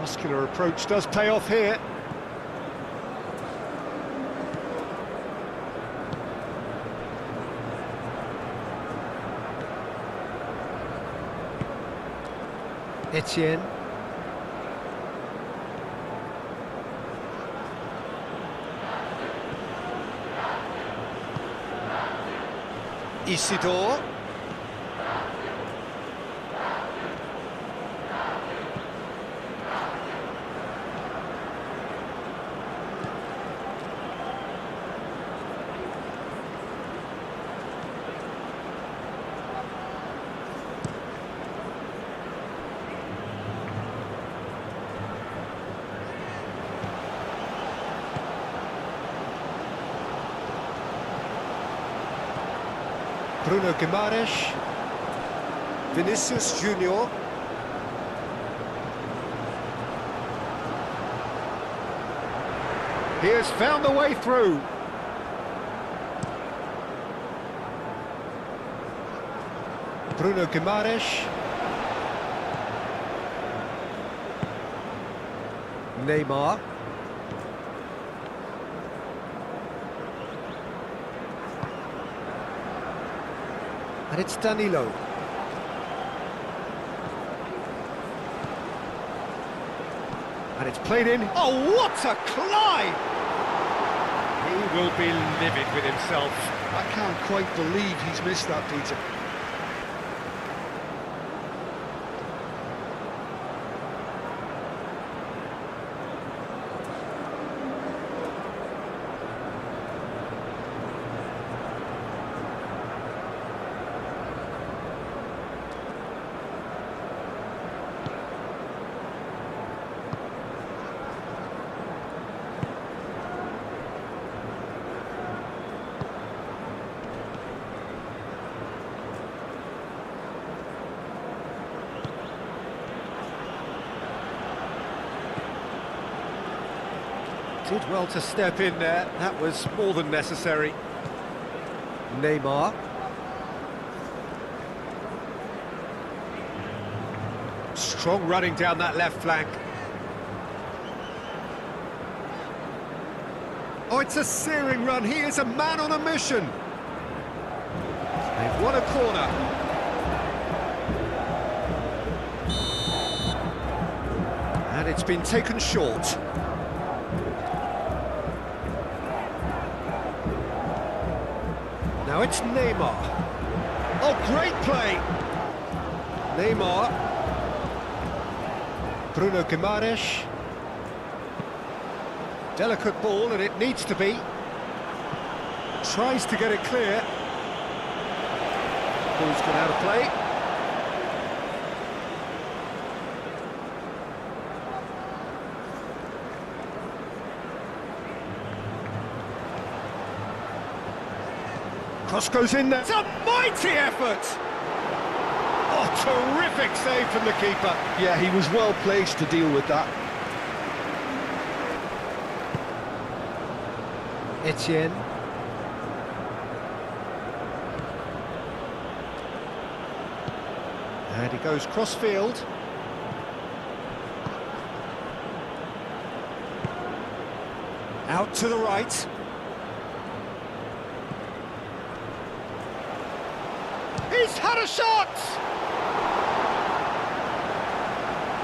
Muscular approach does pay off here. Etienne. Isidore. Bruno Guimarães, Vinícius Júnior. He has found the way through. Bruno Guimarães. Neymar. And it's Danilo. And it's played in. Oh, what a climb! He will be livid with himself. I can't quite believe he's missed that, Peter. Did well to step in there, that was more than necessary. Neymar. Strong running down that left flank. Oh, it's a searing run, he is a man on a mission. They've won a corner. And it's been taken short. Now it's Neymar. Oh, great play! Neymar. Bruno Guimarães. Delicate ball, and it needs to be. Tries to get it clear. Ball's gone out of play. Cross goes in there. It's a mighty effort! Oh, terrific save from the keeper. Yeah, he was well placed to deal with that. Etienne. And he goes cross-field. Out to the right. He's had a shot!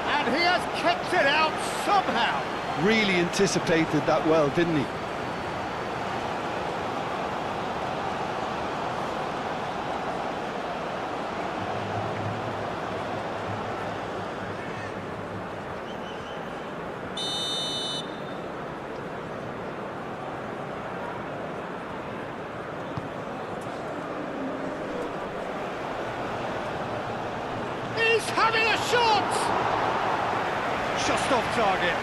And he has kept it out somehow. Really anticipated that well, didn't he? He's having a shot! Just off target.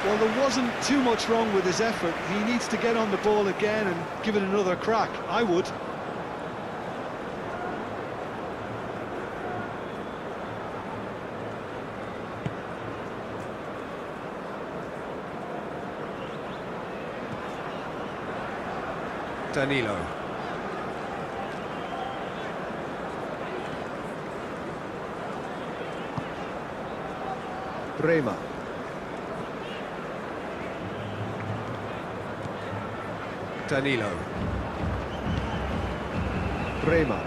Well, there wasn't too much wrong with his effort. He needs to get on the ball again and give it another crack. I would. Danilo. Bremer. Danilo. Rema.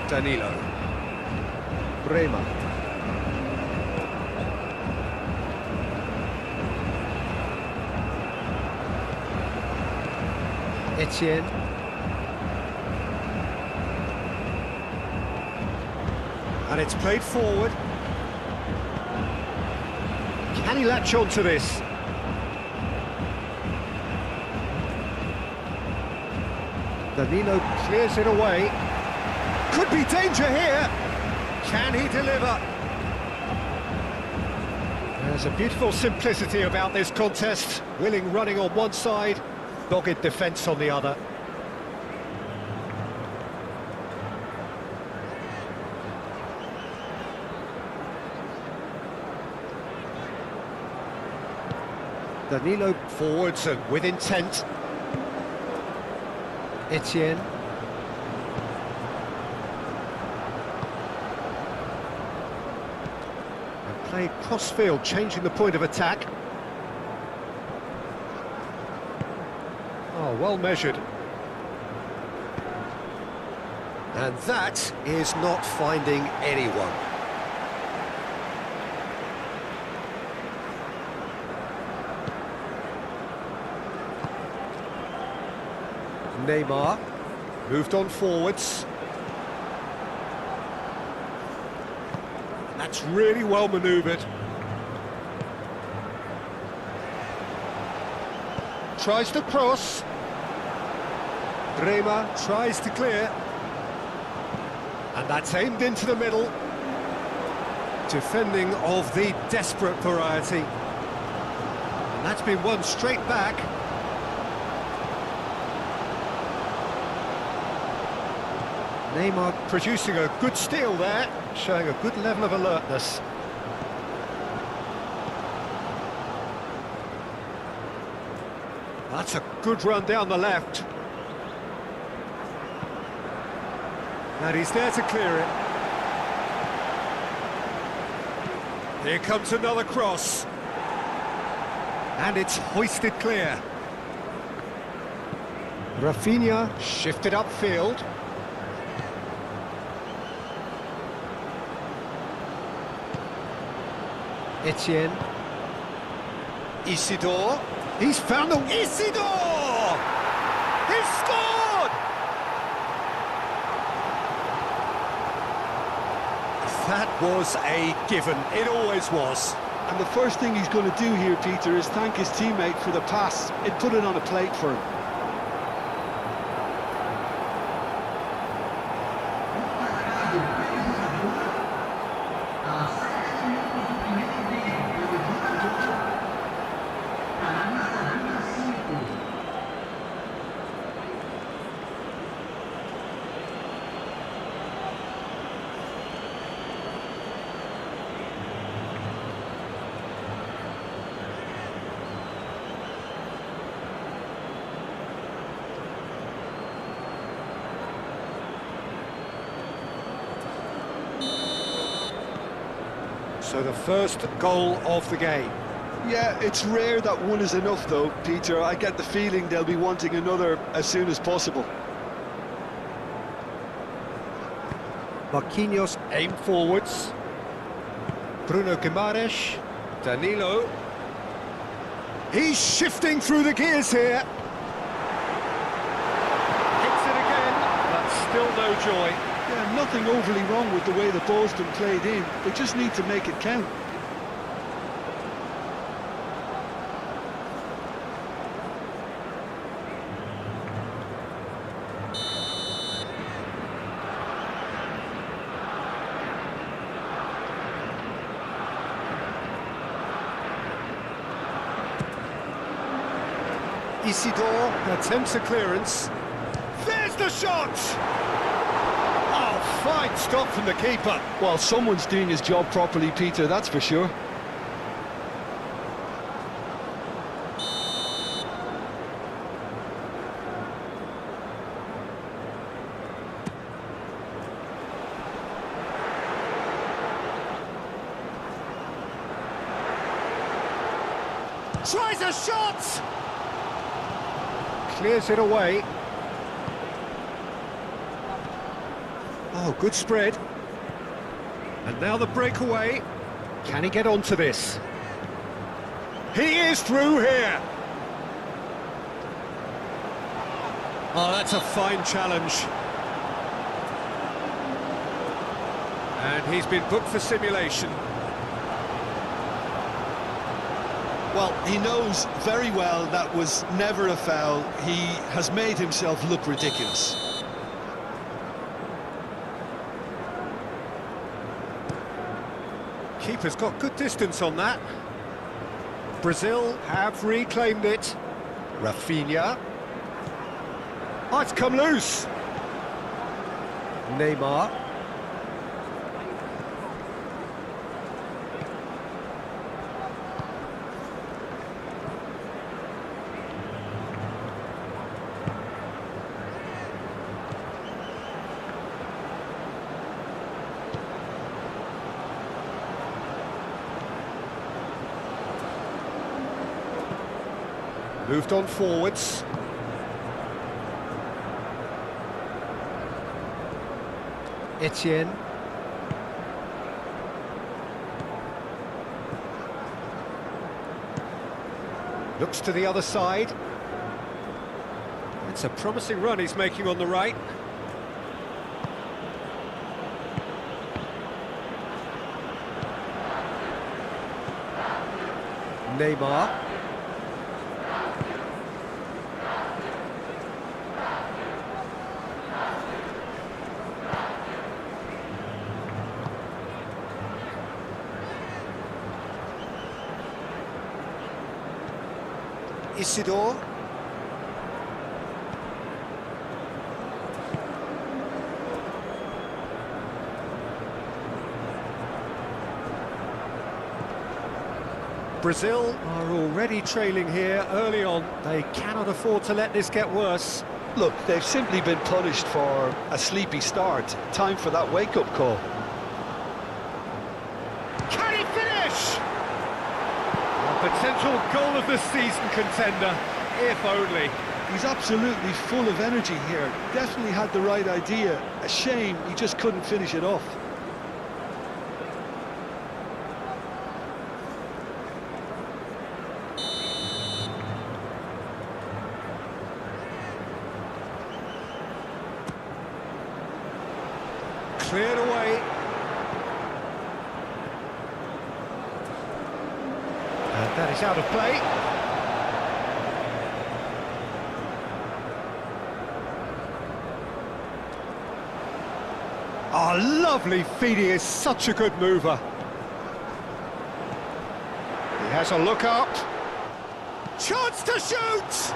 Danilo. Rema. Etienne. And it's played forward. Can he latch on to this? Danilo clears it away. Could be danger here. Can he deliver? There's a beautiful simplicity about this contest. Willing running on one side, dogged defence on the other. Danilo forwards and with intent. Etienne. And play cross-field, changing the point of attack. Oh, well measured. And that is not finding anyone. Neymar moved on forwards. That's really well manoeuvred. Tries to cross. Rema tries to clear. And that's aimed into the middle. Defending of the desperate variety. And that's been won straight back. Neymar producing a good steal there, showing a good level of alertness. That's a good run down the left. And he's there to clear it. Here comes another cross. And it's hoisted clear. Raphinha shifted upfield. Etienne. Isidore. He's found the... Isidore! He scored! That was a given. It always was. And the first thing he's going to do here, Peter, is thank his teammate for the pass. It put it on a plate for him. So the first goal of the game. Yeah, it's rare that one is enough though, Peter. I get the feeling they'll be wanting another as soon as possible. Marquinhos aimed forwards. Bruno Guimarães. Danilo. He's shifting through the gears here. Hits it again, but still no joy. Yeah, nothing overly wrong with the way the ball's been played in. They just need to make it count. Isidore attempts a clearance. There's the shot! Oh, fine stop from the keeper. Well, someone's doing his job properly, Peter, that's for sure. Tries a shot! clears it away. Oh, good spread. And now the breakaway. Can he get onto this? He is through here. Oh, that's a fine challenge. And he's been booked for simulation. Well, he knows very well that was never a foul. He has made himself look ridiculous. Keeper's got good distance on that. Brazil have reclaimed it. Raphinha. Oh, it's come loose. Neymar. Moved on forwards. Etienne. Looks to the other side. It's a promising run he's making on the right. Neymar. Isidore. Brazil are already trailing here early on. They cannot afford to let this get worse. Look, they've simply been punished for a sleepy start. Time for that wake-up call. Can he finish? A potential goal of the season contender, if only. He's absolutely full of energy here. Definitely had the right idea. A shame he just couldn't finish it off. Cleared away. And that is out of play. Oh, lovely feed. He is such a good mover. He has a look up. Chance to shoot!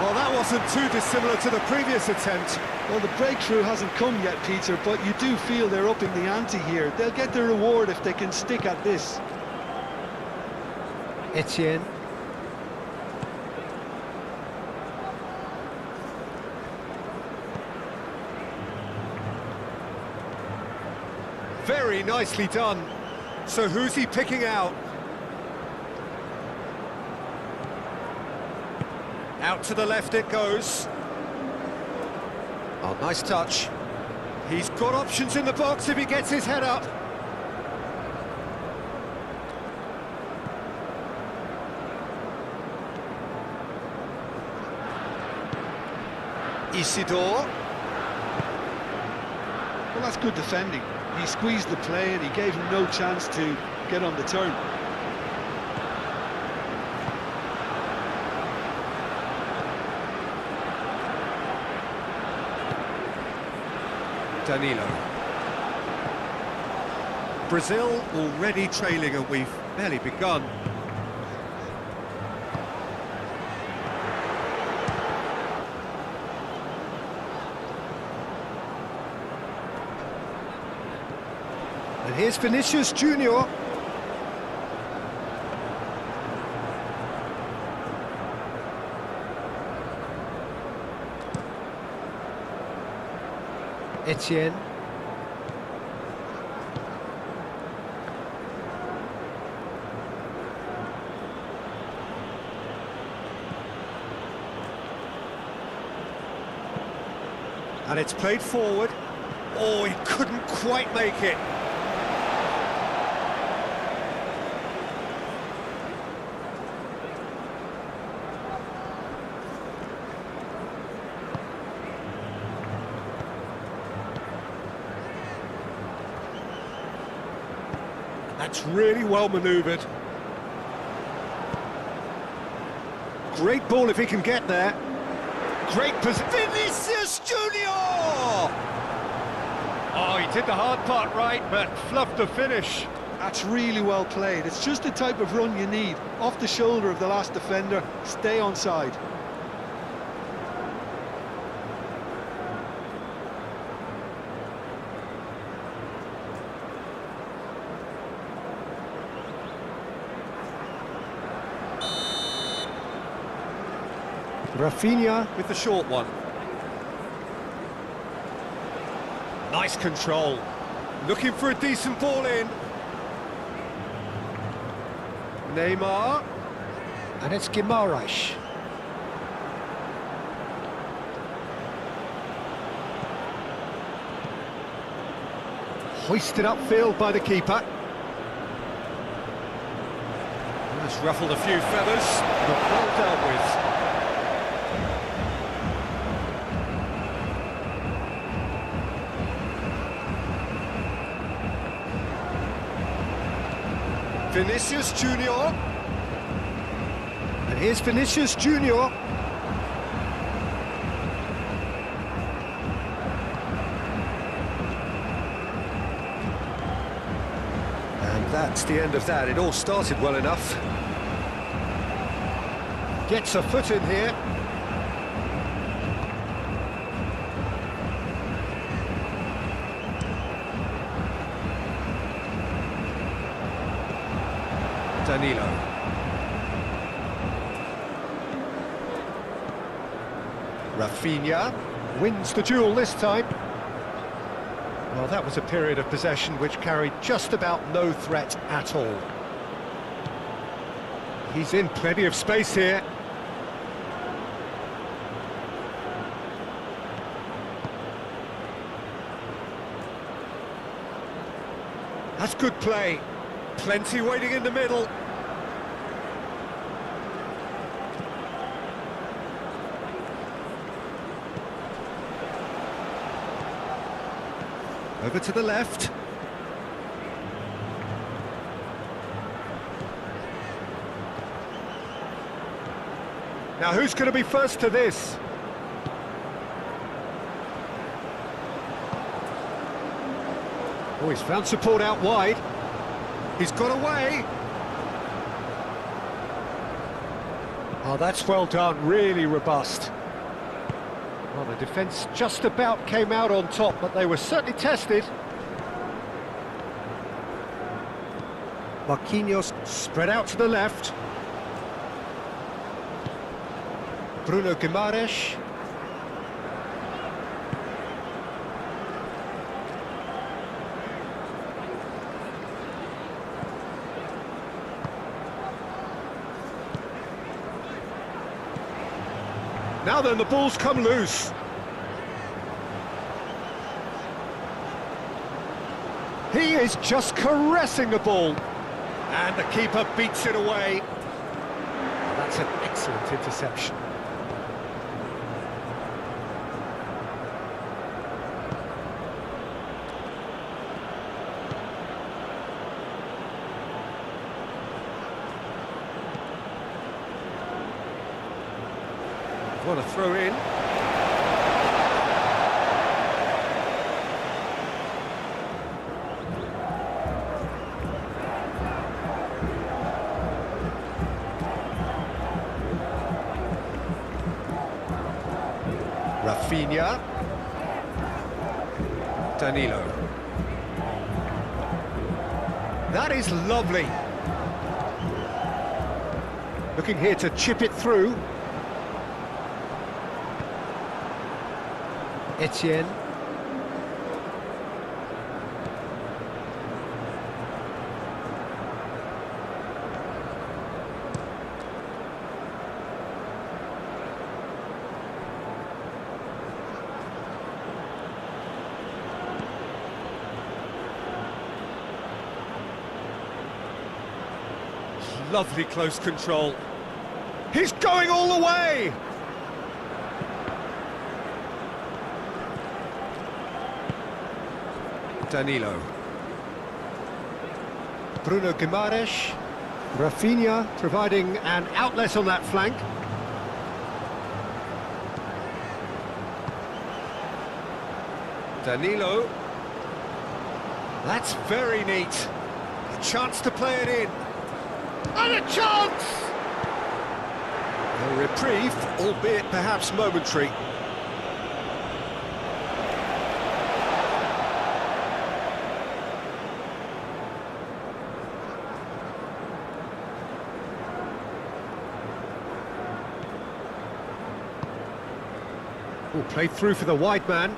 Well, that wasn't too dissimilar to the previous attempt. Well, the breakthrough hasn't come yet, Peter, but you do feel they're upping the ante here. They'll get their reward if they can stick at this. Etienne. Very nicely done. So who's he picking out? Out to the left it goes. Oh, nice touch. He's got options in the box if he gets his head up. Isidore. Well, that's good defending. He squeezed the play and he gave him no chance to get on the turn. Danilo. Brazil already trailing and we've barely begun. And here's Vinícius Júnior. Etienne. And it's played forward. Oh, he couldn't quite make it. That's really well manoeuvred. Great ball if he can get there. Great position. Vinícius Júnior! Oh, he did the hard part right, but fluffed the finish. That's really well played. It's just the type of run you need. Off the shoulder of the last defender, stay onside. Raphinha with the short one. Nice control. Looking for a decent ball in. Neymar. And it's Guimarães. Hoisted upfield by the keeper. That's ruffled a few feathers, but well dealt with. Vinícius Júnior. And here's Vinícius Júnior. And that's the end of that. It all started well enough. Gets a foot in here. Danilo. Raphinha wins the duel this time. Well, that was a period of possession which carried just about no threat at all. He's in plenty of space here. That's good play. Plenty waiting in the middle. Over to the left. Now who's going to be first to this? Oh, he's found support out wide. He's got away. Oh, that's well done, really robust. Well, the defence just about came out on top, but they were certainly tested. Marquinhos spread out to the left. Bruno Guimarães. Now then, the ball's come loose. He is just caressing the ball. And the keeper beats it away. That's an excellent interception. Want to throw in. Raphinha. Danilo. That is lovely. Looking here to chip it through. Etienne. Lovely close control. He's going all the way! Danilo. Bruno Guimarães. Raphinha providing an outlet on that flank. Danilo. That's very neat. A chance to play it in. And a chance! A reprieve, albeit perhaps momentary. Oh, played through for the wide man.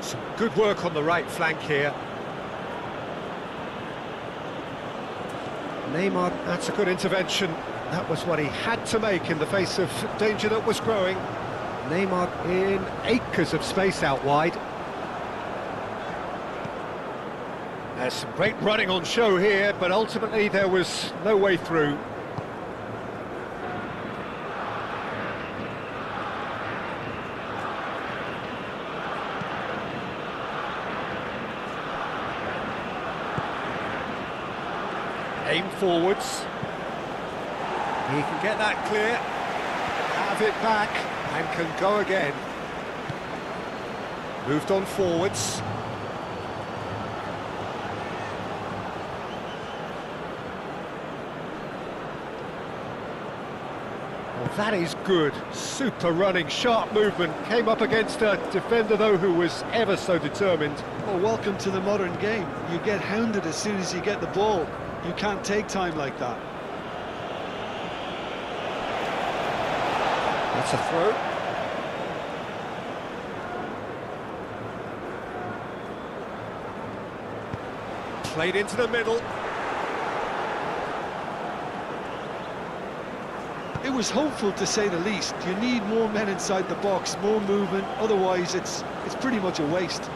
Some good work on the right flank here. Neymar, that's a good intervention. That was what he had to make in the face of danger that was growing. Neymar in acres of space out wide. There's some great running on show here, but ultimately there was no way through. Aim forwards. He can get that clear, have it back, and can go again. Moved on forwards. Well, that is good. Super running, sharp movement. Came up against a defender, though, who was ever so determined. Well, welcome to the modern game. You get hounded as soon as you get the ball. You can't take time like that. That's a throw. Played into the middle. It was hopeful, to say the least. You need more men inside the box, more movement, otherwise it's pretty much a waste.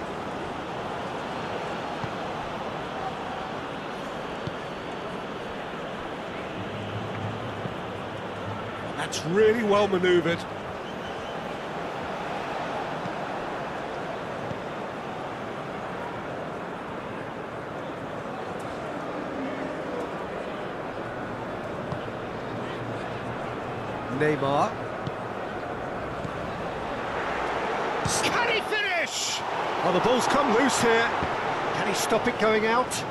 That's really well manoeuvred. Neymar. Can he finish? Oh, the ball's come loose here. Can he stop it going out?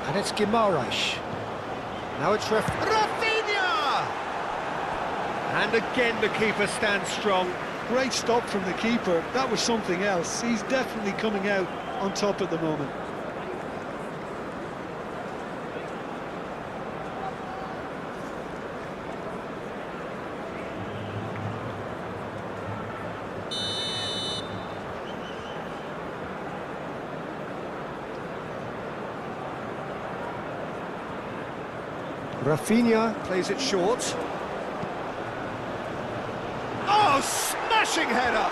And it's Guimarães. Now it's Raphinha! And again the keeper stands strong. Great stop from the keeper. That was something else. He's definitely coming out on top at the moment. Raphinha plays it short. Oh, smashing header!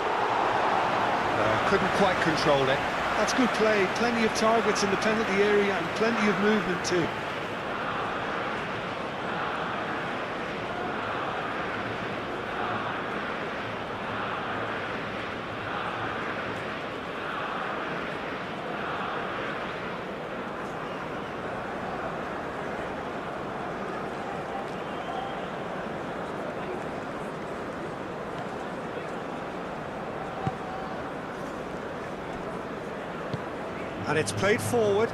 Couldn't quite control it. That's good play. Plenty of targets in the penalty area and plenty of movement too. And it's played forward.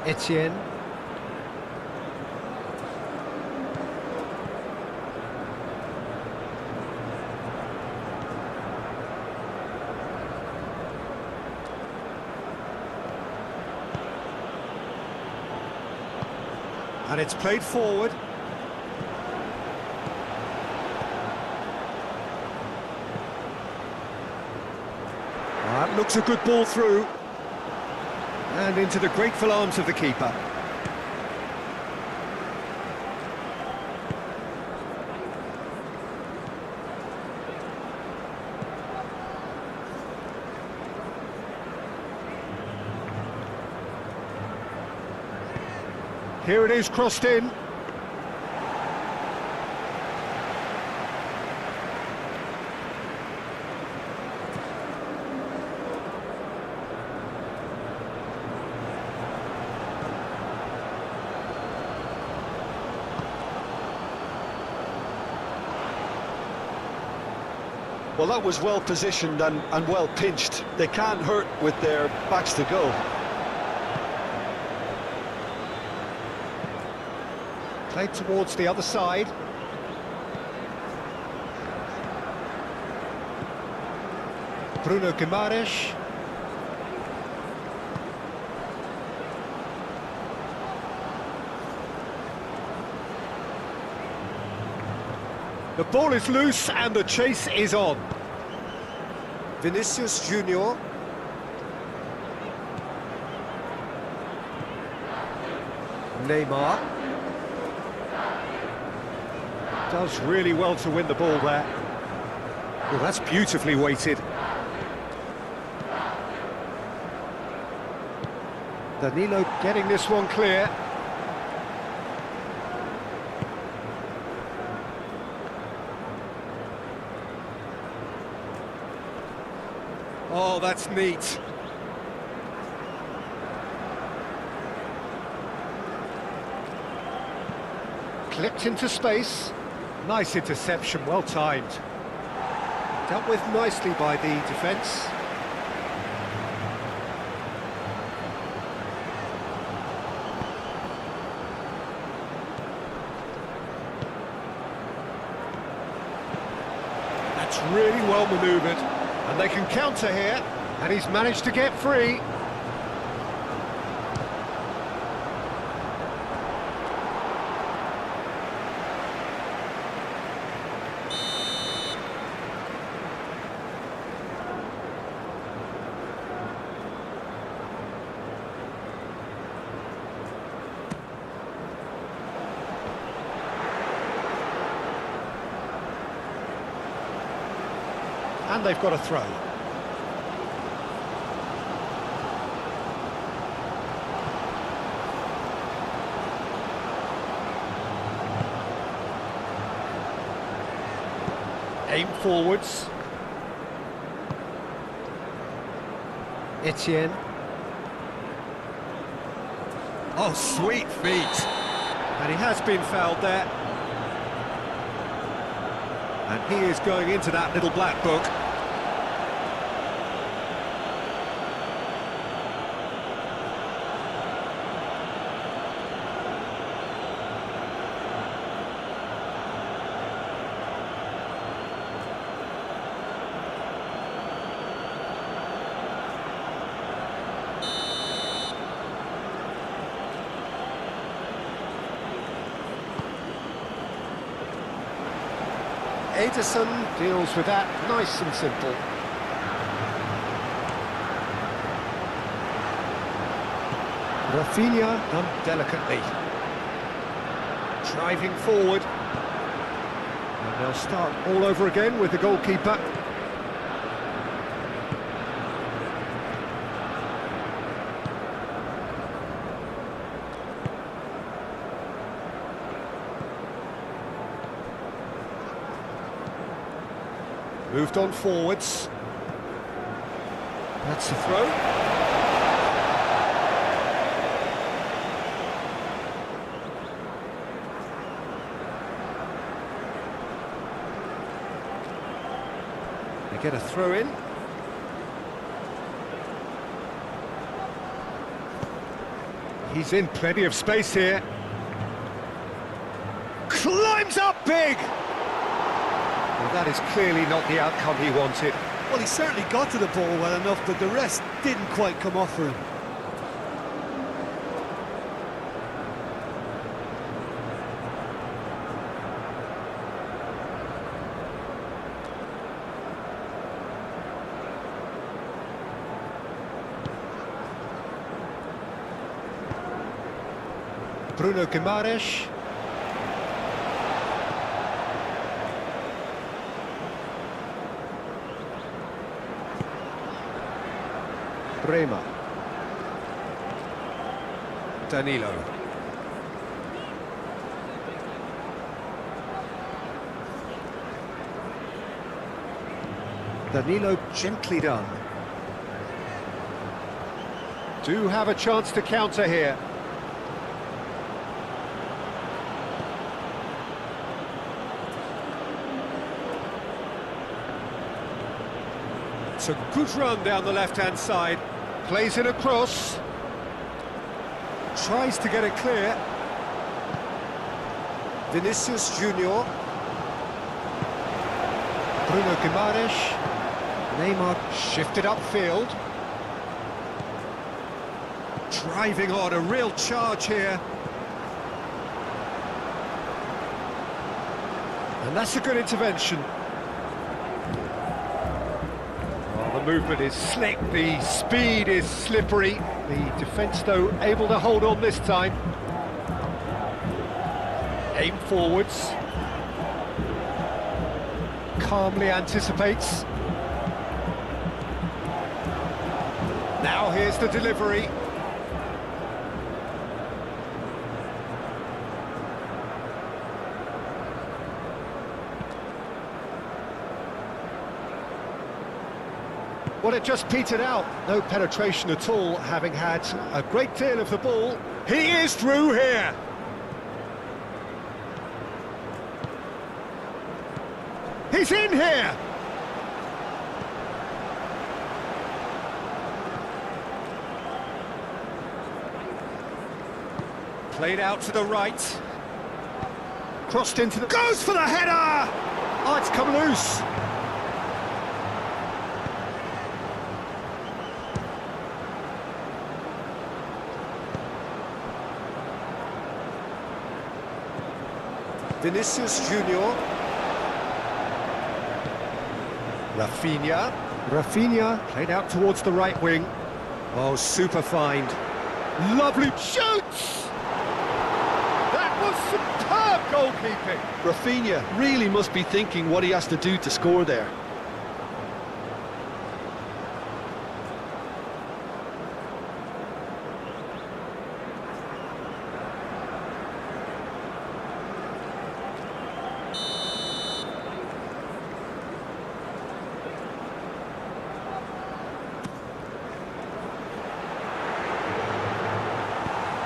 Etienne. And it's played forward. That looks a good ball through. And into the grateful arms of the keeper. Here it is, crossed in. Well, that was well positioned and well pinched. They can't hurt with their backs to goal. Played towards the other side. Bruno Guimarães. The ball is loose and the chase is on. Vinícius Júnior. Neymar. Does really well to win the ball there. Well, that's beautifully weighted. Danilo getting this one clear. Oh, that's neat. Clipped into space. Nice interception, well timed. Dealt with nicely by the defence. That's really well manoeuvred. And they can counter here, and he's managed to get free. And they've got a throw. Aim forwards. Etienne. Oh, sweet feet. And he has been fouled there. And he is going into that little black book. Alisson deals with that nice and simple. Raphinha done delicately. Driving forward. And they'll start all over again with the goalkeeper. Moved on forwards. That's the throw. They get a throw in. He's in plenty of space here. Climbs up big! Well, that is clearly not the outcome he wanted. Well, he certainly got to the ball well enough, but the rest didn't quite come off for him. Bruno Guimarães. Rema. Danilo. Danilo gently done. Do have a chance to counter here. It's a good run down the left-hand side. Plays in a cross. Tries to get it clear. Vinícius Júnior. Bruno Guimarães. Neymar shifted upfield. Driving on, a real charge here. And that's a good intervention. The movement is slick, the speed is slippery. The defence, though, able to hold on this time. Aim forwards. Calmly anticipates. Now here's the delivery. Well, it just petered out. No penetration at all, having had a great deal of the ball. He is through here. He's in here. Played out to the right. Crossed into the... Goes for the header! Oh, it's come loose. Vinícius Júnior. Raphinha played out towards the right wing. Oh, super find. Lovely shoots! That was superb goalkeeping. Raphinha really must be thinking what he has to do to score there.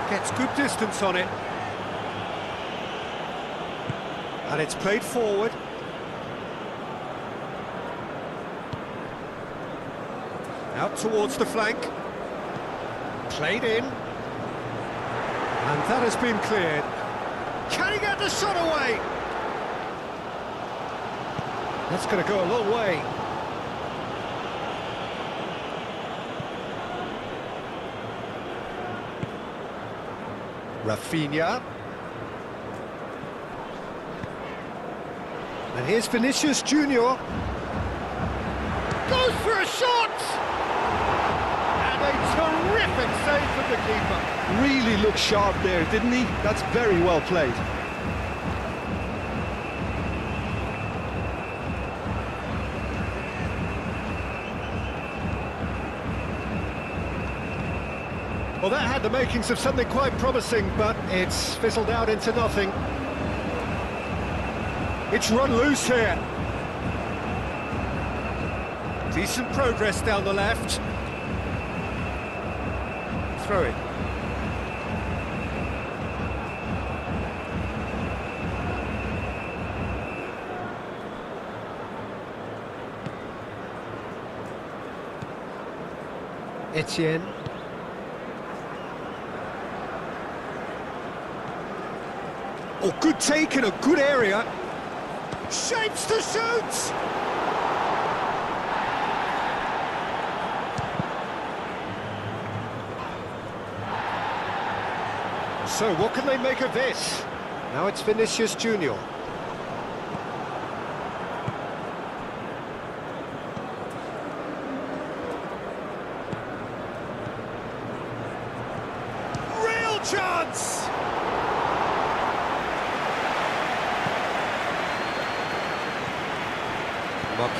Gets good distance on it. And it's played forward. Out towards the flank. Played in. And that has been cleared. Can he get the shot away? That's going to go a long way. Raphinha. And here's Vinícius Júnior. Goes for a shot! And a terrific save from the keeper. Really looked sharp there, didn't he? That's very well played. Well, that had the makings of something quite promising, but it's fizzled out into nothing. It's run loose here. Decent progress down the left. Throw it. Etienne. Oh, good take in a good area. Shapes to shoot! So, what can they make of this? Now it's Vinícius Júnior. Real chance!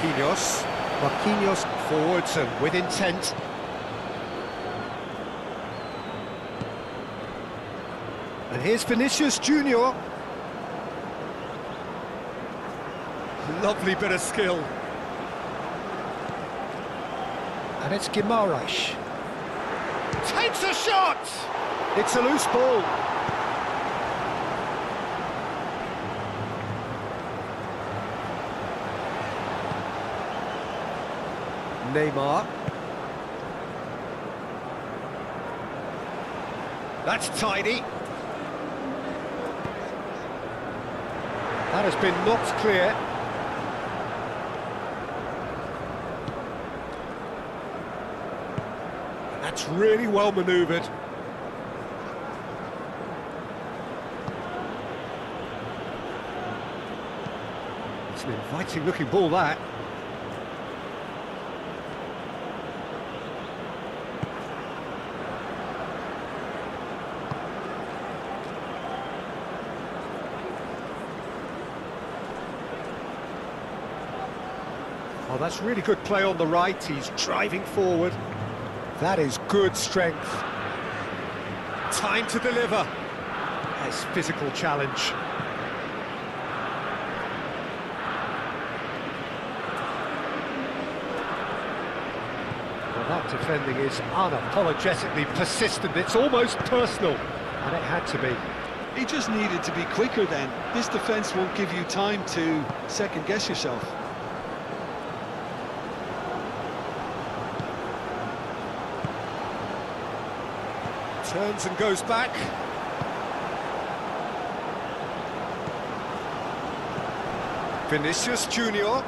Marquinhos. Marquinhos forwards and with intent. And here's Vinícius Júnior. Lovely bit of skill. And it's Guimarães. Takes a shot! It's a loose ball. Neymar. That's tidy. That has been knocked clear. That's really well manoeuvred. It's an inviting looking ball, that. Oh, that's really good play on the right. He's driving forward. That is good strength. Time to deliver. Nice physical challenge. Well, that defending is unapologetically persistent. It's almost personal, and it had to be. He just needed to be quicker then. This defence won't give you time to second-guess yourself. Turns and goes back. Vinícius Júnior.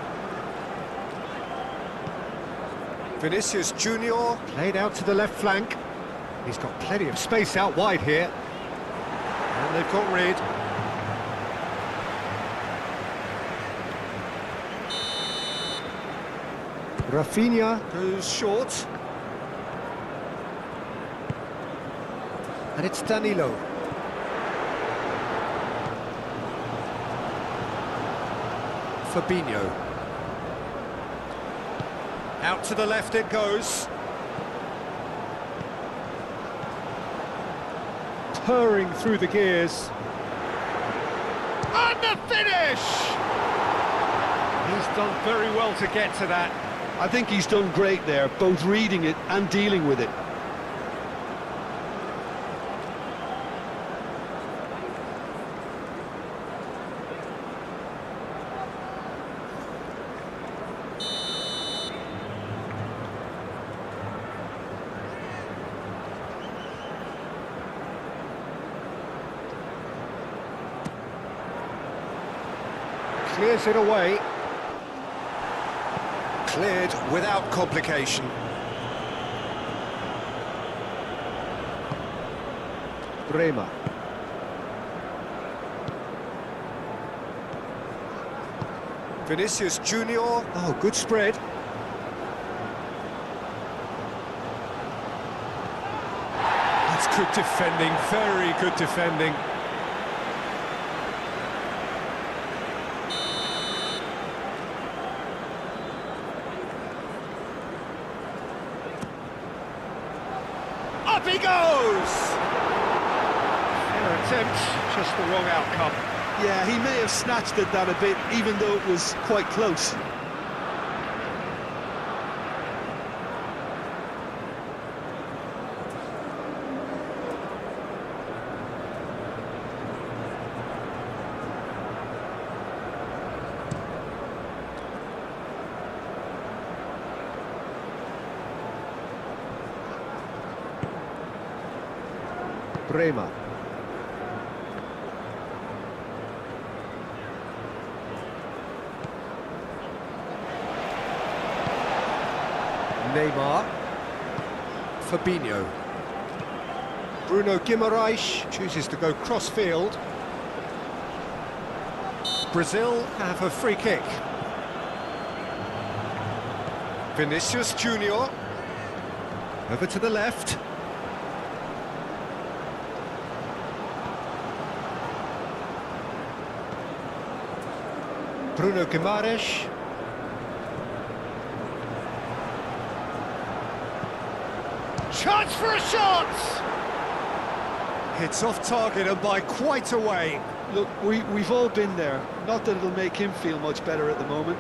Vinícius Júnior played out to the left flank. He's got plenty of space out wide here. And they've got rid. Raphinha goes short. And it's Danilo. Fabinho. Out to the left it goes. Purring through the gears. And the finish! He's done very well to get to that. I think he's done great there, both reading it and dealing with it. Clears it away. Cleared without complication. Bremer. Vinícius Júnior. Oh, good spread. That's good defending, very good defending. Up he goes! Fair attempt, just the wrong outcome. Yeah, he may have snatched at that a bit, even though it was quite close. Bremer. Neymar. Fabinho. Bruno Guimarães chooses to go cross-field. Brazil have a free kick. Vinícius Júnior. Over to the left. Bruno Guimarães. Chance for a shot! It's off target and by quite a way. Look, we've all been there. Not that it'll make him feel much better at the moment.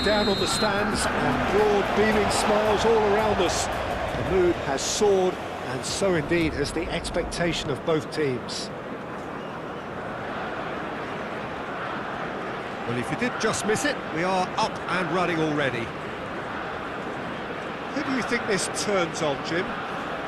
Down on the stands and broad beaming smiles all around us. The mood has soared, and so indeed has the expectation of both teams. Well, if you did just miss it, we are up and running already. Who do you think this turns on, Jim?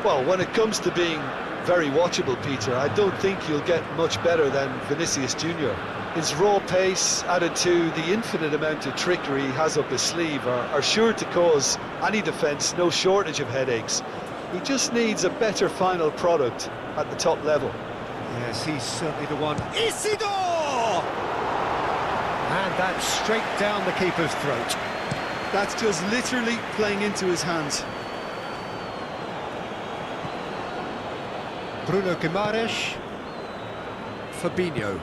Well, when it comes to being very watchable, Peter, I don't think you'll get much better than Vinícius Júnior. His raw pace, added to the infinite amount of trickery he has up his sleeve, are sure to cause any defence no shortage of headaches. He just needs a better final product at the top level. Yes, he's certainly the one. Isidore! And that's straight down the keeper's throat. That's just literally playing into his hands. Bruno Guimarães. Fabinho.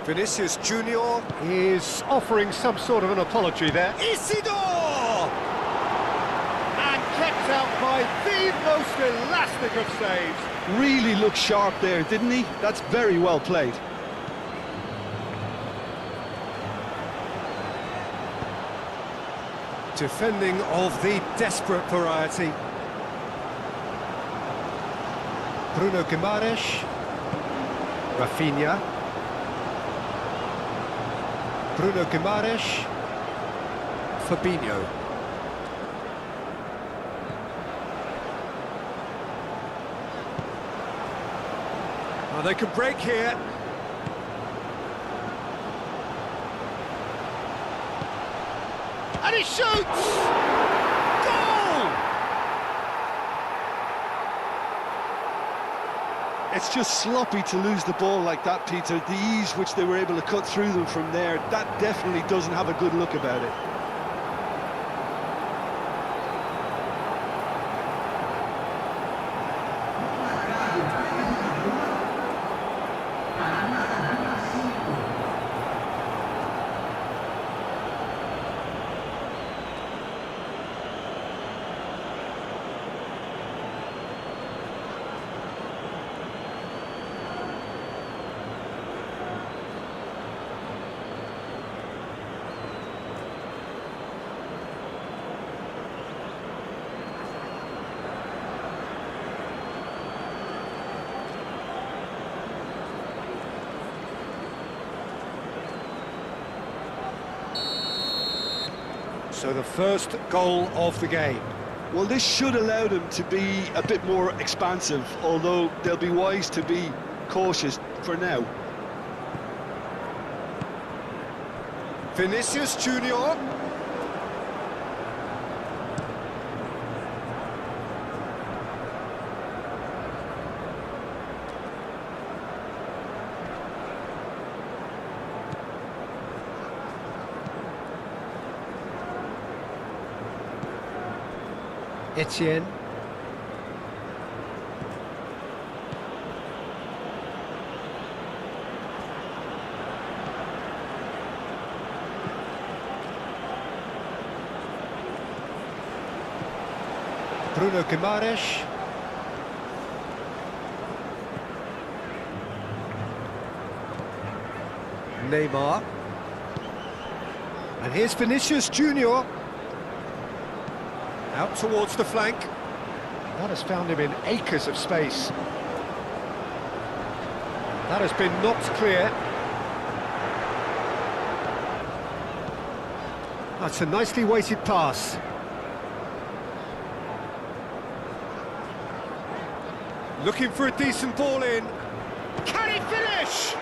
Vinícius Júnior is offering some sort of an apology there. Isidore! And kept out by the most elastic of saves. Really looked sharp there, didn't he? That's very well played. Defending of the desperate variety. Bruno Guimarães. Raphinha. Bruno Guimarães. Fabinho. Oh, they could break here. And he shoots! Goal! It's just sloppy to lose the ball like that, Peter. The ease which they were able to cut through them from there, that definitely doesn't have a good look about it. So the first goal of the game. Well, this should allow them to be a bit more expansive, although they'll be wise to be cautious for now. Vinícius Júnior. Etienne. Bruno Guimarães. Neymar. And here's Vinícius Júnior. Out towards the flank. That has found him in acres of space. That has been knocked clear. That's a nicely weighted pass. Looking for a decent ball in. Can he finish?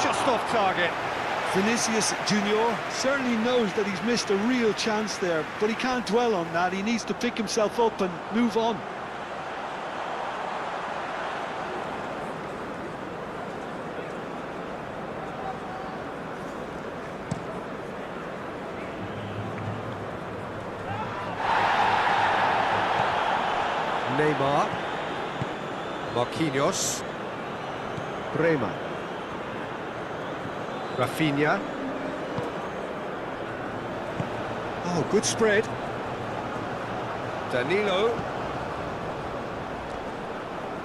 Just off target. Vinícius Júnior certainly knows that he's missed a real chance there, but he can't dwell on that. He needs to pick himself up and move on. Neymar. Marquinhos. Bremer. Raphinha. Oh, good spread. Danilo.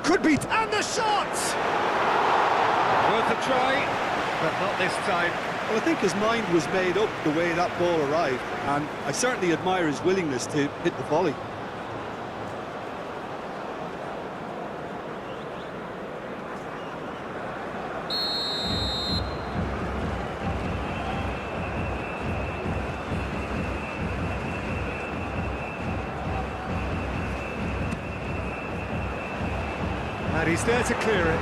Could be... And the shot! Worth a try, but not this time. Well, I think his mind was made up the way that ball arrived, and I certainly admire his willingness to hit the volley. He's there to clear it.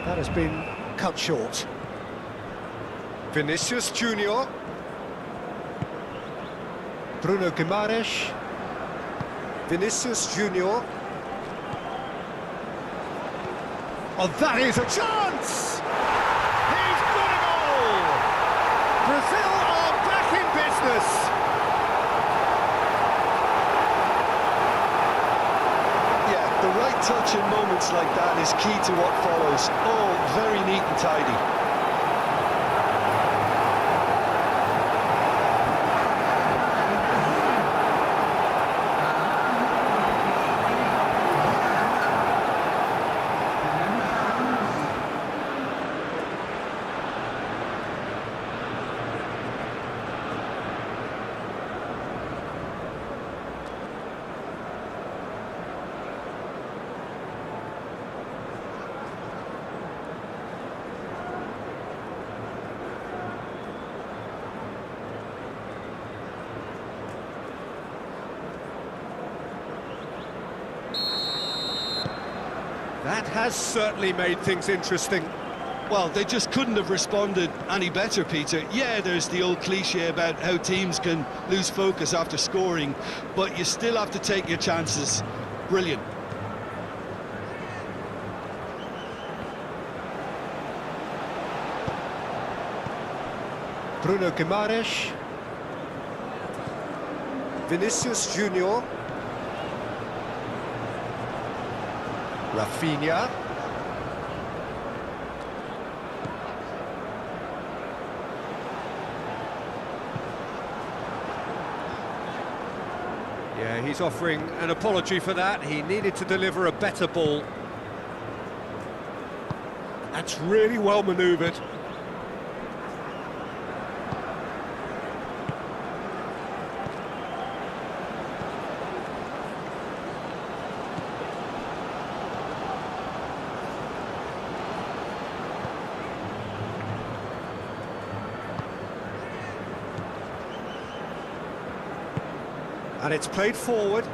That has been cut short. Vinícius Júnior. Bruno Guimarães. Vinícius Júnior. Oh, that is a chance! He's got it all! Brazil are back in business. Yeah, the right touch in moments like that is key to what follows. All very neat and tidy. That has certainly made things interesting. Well, they just couldn't have responded any better, Peter. Yeah, there's the old cliche about how teams can lose focus after scoring, but you still have to take your chances. Brilliant. Bruno Guimarães. Vinícius Júnior. Raphinha. Yeah, he's offering an apology for that. He needed to deliver a better ball. That's really well manoeuvred. And it's played forward.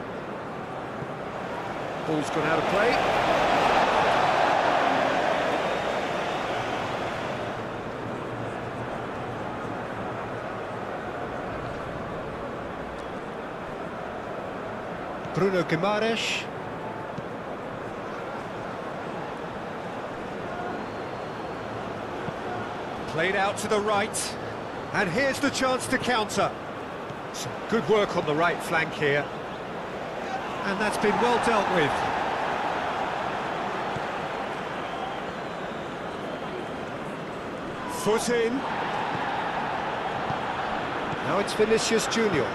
Ball's gone out of play. Bruno Guimarães. Played out to the right. And here's the chance to counter. Some good work on the right flank here. And that's been well dealt with. Foot in. Now it's Vinícius Júnior.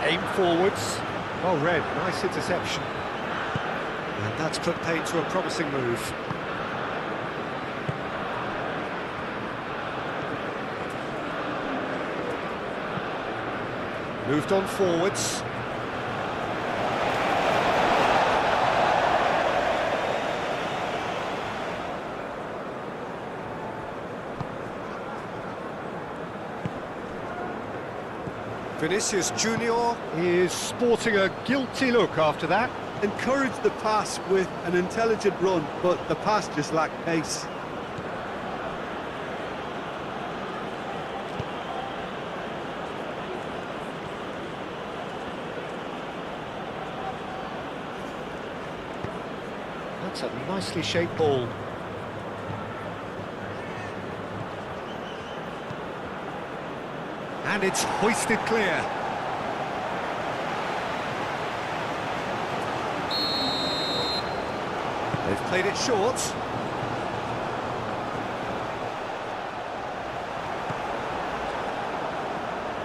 Aim forwards. Well read, nice interception. And that's put paid to a promising move. Moved on forwards. Vinícius Júnior is sporting a guilty look after that. Encouraged the pass with an intelligent run, but the pass just lacked pace. That's a nicely shaped ball. And it's hoisted clear. They've played it short.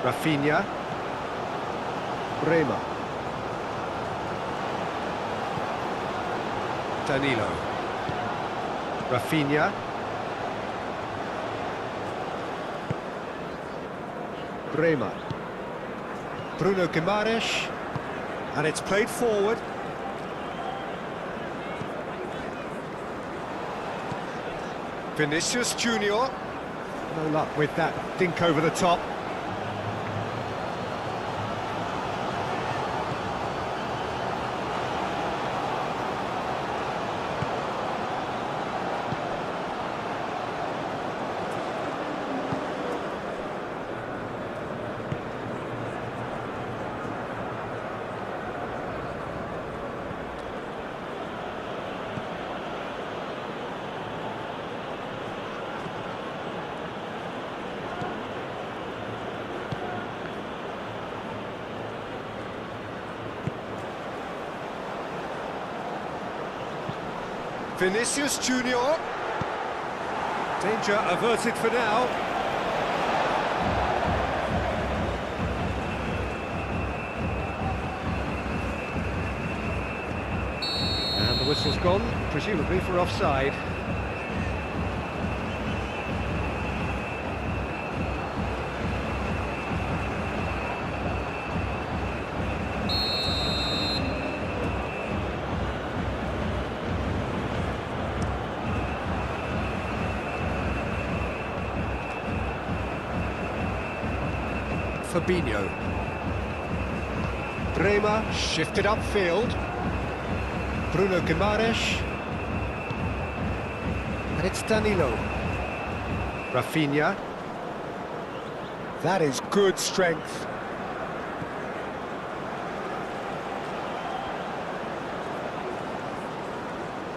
Raphinha. Danilo. Raphinha. Bremer. Bruno Guimarães. And it's played forward. Vinícius Júnior. No luck with that dink over the top. Vinícius Júnior. Danger averted for now. And the whistle's gone, presumably for offside. Fabinho. Bremer shifted upfield. Bruno Guimarães. And it's Danilo. Raphinha. That is good strength.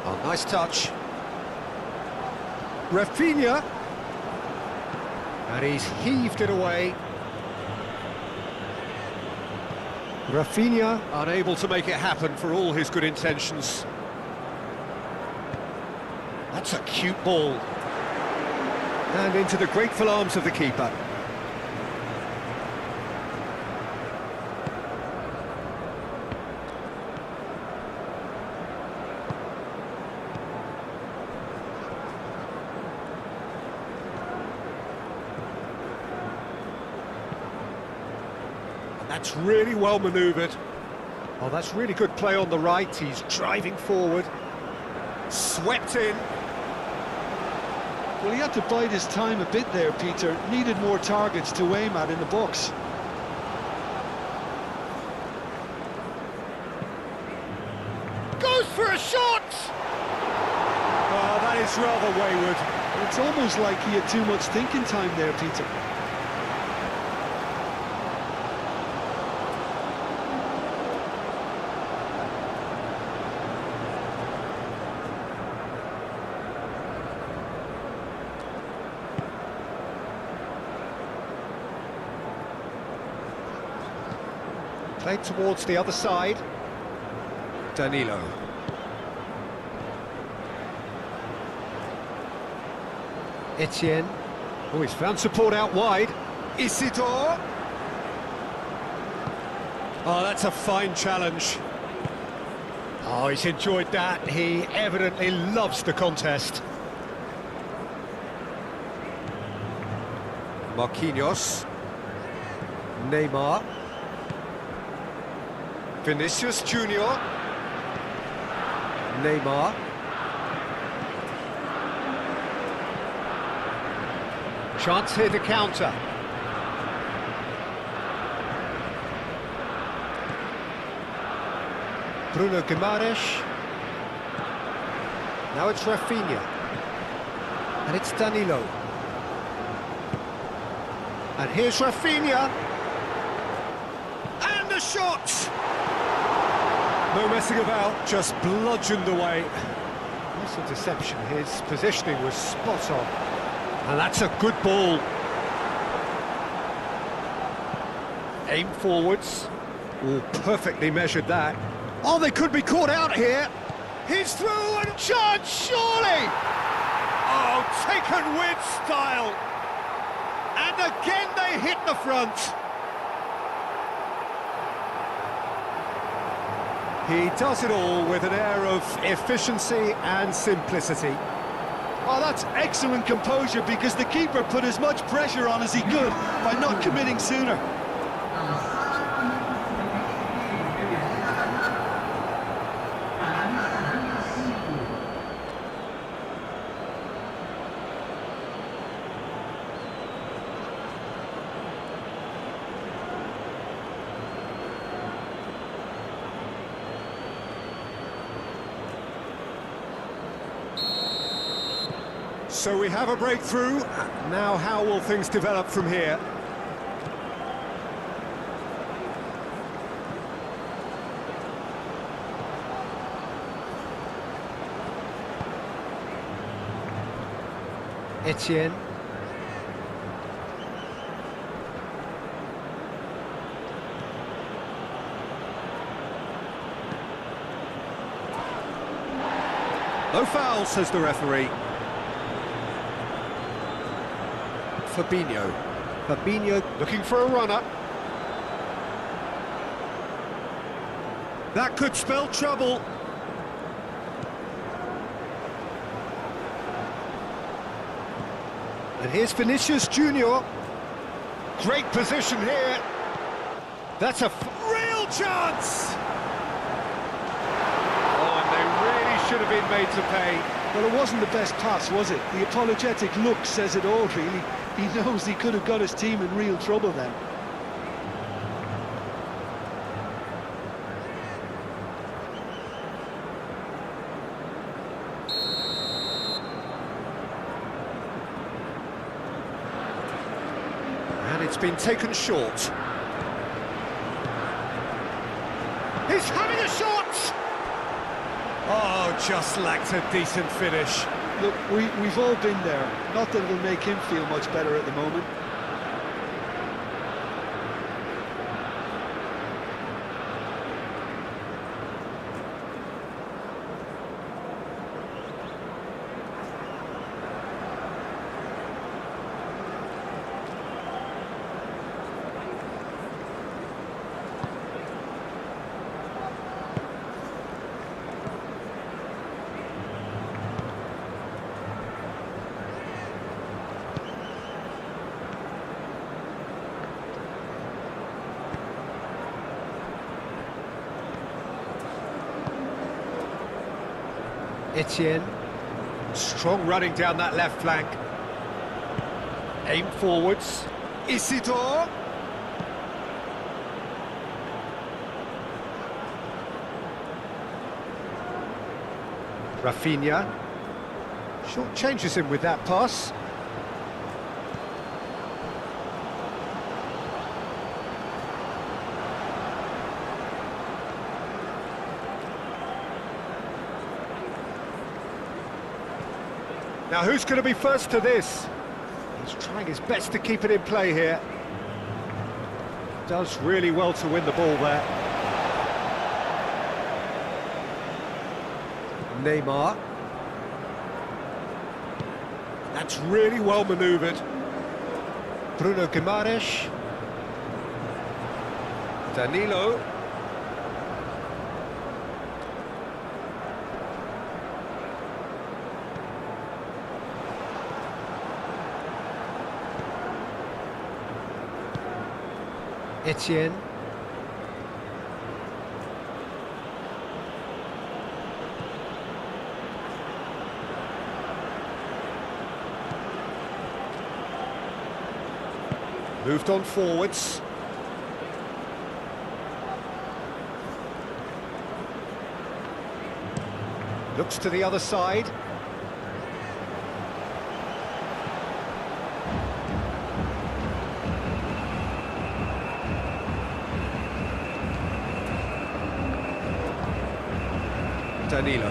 Oh, nice touch. Raphinha. And he's heaved it away. Raphinha unable to make it happen for all his good intentions. That's a cute ball. And into the grateful arms of the keeper. That's really well manoeuvred. Oh, that's really good play on the right. He's driving forward. Swept in. Well, he had to bide his time a bit there, Peter. Needed more targets to aim at in the box. Goes for a shot! Oh, that is rather wayward. It's almost like he had too much thinking time there, Peter. Played towards the other side. Danilo. Etienne. Oh, he's found support out wide. Isidore. Oh, that's a fine challenge. Oh, he's enjoyed that. He evidently loves the contest. Marquinhos. Neymar. Vinícius Júnior. Neymar. Chance here to counter. Bruno Guimarães. Now it's Raphinha. And it's Danilo. And here's Raphinha. And the shot! No messing about, just bludgeoned away. Nice interception, his positioning was spot on. And that's a good ball. Aim forwards. Oh, perfectly measured that. Oh, they could be caught out here. He's through and charged, surely! Oh, taken with style. And again they hit the front. He does it all with an air of efficiency and simplicity. Oh, that's excellent composure because the keeper put as much pressure on as he could by not committing sooner. So we have a breakthrough. Now how will things develop from here? Etienne. No foul, says the referee. Fabinho looking for a runner. That could spell trouble. And here's Vinícius Júnior. Great position here. That's a real chance! Oh, and they really should have been made to pay. Well, it wasn't the best pass, was it? The apologetic look says it all, really. He knows he could have got his team in real trouble then. And it's been taken short. He's having a shot! Oh, just lacked a decent finish. Look, we've all been there. Not that it'll make him feel much better at the moment. Etienne. Strong running down that left flank. Aim forwards. Isidore. Raphinha. Short changes him with that pass. Now who's going to be first to this? He's trying his best to keep it in play here. Does really well to win the ball there. Neymar. That's really well manoeuvred. Bruno Guimarães. Danilo. Etienne. Moved on forwards. Looks to the other side. Danilo.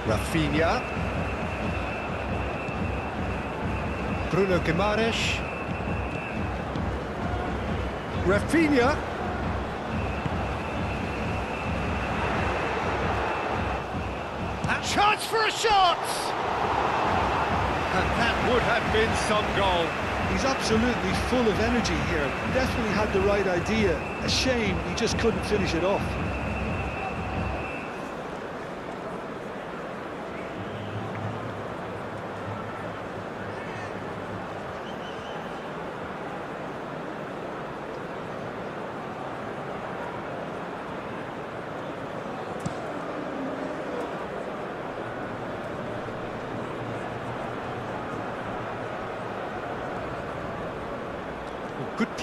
Raphinha. Bruno Guimarães. Raphinha. A chance for a shot! And that would have been some goal. He's absolutely full of energy here. Definitely had the right idea. A shame he just couldn't finish it off.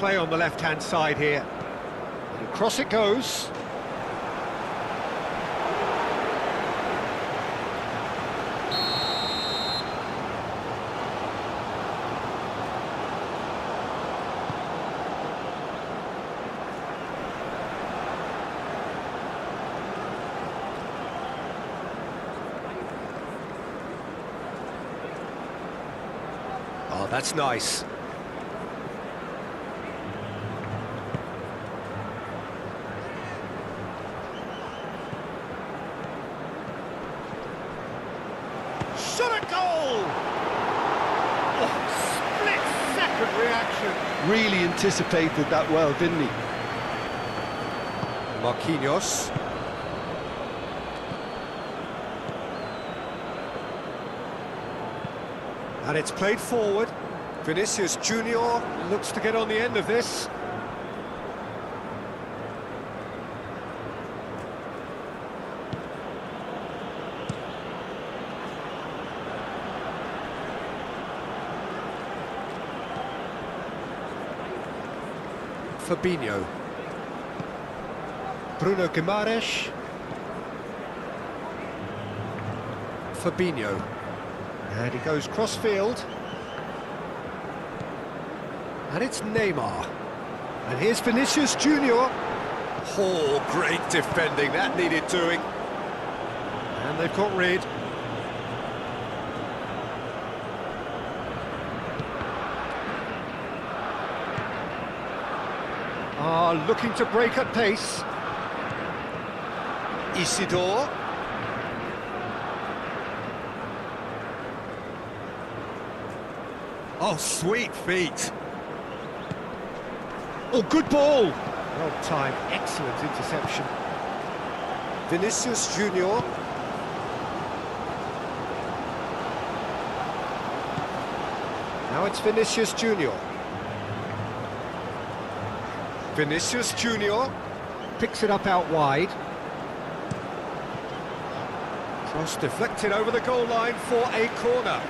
play on the left-hand side here. And across it goes. Oh, that's nice. Shot at goal! Oh, split-second reaction. Really anticipated that well, didn't he? Marquinhos. And it's played forward. Vinícius Júnior looks to get on the end of this. Fabinho. Bruno Guimarães. Fabinho. And he goes cross-field. And it's Neymar. And here's Vinícius Júnior. Oh, great defending. That needed doing. And they've got rid. Looking to break at pace. Isidore. Oh, sweet feet. Oh, good ball. Well timed, excellent interception. Vinícius Júnior. Now it's Vinícius Júnior. Vinícius Júnior picks it up out wide. Cross deflected over the goal line for a corner.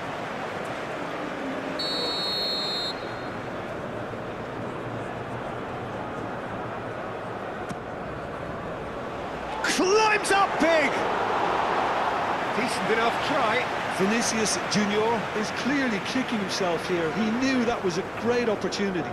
Climbs up big! Decent enough try. Vinícius Júnior is clearly kicking himself here. He knew that was a great opportunity.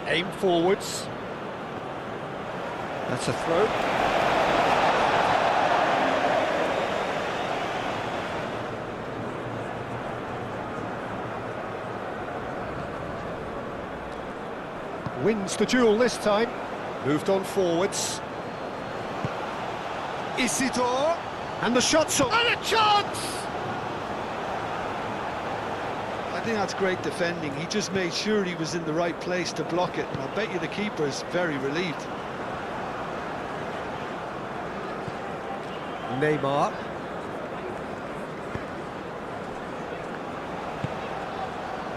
Aim forwards. That's a throw. Wins the duel this time. Moved on forwards. Isidore. And the shot's on. And a chance! I think that's great defending. He just made sure he was in the right place to block it, and I bet you the keeper's very relieved. Neymar.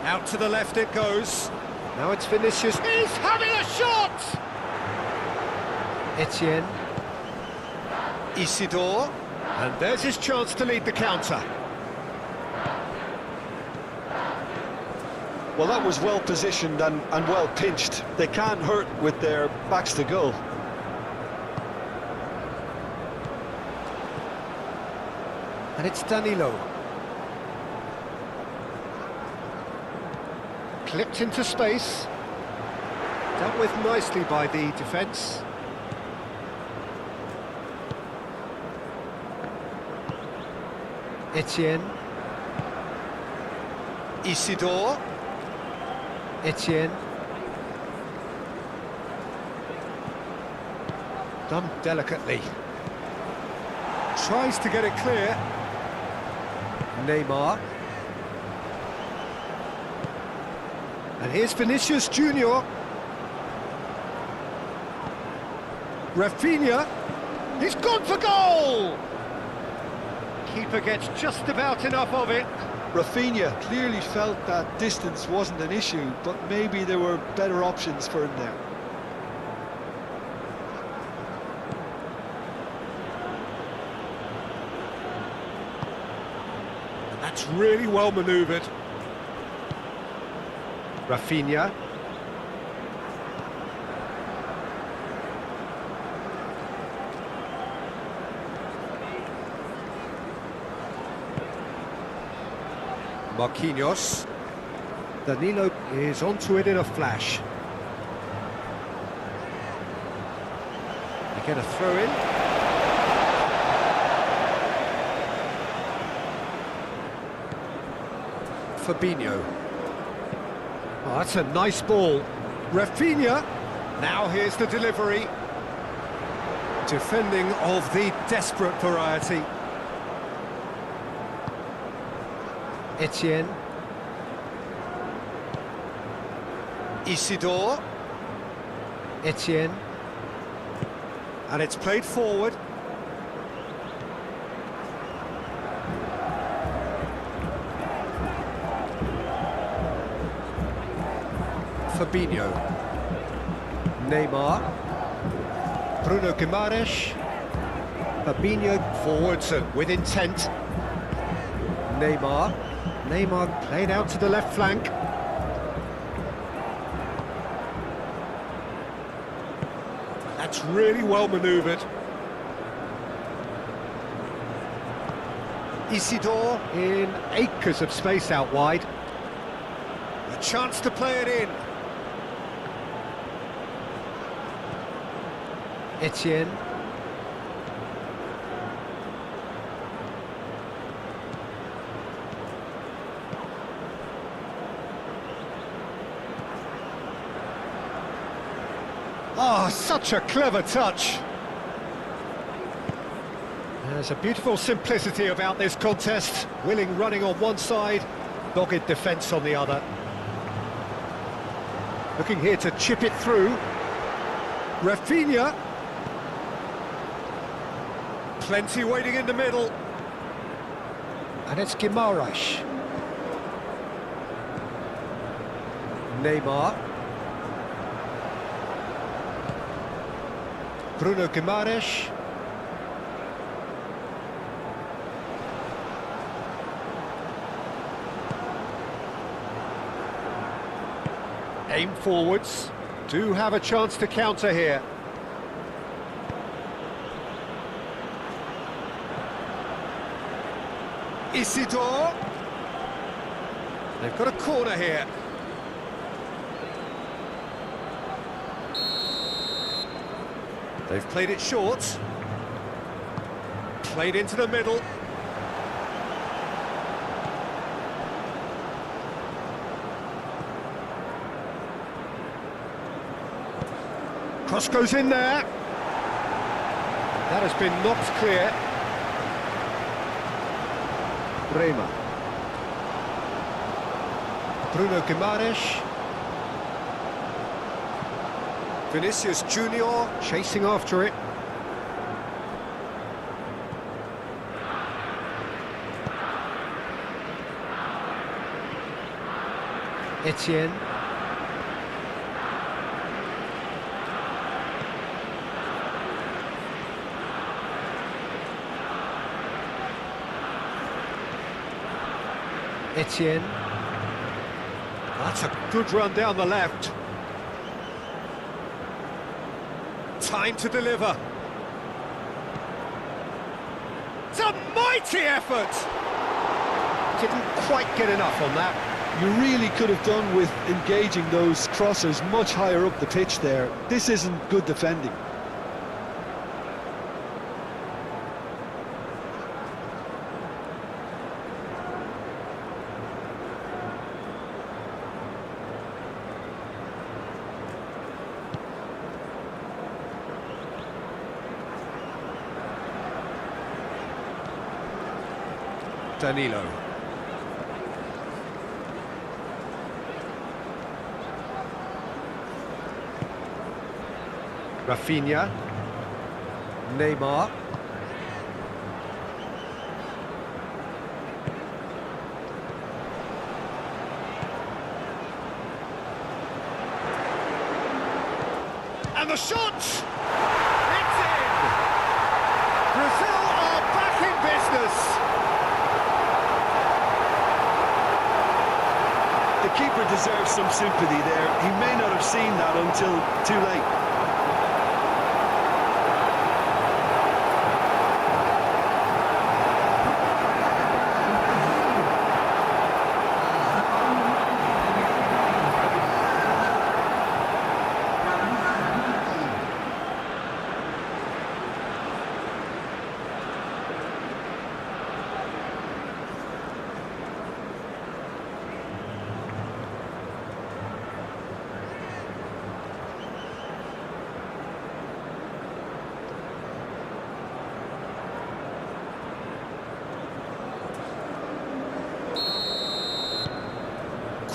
Out to the left it goes. Now it's Vinícius. He's having a shot! Etienne. Isidore. And there's his chance to lead the counter. Well, that was well positioned and well pinched. They can't hurt with their backs to goal. And it's Danilo. Clipped into space. Dealt with nicely by the defence. Etienne. Isidore. Etienne. Done delicately. Tries to get it clear. Neymar. And here's Vinícius Júnior. Raphinha, He's gone for goal! Keeper gets just about enough of it. Raphinha clearly felt that distance wasn't an issue, but maybe there were better options for him there. That's really well manoeuvred. Raphinha. Marquinhos. Danilo is onto it in a flash. You get a throw in. Fabinho. Oh, that's a nice ball. Raphinha. Now here's the delivery. Defending of the desperate variety. Etienne. Isidore. Etienne. And it's played forward. Fabinho. Neymar. Bruno Guimarães. Fabinho forwards and with intent. Neymar. Neymar played out to the left flank. That's really well manoeuvred. Isidore in acres of space out wide. A chance to play it in. Etienne. Oh, such a clever touch. There's a beautiful simplicity about this contest. Willing running on one side, dogged defence on the other. Looking here to chip it through. Raphinha. Plenty waiting in the middle. And it's Guimarães. Neymar. Bruno Guimarães. Aim forwards. Do have a chance to counter here. Isidore. They've got a corner here. They've played it short. Played into the middle. Cross goes in there. That has been knocked clear. Rema. Bruno Guimarães. Vinícius Júnior chasing after it. Etienne. Etienne. That's a good run down the left. Time to deliver. It's a mighty effort! Didn't quite get enough on that. You really could have done with engaging those crossers much higher up the pitch there. This isn't good defending. Danilo. Raphinha. Neymar. And the shot! It's in! Brazil are back in business! The keeper deserves some sympathy there. He may not have seen that until too late.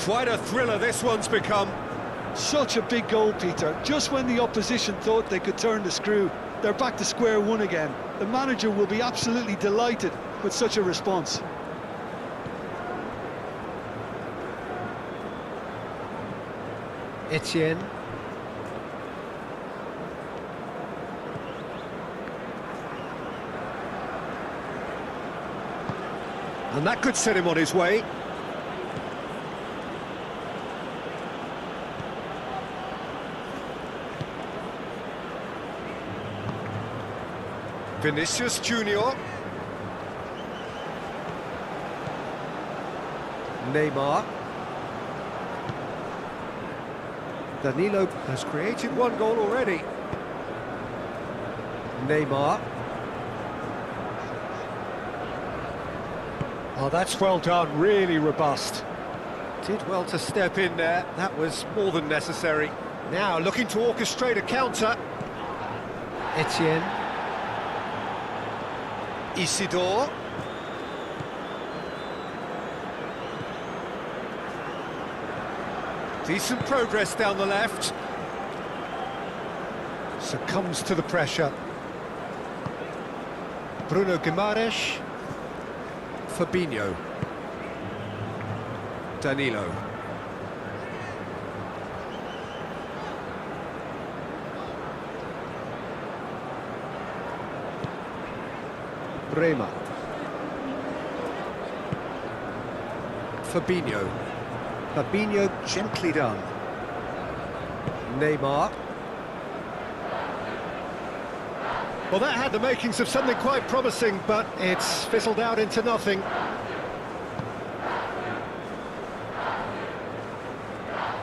Quite a thriller this one's become. Such a big goal, Peter. Just when the opposition thought they could turn the screw, they're back to square one again. The manager will be absolutely delighted with such a response. Etienne. And that could set him on his way. Vinícius Júnior. Neymar. Danilo has created one goal already. Neymar. Oh, that's well done, really robust. Did well to step in there, that was more than necessary. Now looking to orchestrate a counter. Etienne. Isidore. Decent progress down the left. Succumbs to the pressure. Bruno Guimarães. Fabinho. Danilo. Bremer. Fabinho. Fabinho gently done. Neymar. Well, that had the makings of something quite promising, but it's fizzled out into nothing.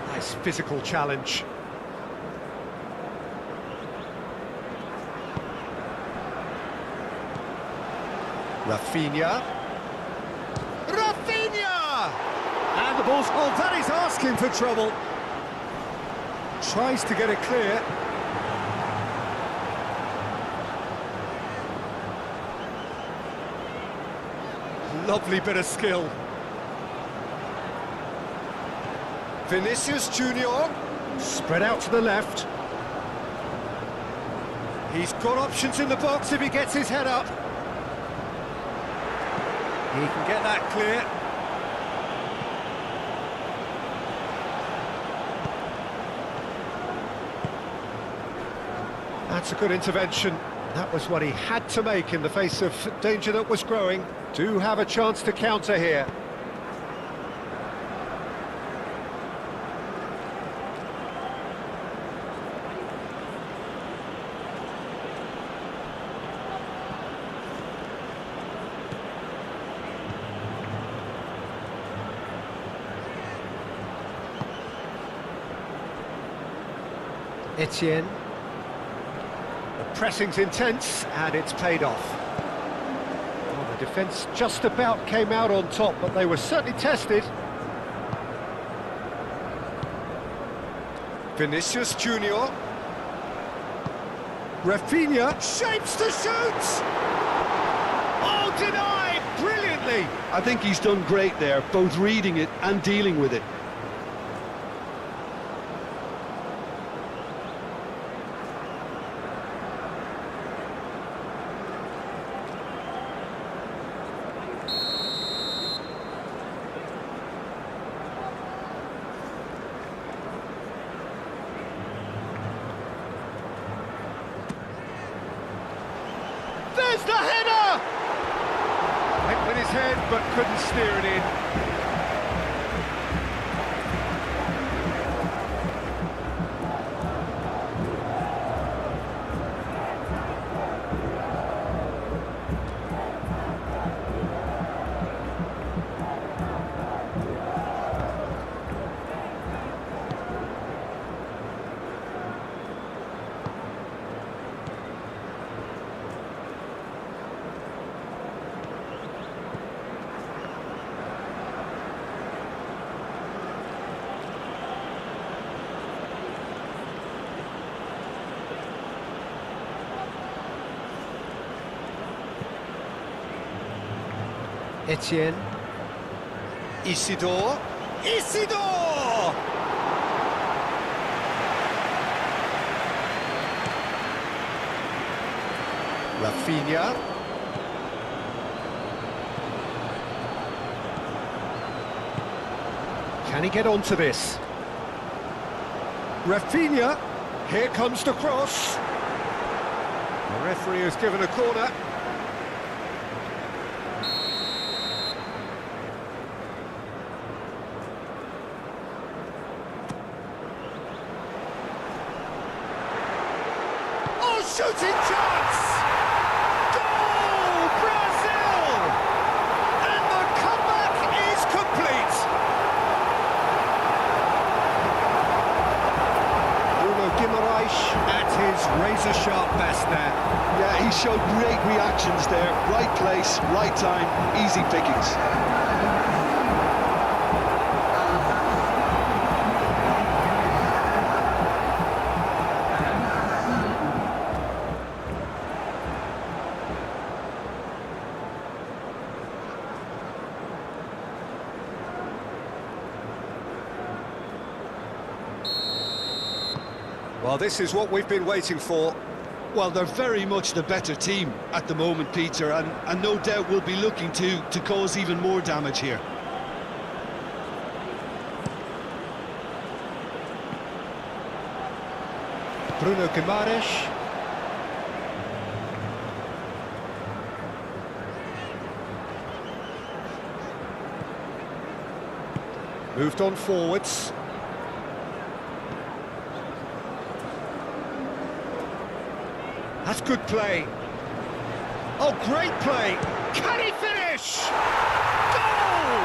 Nice physical challenge. Raphinha. Raphinha! And the ball's... Oh, that is asking for trouble. Tries to get it clear. Lovely bit of skill. Vinícius Júnior. Spread out to the left. He's got options in the box if he gets his head up. He can get that clear. That's a good intervention. That was what he had to make in the face of danger that was growing. Do have a chance to counter here. Etienne. The pressing's intense, and it's paid off. Well, the defence just about came out on top, but they were certainly tested. Vinícius Júnior. Raphinha shapes to shoot! Oh, denied! Brilliantly! I think he's done great there, both reading it and dealing with it. There's the header! Hit with his head, but couldn't steer it in. Etienne. Isidore. Isidore! Raphinha. Can he get onto this? Raphinha. Here comes the cross. The referee has given a corner. Shooting chance! Goal! Brazil! And the comeback is complete! Bruno Guimarães at his razor-sharp best there. Yeah, he showed great reactions there. Right place, right time, easy pickings. Well, this is what we've been waiting for. Well, they're very much the better team at the moment, Peter, and no doubt will be looking to cause even more damage here. Bruno Guimarães. Moved on forwards. That's good play. Oh, great play. Can he finish? Goal!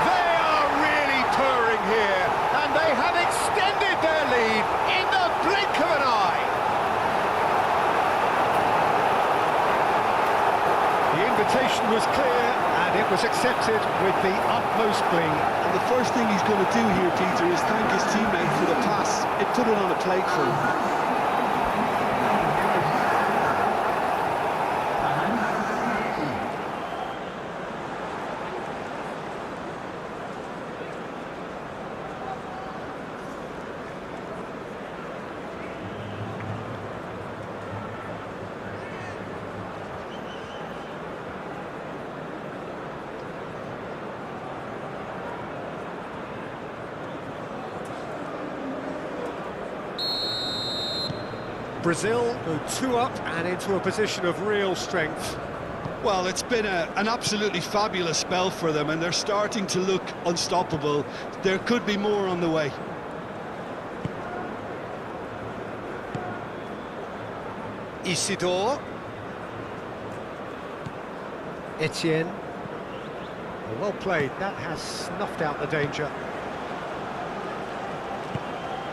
They are really purring here, and they have extended their lead in the blink of an eye. The invitation was clear, and it was accepted with the utmost glee. And the first thing he's going to do here, Peter, is thank his teammate for the pass. It put it on a plate for him. Brazil go 2 up and into a position of real strength. Well, it's been an absolutely fabulous spell for them, and they're starting to look unstoppable. There could be more on the way. Isidore. Etienne. Well played, that has snuffed out the danger.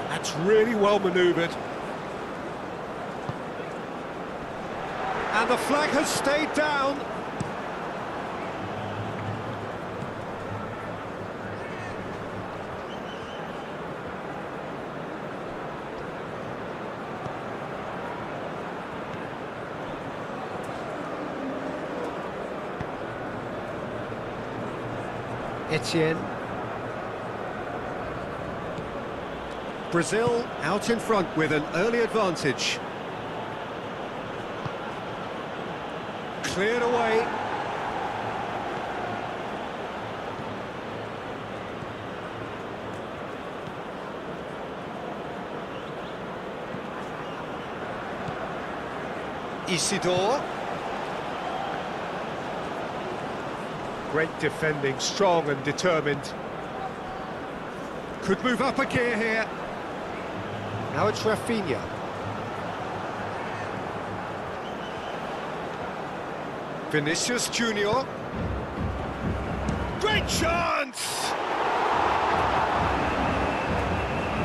That's really well manoeuvred. And the flag has stayed down. Etienne. Brazil out in front with an early advantage. Cleared away. Isidore. Great defending, strong and determined. Could move up a gear here. Now it's Raphinha. Vinícius Júnior. Great chance!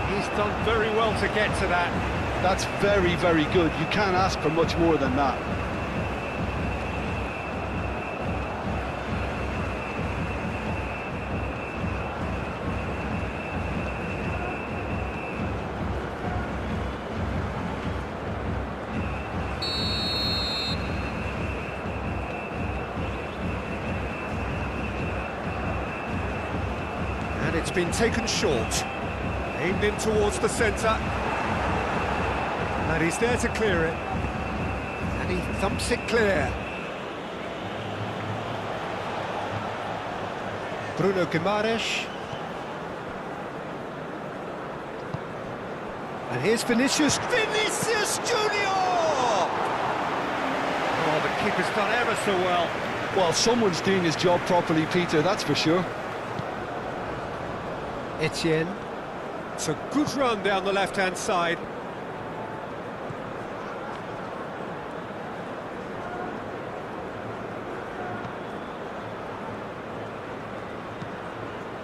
He's done very well to get to that. That's very, very good. You can't ask for much more than that. And it's been taken short. Aimed in towards the centre. And he's there to clear it. And he thumps it clear. Bruno Guimarães. And here's Vinícius Júnior! Oh, the keeper's done ever so well. Well, someone's doing his job properly, Peter, that's for sure. Etienne. It's a good run down the left-hand side.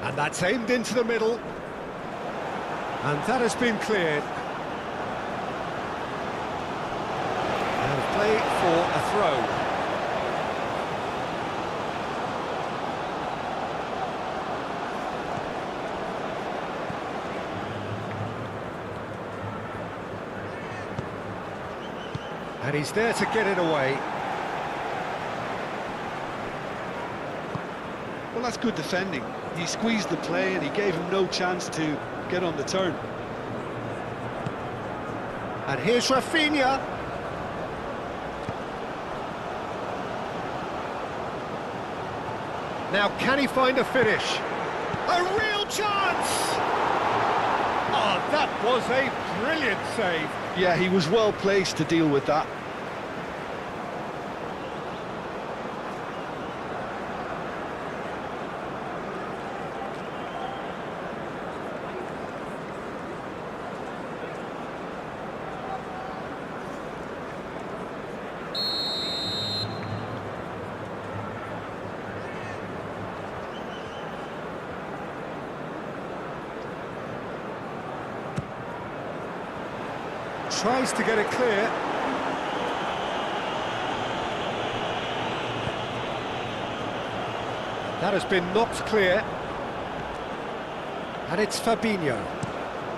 And that's aimed into the middle. And that has been cleared. And play for a throw. And he's there to get it away. Well, that's good defending. He squeezed the play and he gave him no chance to get on the turn. And here's Raphinha. Now, can he find a finish? A real chance! Oh, that was a brilliant save. Yeah, he was well placed to deal with that. Tries to get it clear. That has been knocked clear. And it's Fabinho.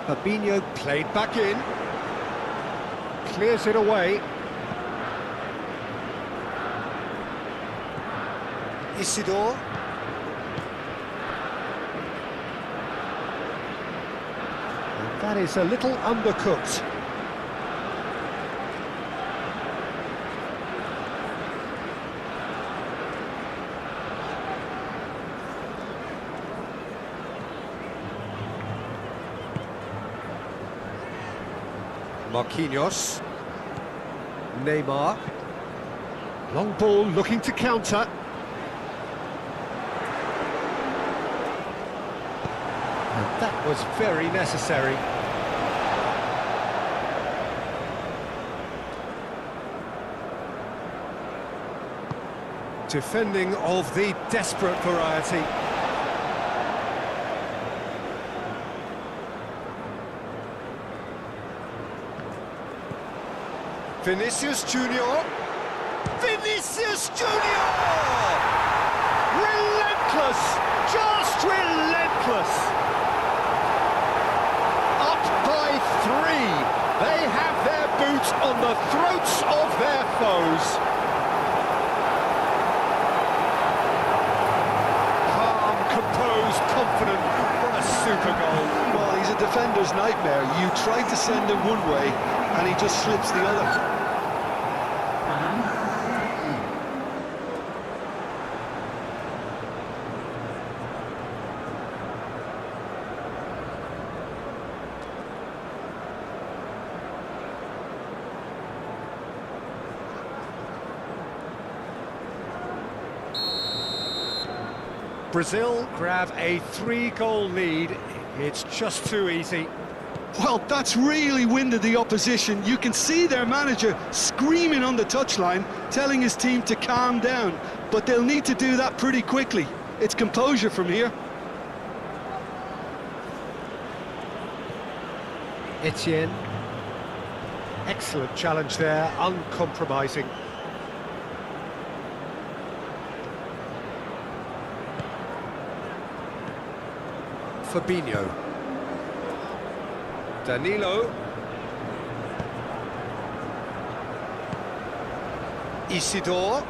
Fabinho played back in. Clears it away. Isidore. And that is a little undercooked. Marquinhos. Neymar. Long ball looking to counter. And that was very necessary. Defending of the desperate variety. Vinícius Júnior. Vinícius Júnior! Relentless! Just relentless! Up by 3. They have their boots on the throats of their foes. Calm, composed, confident. What a super goal. Well, he's a defender's nightmare. You try to send him one way and he just slips the other. Brazil grab a 3-goal lead. It's just too easy. Well, that's really winded the opposition. You can see their manager screaming on the touchline, telling his team to calm down. But they'll need to do that pretty quickly. It's composure from here. Etienne. Excellent challenge there, uncompromising. Fabinho. Danilo. Isidore.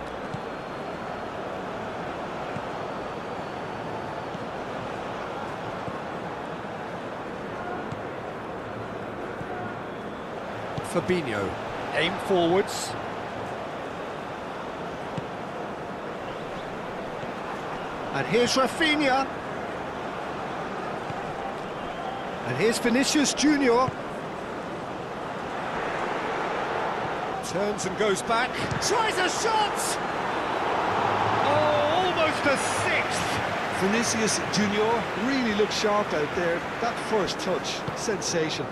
Fabinho, aim forwards. And here's Raphinha. And here's Vinícius Júnior. Turns and goes back. Tries a shot! Oh, almost a sixth. Vinícius Júnior really looked sharp out there. That first touch, sensation.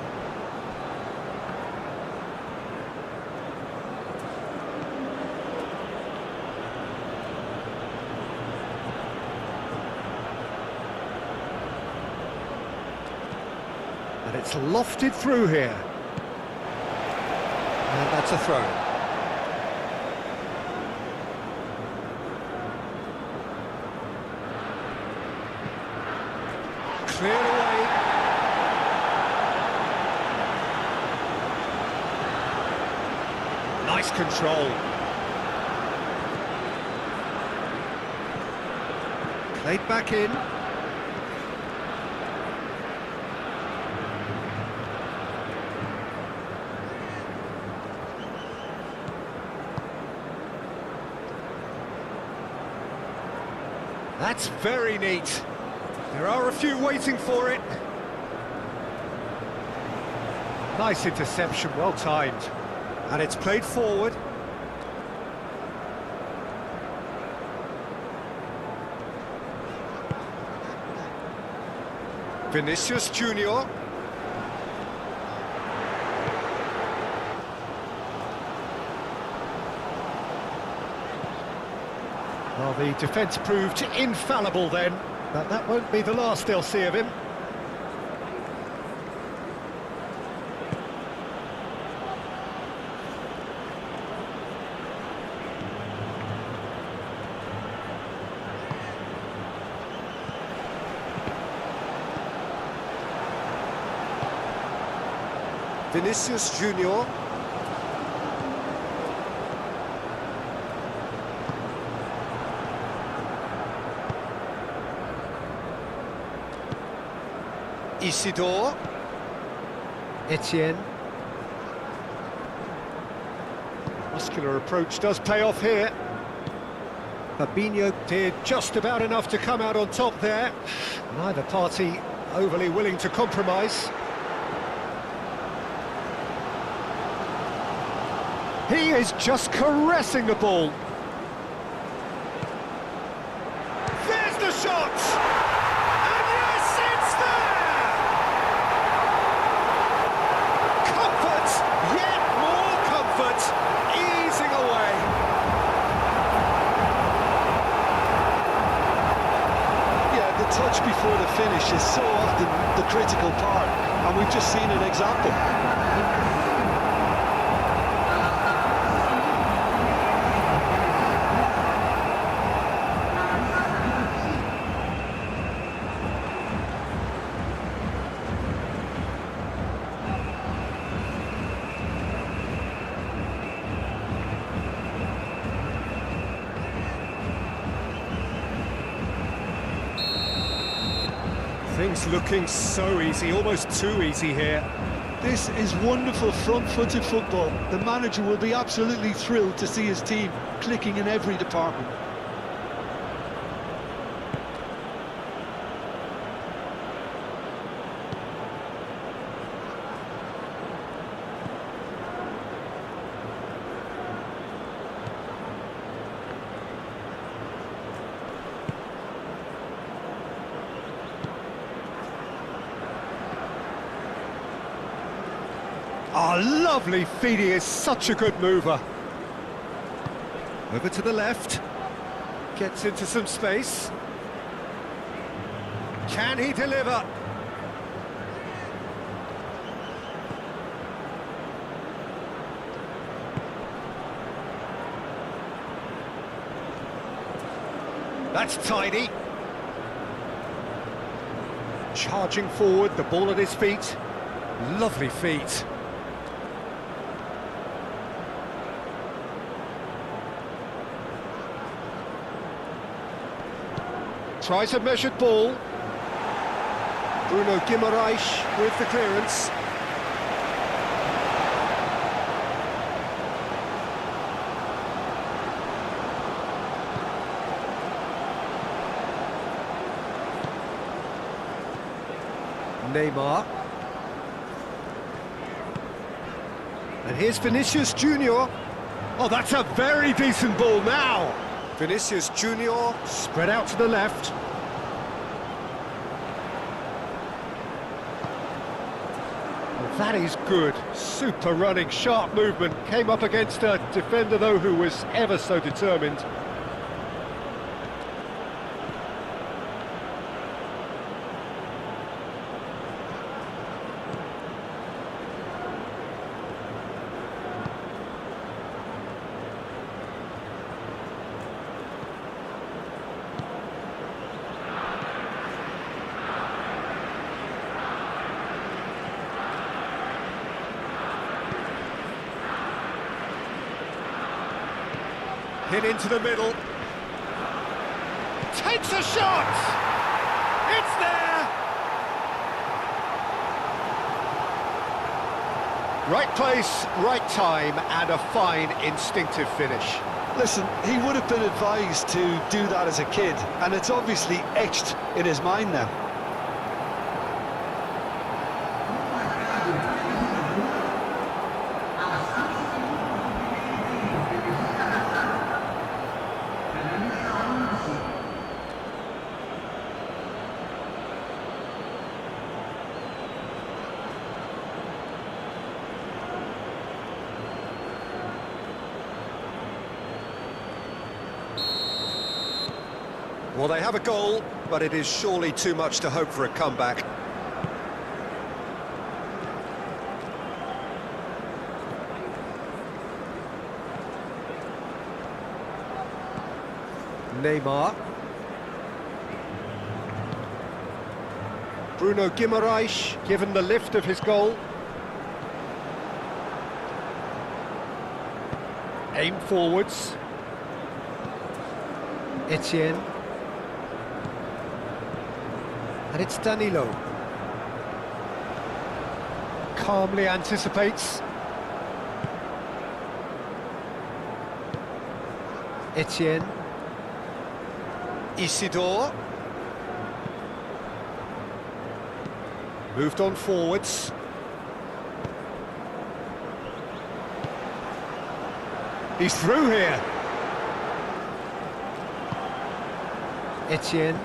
And it's lofted through here. And that's a throw. Cleared away. Nice control. Played back in. That's very neat. There are a few waiting for it. Nice interception, well timed. And it's played forward. Vinícius Júnior. Well, the defence proved infallible then, but that won't be the last they'll see of him. Vinícius Júnior. Isidore. Etienne. Muscular approach does pay off here. Fabinho did just about enough to come out on top there. Neither party overly willing to compromise. He is just caressing the ball. There's the shot! And yes, it's there! Comfort, yet more comfort, easing away. Yeah, the touch before the finish is so often the critical part, and we've just seen an example. Things looking so easy, almost too easy here. This is wonderful front-footed football. The manager will be absolutely thrilled to see his team clicking in every department. Oh, lovely feet, he is such a good mover. Over to the left. Gets into some space. Can he deliver? That's tidy. Charging forward, the ball at his feet. Lovely feet. Tries a measured ball. Bruno Guimarães with the clearance. Neymar. And here's Vinícius Júnior. Oh, that's a very decent ball now. Vinícius Júnior spread out to the left. Well, that is good. Super running, sharp movement. Came up against a defender, though, who was ever so determined. Hit into the middle. Takes a shot! It's there! Right place, right time, and a fine instinctive finish. Listen, he would have been advised to do that as a kid, and it's obviously etched in his mind now. Well, they have a goal, but it is surely too much to hope for a comeback. Neymar. Bruno Guimarães, given the lift of his goal. Aim forwards. Etienne. And it's Danilo. Calmly anticipates. Etienne. Isidore. Moved on forwards. He's through here. Etienne.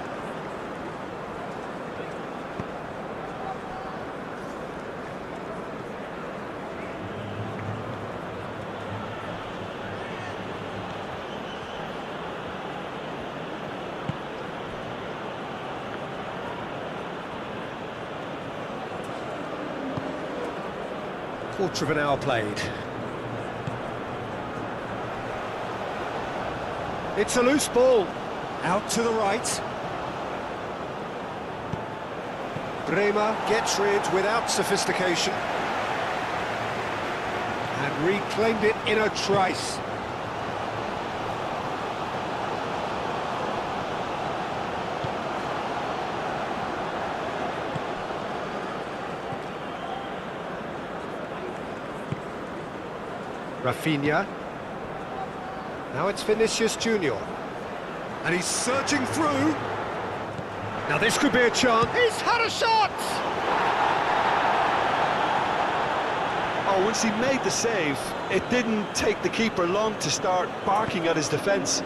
Quarter of an hour played. It's a loose ball. Out to the right. Bremer gets rid without sophistication. And reclaimed it in a trice. Raphinha. Now it's Vinícius Júnior. And he's surging through. Now this could be a chance. He's had a shot! Oh, once he made the save, it didn't take the keeper long to start barking at his defence.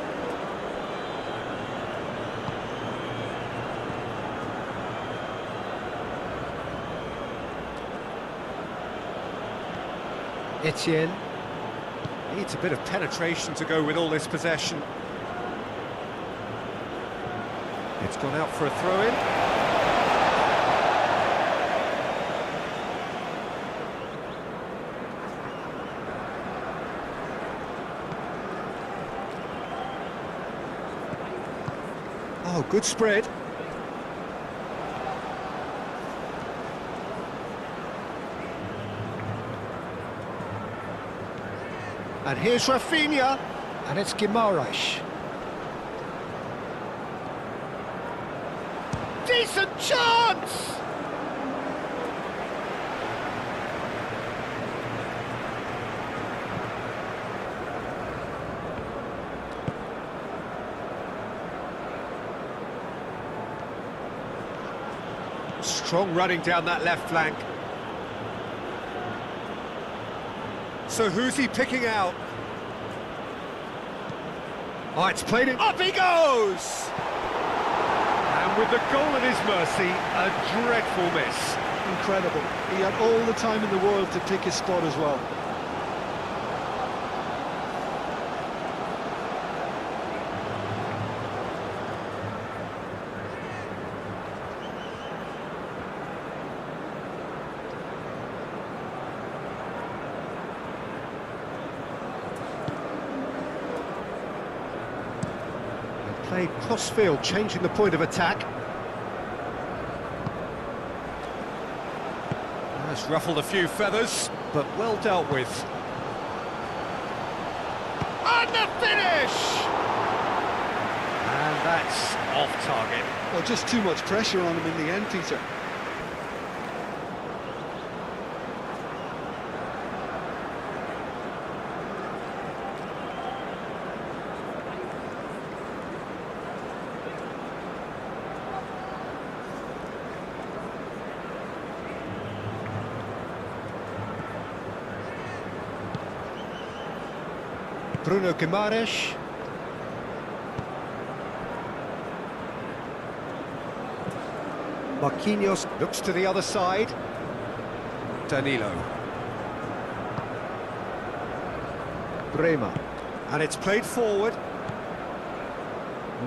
Etienne. Needs a bit of penetration to go with all this possession. It's gone out for a throw-in. Oh, good spread. And here's Raphinha, and it's Guimarães. Decent chance! Strong running down that left flank. So who's he picking out? Oh, it's played it. Up he goes! And with the goal at his mercy, a dreadful miss. Incredible. He had all the time in the world to pick his spot as well. Played cross-field, changing the point of attack. That's ruffled a few feathers, but well dealt with. And the finish! And that's off target. Well, just too much pressure on him in the end, Peter. Bruno Guimarães. Marquinhos looks to the other side. Danilo. Bremer. And it's played forward.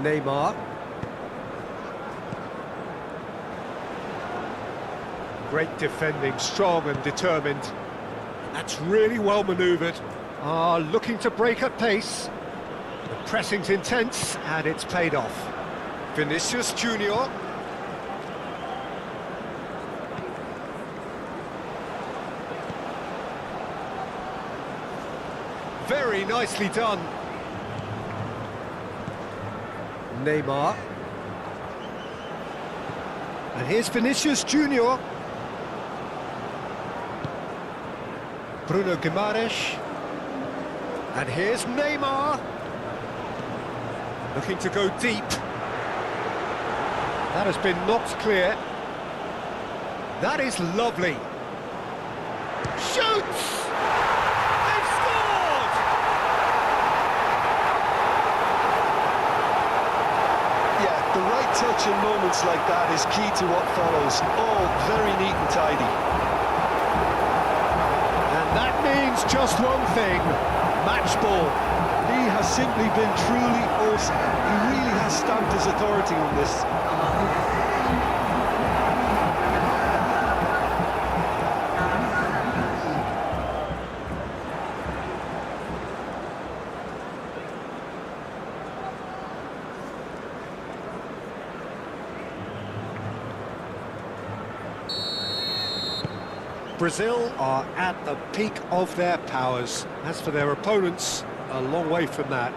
Neymar. Great defending, strong and determined. That's really well manoeuvred. Looking to break at pace. The pressing's intense, and it's paid off. Vinícius Júnior. Very nicely done. Neymar. And here's Vinícius Júnior. Bruno Guimarães. And here's Neymar. Looking to go deep. That has been knocked clear. That is lovely. Shoots! They've scored! Yeah, the right touch in moments like that is key to what follows. All very neat and tidy. And that means just one thing. Match ball. He has simply been truly awesome. He really has stamped his authority on this. Brazil are at the peak of their powers. As for their opponents, a long way from that.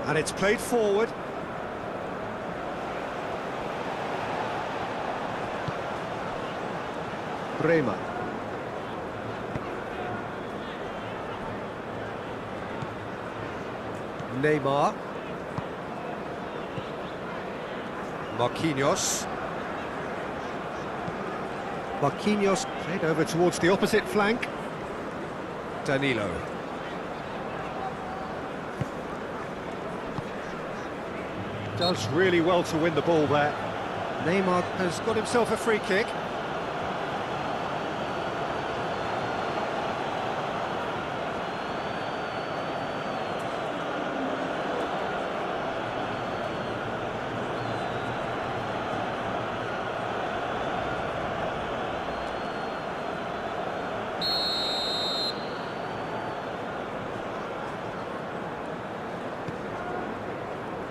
And it's played forward. Bremer. Neymar. Marquinhos. Marquinhos played over towards the opposite flank. Danilo. Does really well to win the ball there. Neymar has got himself a free kick.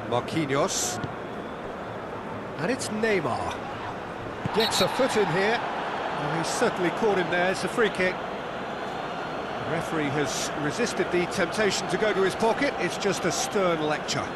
Marquinhos. And it's Neymar. Gets a foot in here. Well, he's certainly caught him there. It's a free kick. The referee has resisted the temptation to go to his pocket. It's just a stern lecture.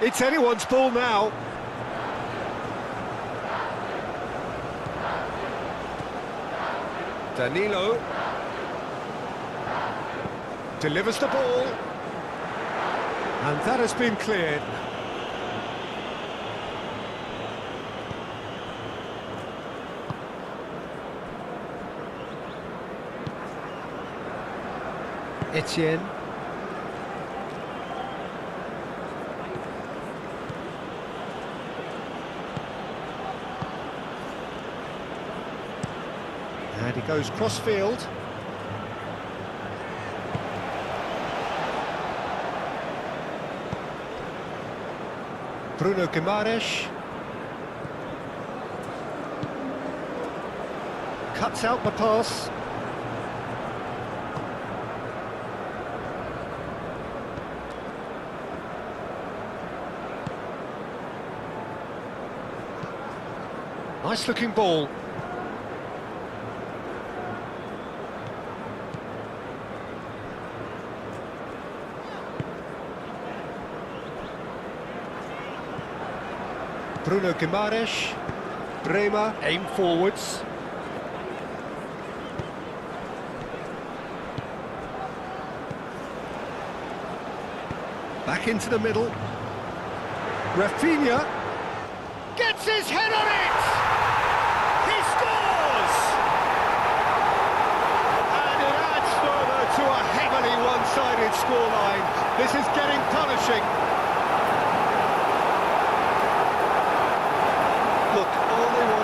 It's anyone's ball now. Danilo delivers the ball, and that has been cleared. Etienne. And he goes cross-field. Bruno Guimarães. Cuts out the pass. Nice-looking ball. Bruno Guimarães, Bremer, aim forwards. Back into the middle. Raphinha gets his head on it! He scores! And it adds further to a heavily one-sided scoreline. This is getting punishing.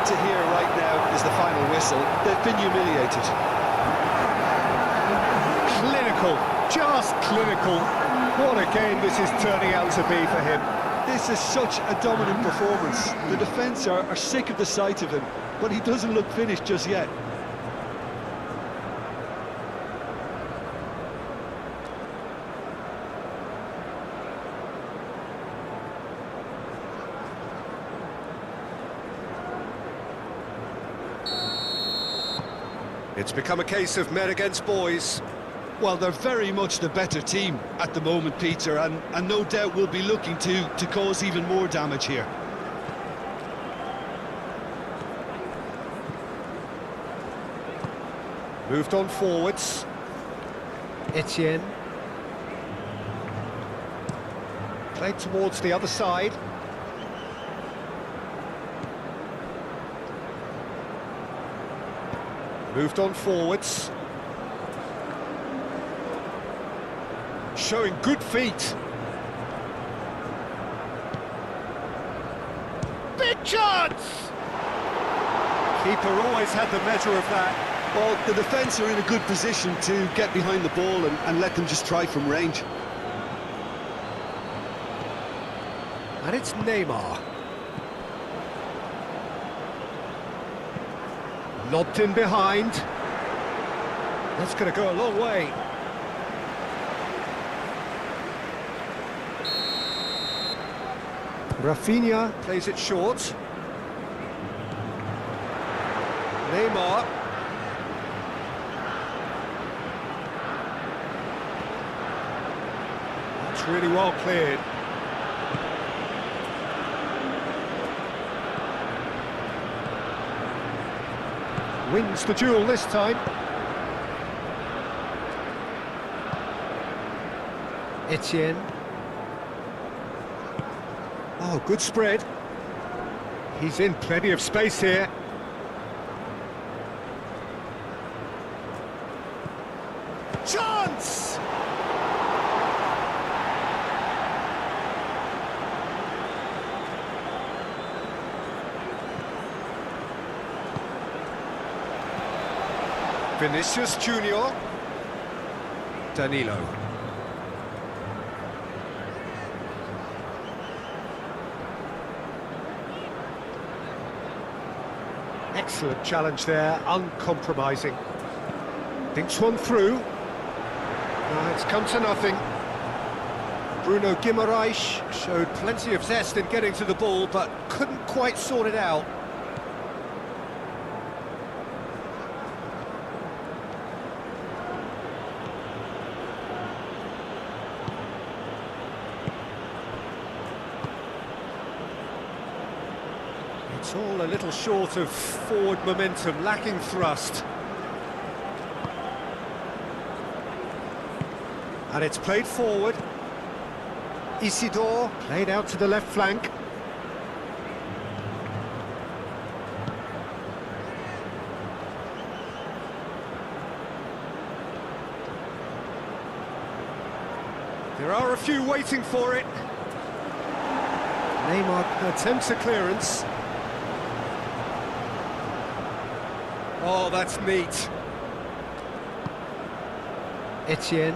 To hear right now is the final whistle. They've been humiliated. Clinical, just clinical. What a game this is turning out to be for him. This is such a dominant performance. The defence are sick of the sight of him, but he doesn't look finished just yet. It's become a case of men against boys. Well, they're very much the better team at the moment, Peter, and no doubt will be looking to cause even more damage here. Moved on forwards. Etienne. Played towards the other side. Moved on forwards. Showing good feet. Big chance! Keeper always had the measure of that. Well, the defence are in a good position to get behind the ball and let them just try from range. And it's Neymar. Lobbed in behind. That's going to go a long way. Raphinha plays it short. Neymar. That's really well cleared. Wins the duel this time. Etienne. Oh, good spread. He's in plenty of space here. Chance! Vinícius Júnior. Danilo. Excellent challenge there, uncompromising. Thinks one through. It's come to nothing. Bruno Guimarães showed plenty of zest in getting to the ball, but couldn't quite sort it out. It's all a little short of forward momentum, lacking thrust. And it's played forward. Isidore played out to the left flank. There are a few waiting for it. Neymar attempts a clearance. Oh, that's neat. Etienne.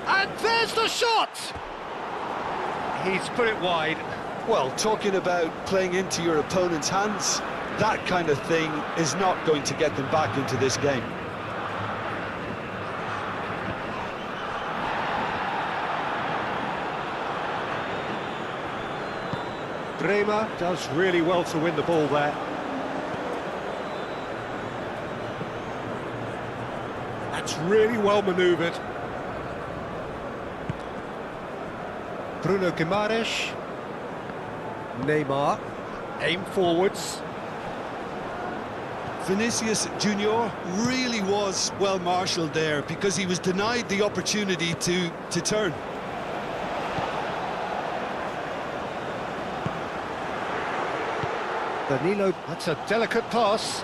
And there's the shot! He's put it wide. Well, talking about playing into your opponent's hands, that kind of thing is not going to get them back into this game. Bremer does really well to win the ball there. That's really well manoeuvred. Bruno Guimarães. Neymar, aim forwards. Vinícius Júnior really was well marshalled there because he was denied the opportunity to turn. Danilo, that's a delicate pass.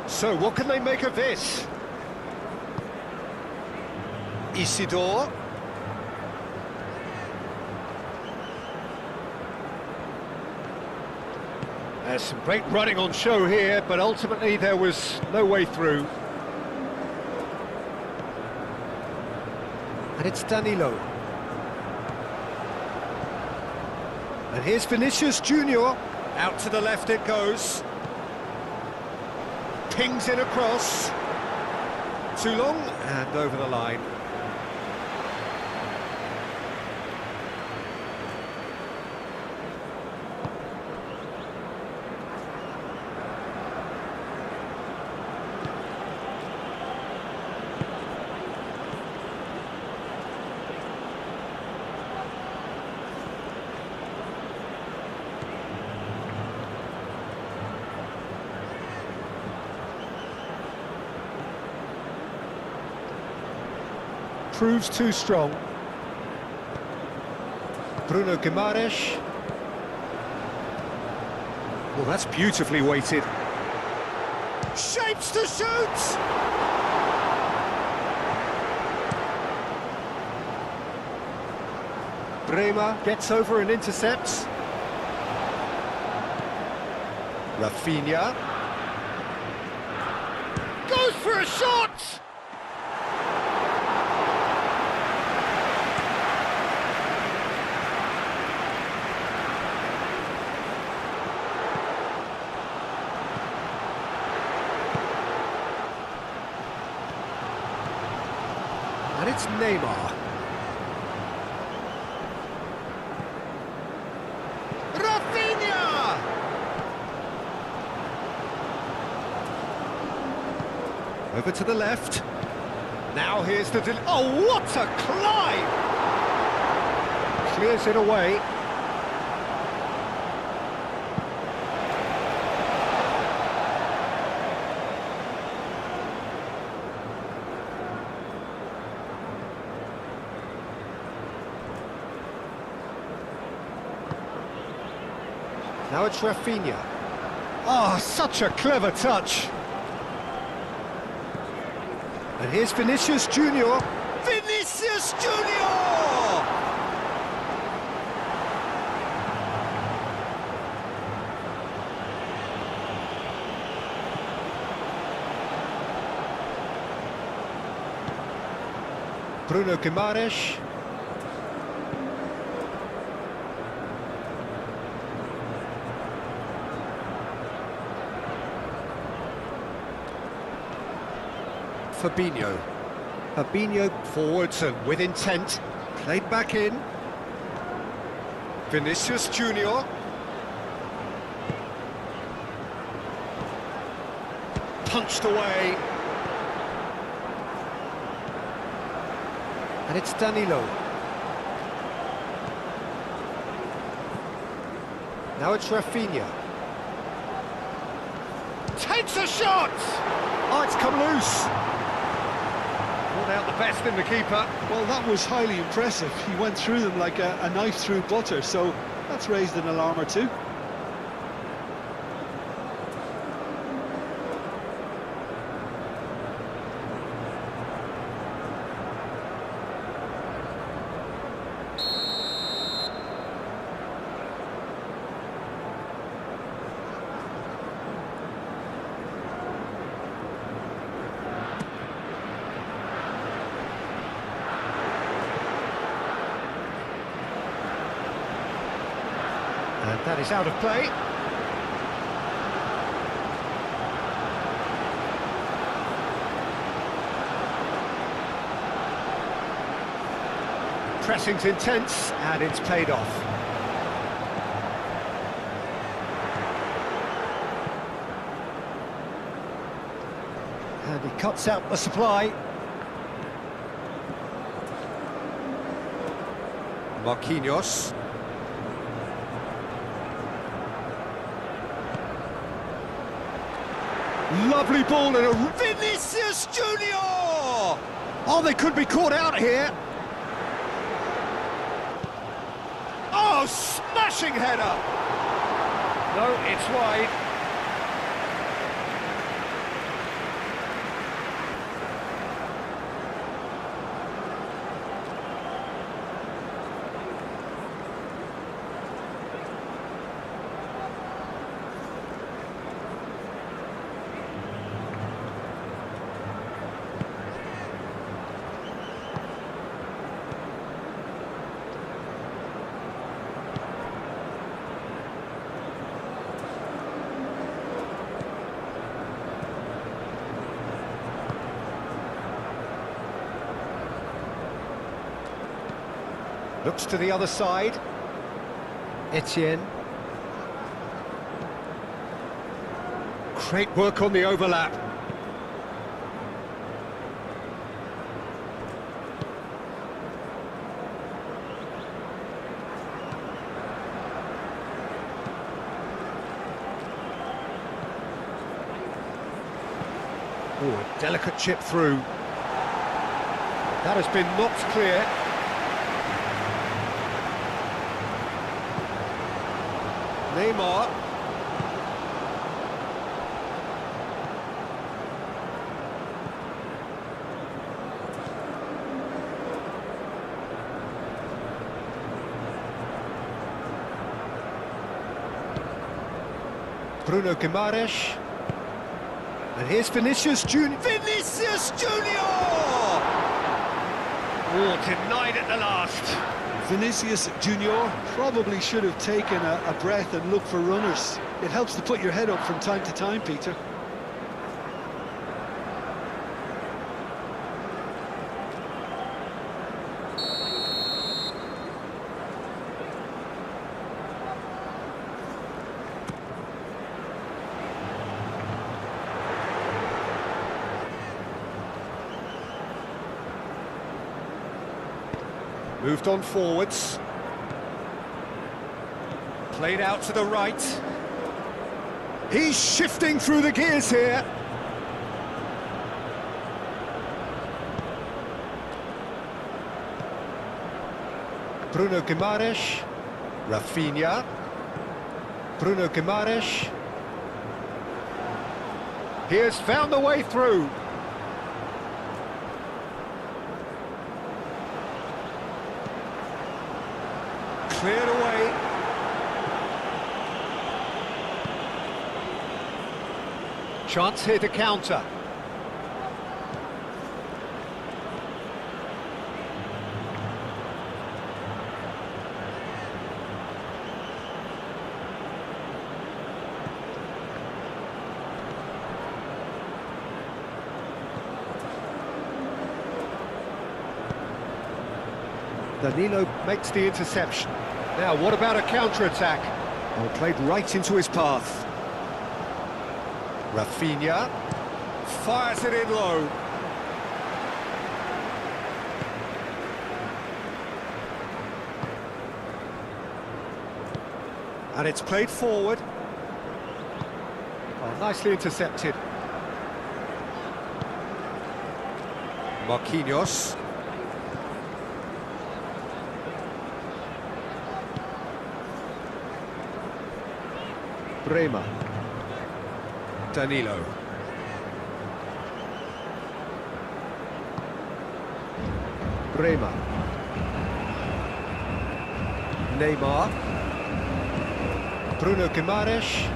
So what can they make of this? Isidore. There's some great running on show here, but ultimately there was no way through. And it's Danilo. And here's Vinícius Júnior. Out to the left it goes. Pings in across. Too long, and over the line. Proves too strong. Bruno Guimarães. Well, that's beautifully weighted. Shapes to shoot! Bremer gets over and intercepts. Raphinha. Goes for a shot! And it's Neymar. Raphinha! Over to the left. Now here's the... Oh, what a climb! Clears it away. Now it's Raphinha. Oh, such a clever touch. And here's Vinícius Júnior. Vinícius Júnior! Bruno Guimarães. Fabinho forwards and with intent, played back in. Vinícius Júnior. Punched away. And it's Danilo. Now it's Raphinha. Takes a shot! Oh, it's come loose. Brought out the best in the keeper. Well, that was highly impressive. He went through them like a knife through butter, so that's raised an alarm or two. And that is out of play. Pressing's intense, and it's played off. And he cuts out the supply. Marquinhos. Lovely ball and a... Vinícius Júnior! Oh, they could be caught out here. Oh, smashing header! No, it's wide. Looks to the other side. Etienne. Great work on the overlap. Oh, a delicate chip through. That has been knocked clear. Neymar. Bruno Guimarães. And here's Vinícius Júnior. Vinícius Júnior! Oh, denied at the last. Vinícius Júnior probably should have taken a breath and looked for runners. It helps to put your head up from time to time, Peter. Moved on forwards. Played out to the right. He's shifting through the gears here. Bruno Guimarães. Raphinha. Bruno Guimarães. He has found the way through. Cleared away. Chance here to counter. Danilo makes the interception. Now, what about a counter-attack? Well, played right into his path. Raphinha fires it in low. And it's played forward. Oh, nicely intercepted. Marquinhos. Bremer. Danilo. Bremer. Neymar. Bruno Guimarães.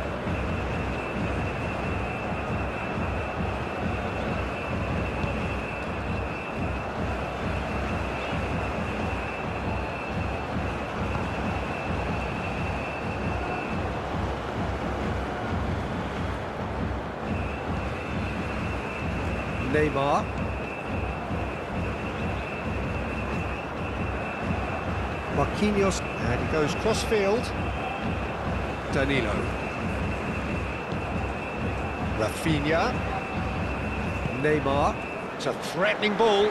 Neymar. Marquinhos, and he goes cross-field. Danilo. Raphinha. Neymar. It's a threatening ball.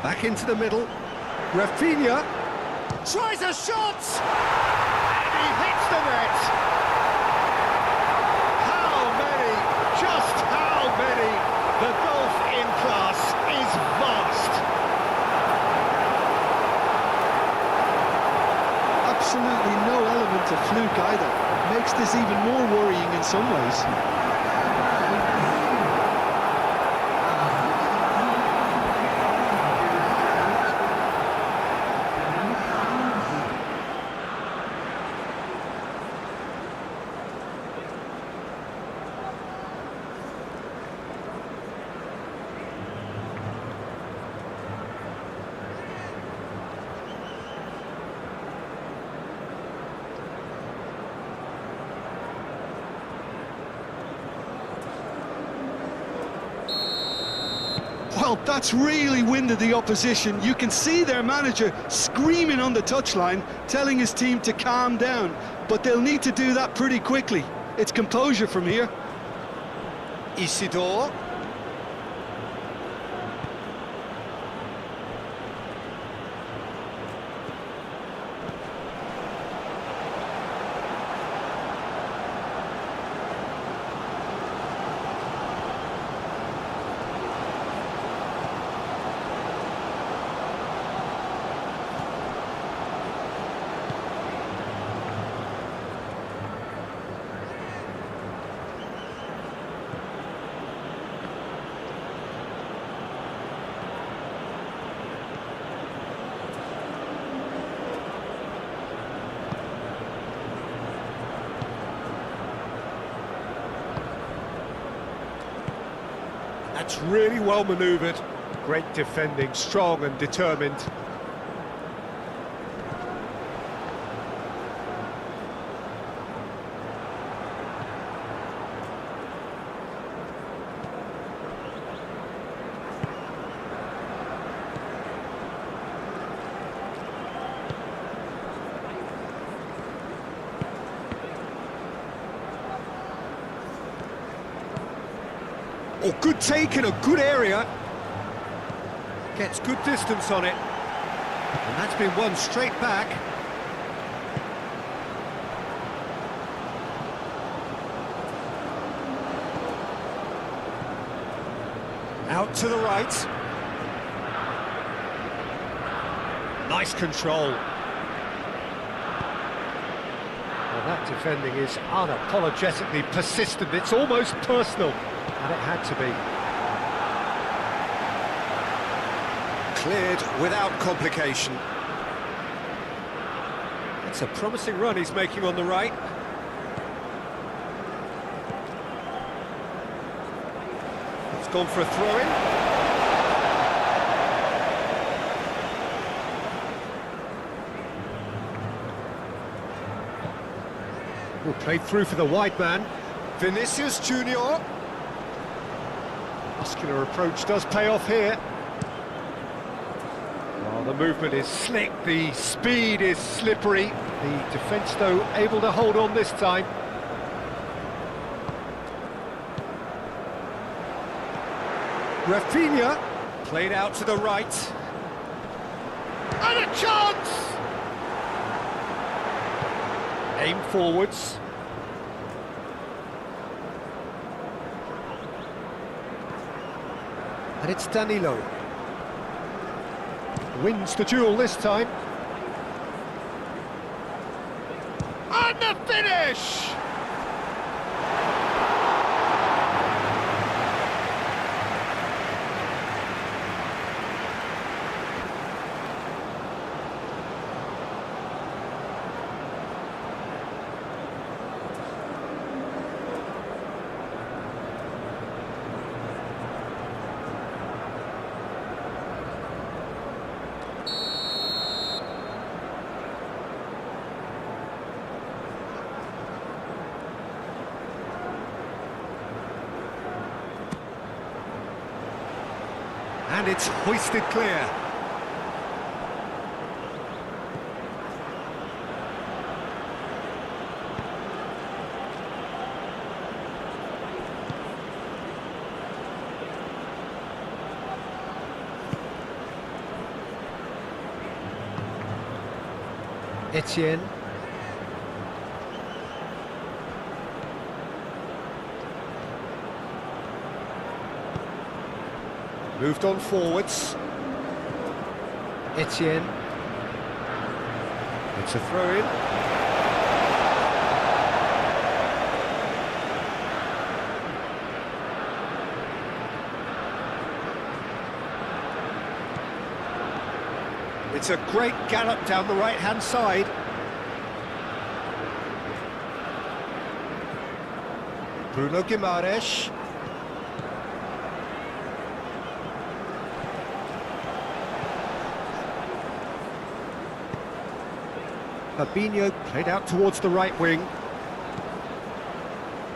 Back into the middle. Raphinha tries a shot! And he hits the net! The golf in class is vast. Absolutely no element of fluke either. Makes this even more worrying in some ways. Well, that's really winded the opposition. You can see their manager screaming on the touchline, telling his team to calm down. But they'll need to do that pretty quickly. It's composure from here. Isidore. That's really well manoeuvred. Great defending, strong and determined. Oh, good take in a good area. Gets good distance on it. And that's been won straight back. Out to the right. Nice control. Well, that defending is unapologetically persistent. It's almost personal. And it had to be. Cleared without complication. It's a promising run he's making on the right. It's gone for a throw-in. Well, played through for the wide man. Vinícius Júnior. Muscular approach does pay off here. Well, the movement is slick, the speed is slippery. The defence, though, able to hold on this time. Raphinha, played out to the right. And a chance! Aim forwards. And it's Danilo. Wins the duel this time. And the finish! And it's hoisted clear. Etienne. Moved on forwards. Etienne. It's a throw-in. It's a great gallop down the right-hand side. Bruno Guimarães. Fabinho played out towards the right wing.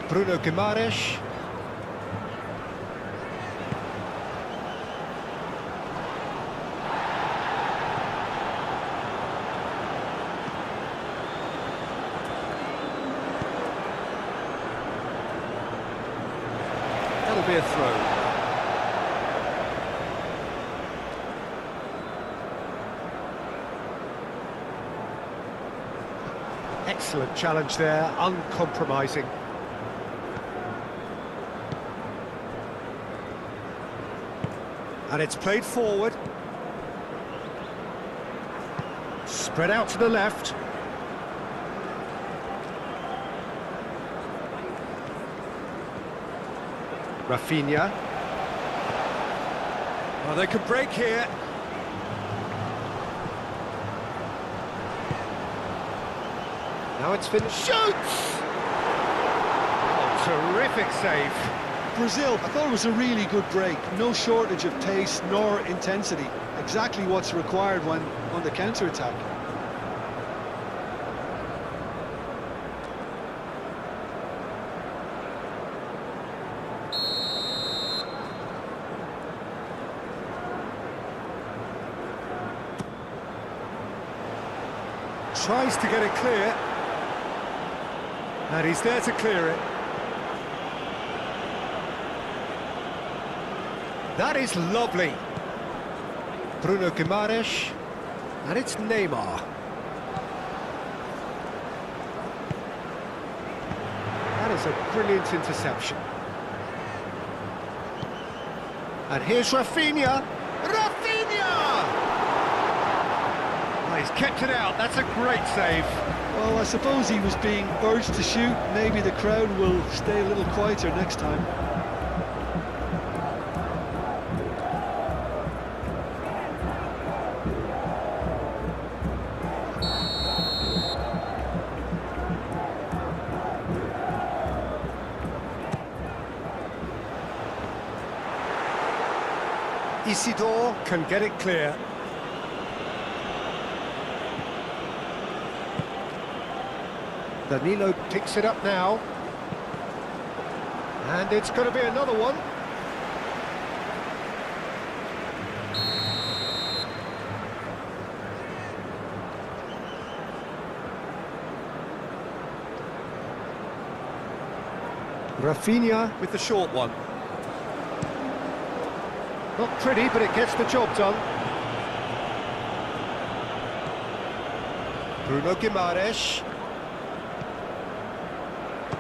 Bruno Guimarães. That'll be a throw. Excellent challenge there, uncompromising. And it's played forward. Spread out to the left. Raphinha. Oh, they could break here. Now it's finished. Shoots! Oh, terrific save. Brazil, I thought it was a really good break. No shortage of pace nor intensity. Exactly what's required when on the counter-attack. Tries to get it clear. And he's there to clear it. That is lovely. Bruno Guimarães, and it's Neymar. That is a brilliant interception. And here's Raphinha. Raphinha! Oh, he's kept it out. That's a great save. Well, I suppose he was being urged to shoot. Maybe the crowd will stay a little quieter next time. Isidore can get it clear. Danilo picks it up now. And it's going to be another one. Raphinha with the short one. Not pretty, but it gets the job done. Bruno Guimarães.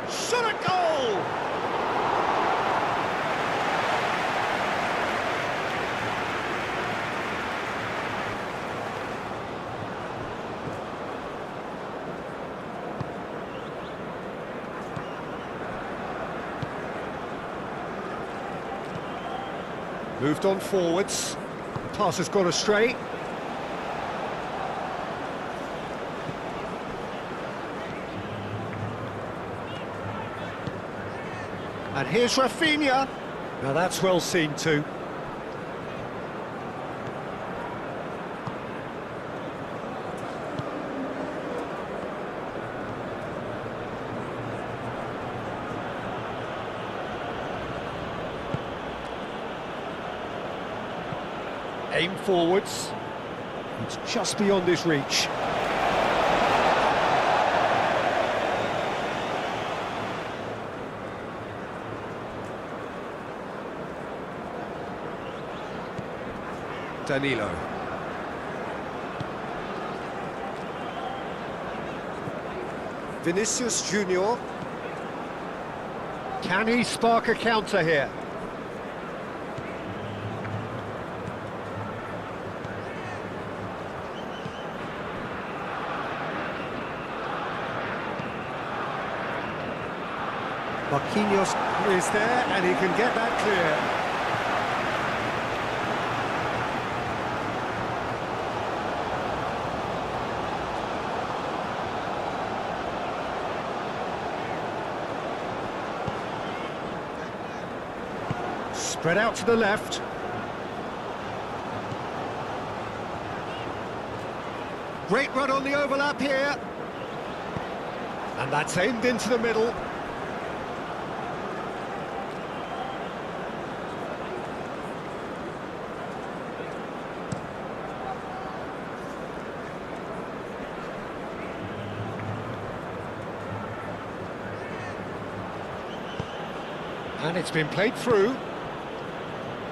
Selecao! Moved on forwards. Pass has gone astray. And here's Raphinha. Now that's well seen too. Aim forwards. It's just beyond his reach. Danilo. Vinícius Júnior. Can he spark a counter here? Marquinhos is there, and he can get that clear. Spread out to the left. Great run on the overlap here. And that's aimed into the middle. And it's been played through.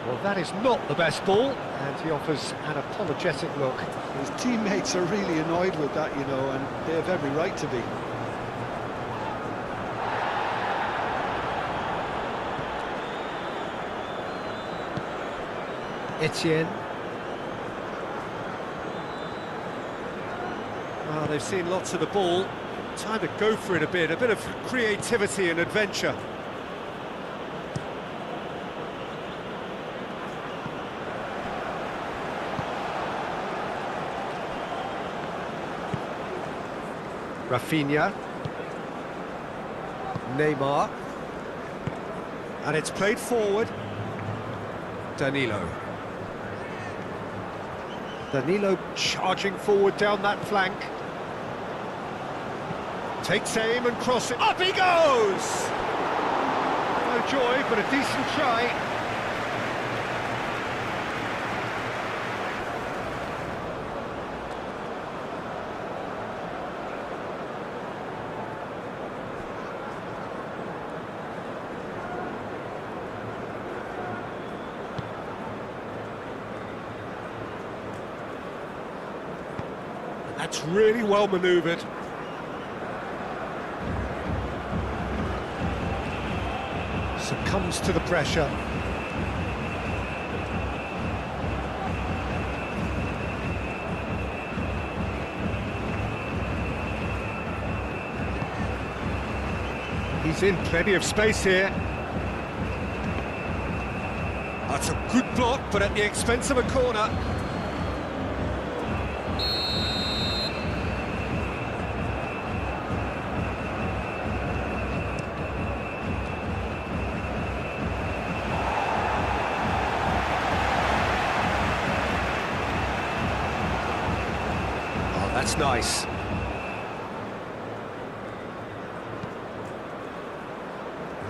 Well, that is not the best ball, and he offers an apologetic look. His teammates are really annoyed with that, you know, and they have every right to be. Etienne. Well, they've seen lots of the ball. Time to go for it a bit of creativity and adventure. Raphinha. Neymar. And it's played forward. Danilo. Danilo charging forward down that flank. Takes aim and crosses. Up he goes! No joy, but a decent try. That's really well manoeuvred. Succumbs to the pressure. He's in plenty of space here. That's a good block, but at the expense of a corner. Oh, that's nice.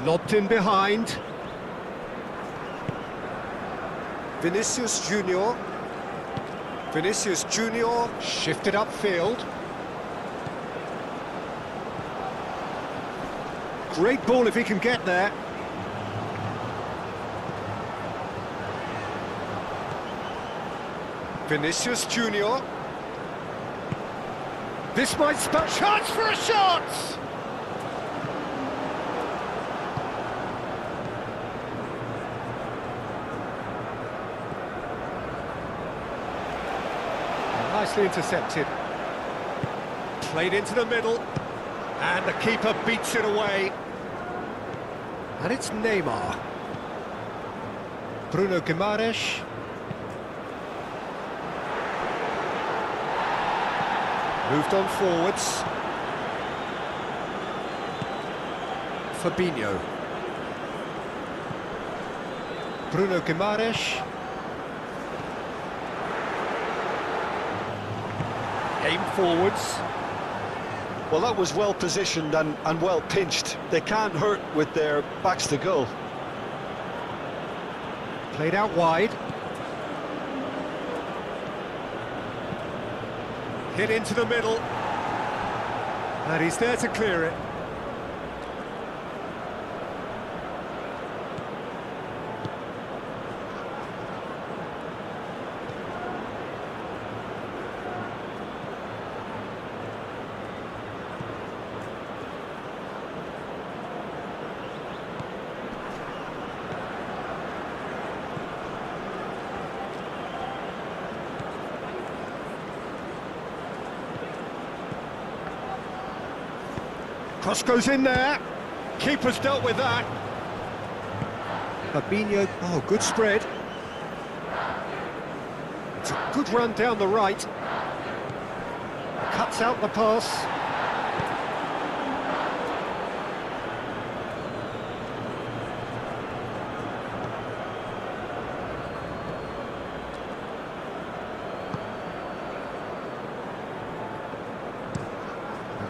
Lobbed in behind. Vinícius Júnior. Vinícius Júnior shifted upfield. Great ball if he can get there. Vinícius Júnior. This might spell chance for a shot! Nicely intercepted. Played into the middle. And the keeper beats it away. And it's Neymar. Bruno Guimarães. Moved on forwards. Fabinho. Bruno Guimarães. Aim forwards. Well, that was well positioned and well pinched. They can't hurt with their backs to goal. Played out wide. Hit into the middle. And he's there to clear it. Cross goes in there. Keeper's dealt with that. Fabinho, oh, good spread. It's a good run down the right. Cuts out the pass.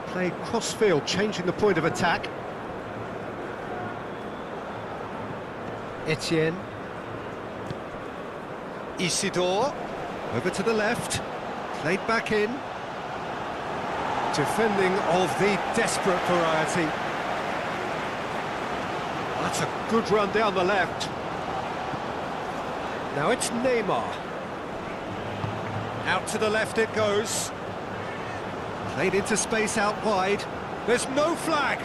Played cross-field, changing the point of attack. Etienne. Isidore. Over to the left. Played back in. Defending of the desperate variety. That's a good run down the left. Now it's Neymar. Out to the left it goes. Played into space out wide. There's no flag.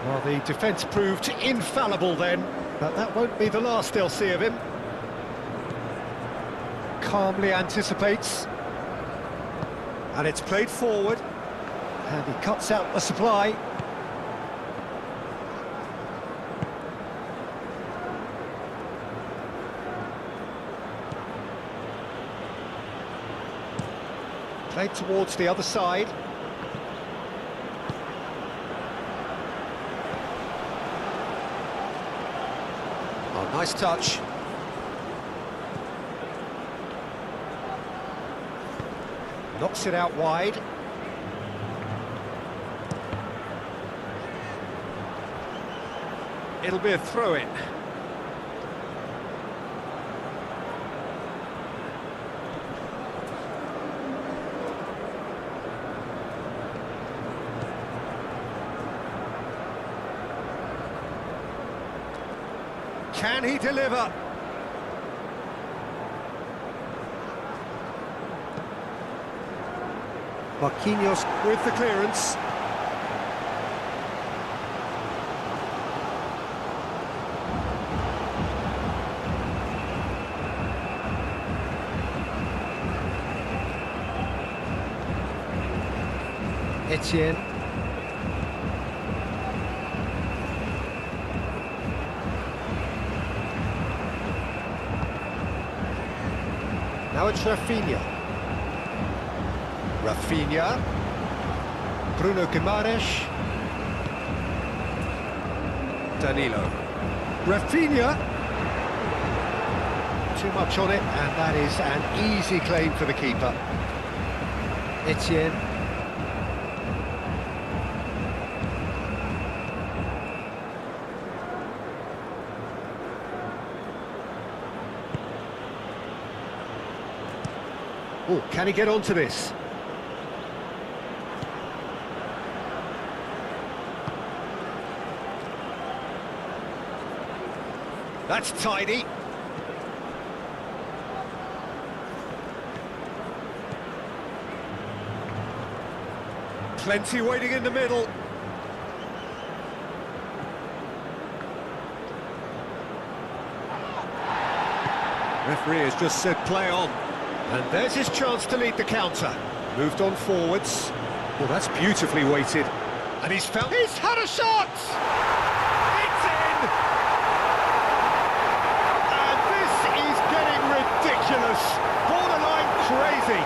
Well, the defence proved infallible then, but that won't be the last they'll see of him. Calmly anticipates. And it's played forward. And he cuts out the supply. Played towards the other side. Oh, nice touch. Knocks it out wide. It'll be a throw-in. Can he deliver? Marquinhos with the clearance. Etienne. Now it's Raphinha. Raphinha. Bruno Guimarães. Danilo. Raphinha. Too much on it, and that is an easy claim for the keeper. Etienne. Oh, can he get onto this? That's tidy. Plenty waiting in the middle. Referee has just said play on. And there's his chance to lead the counter. Moved on forwards. Well, that's beautifully weighted. And he's had a shot! It's in! And this is getting ridiculous. Borderline crazy.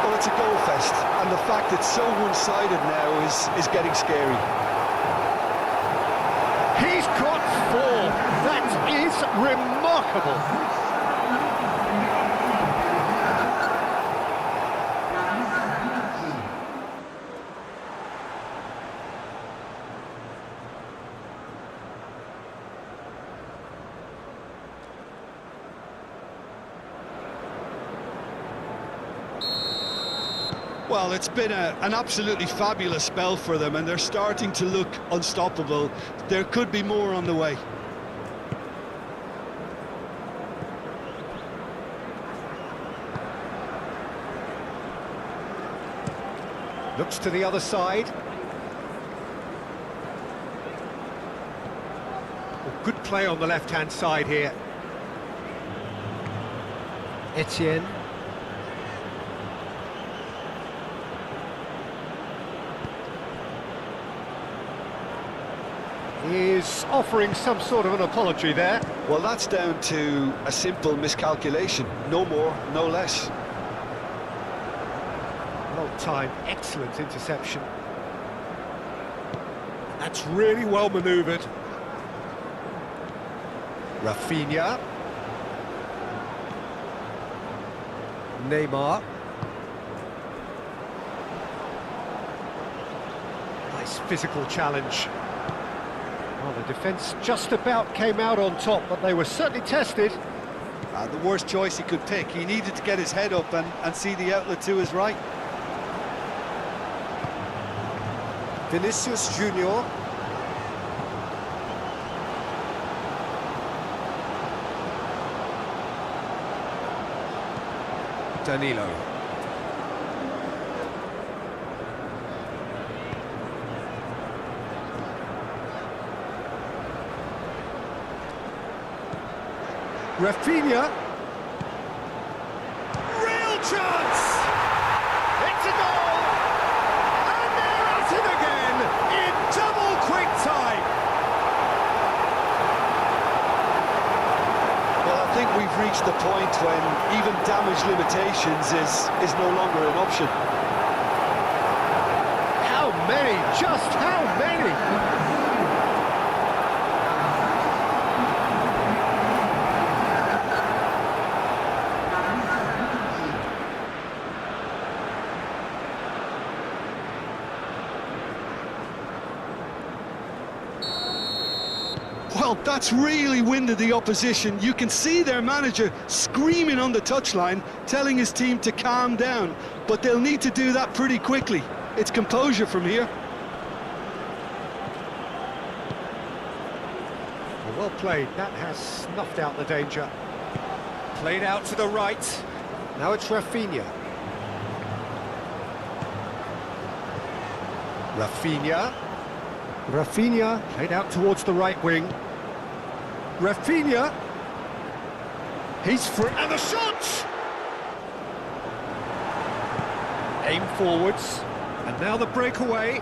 Well, it's a goal fest, and the fact it's so one-sided now is getting scary. He's got 4. That is remarkable. Well, it's been an absolutely fabulous spell for them, and they're starting to look unstoppable. There could be more on the way. Looks to the other side. Well, good play on the left-hand side here. Etienne. He's offering some sort of an apology there. Well, that's down to a simple miscalculation. No more, no less. Well timed, excellent interception. That's really well manoeuvred. Raphinha. Neymar. Nice physical challenge. Well, the defence just about came out on top, but they were certainly tested. The worst choice he could pick. He needed to get his head up and see the outlet to his right. Vinícius Júnior. Danilo. Raphinha. Real chance! It's a goal! And they're at it again in double quick time! Well, I think we've reached the point when even damage limitations is no longer an option. How many? Just how many? Well, that's really winded the opposition. You can see their manager screaming on the touchline, telling his team to calm down. But they'll need to do that pretty quickly. It's composure from here. Well played. That has snuffed out the danger. Played out to the right. Now it's Raphinha. Raphinha played out towards the right wing. Raphinha. He's free. And the shot! Aim forwards. And now the breakaway.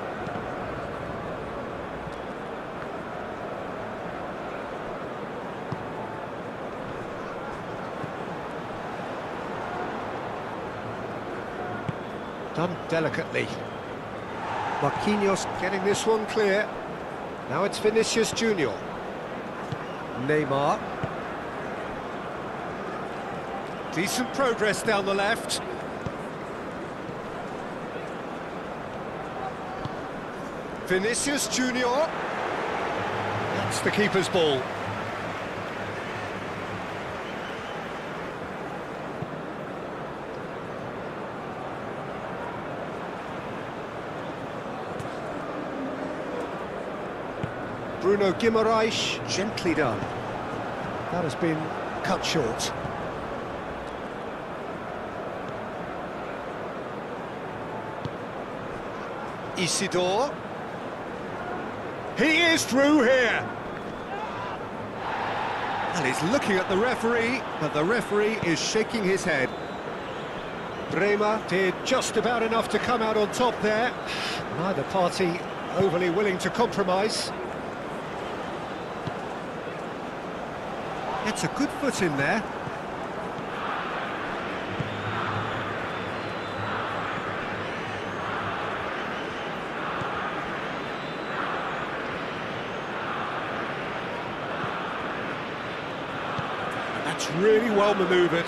Done delicately. Marquinhos getting this one clear. Now it's Vinícius Júnior. Neymar. Decent progress down the left. Vinícius Júnior. That's the keeper's ball. Bruno Guimarães, gently done. That has been cut short. Isidore. He is through here. And he's looking at the referee, but the referee is shaking his head. Bremer did just about enough to come out on top there. Neither party overly willing to compromise. It's a good foot in there. That's really well manoeuvred.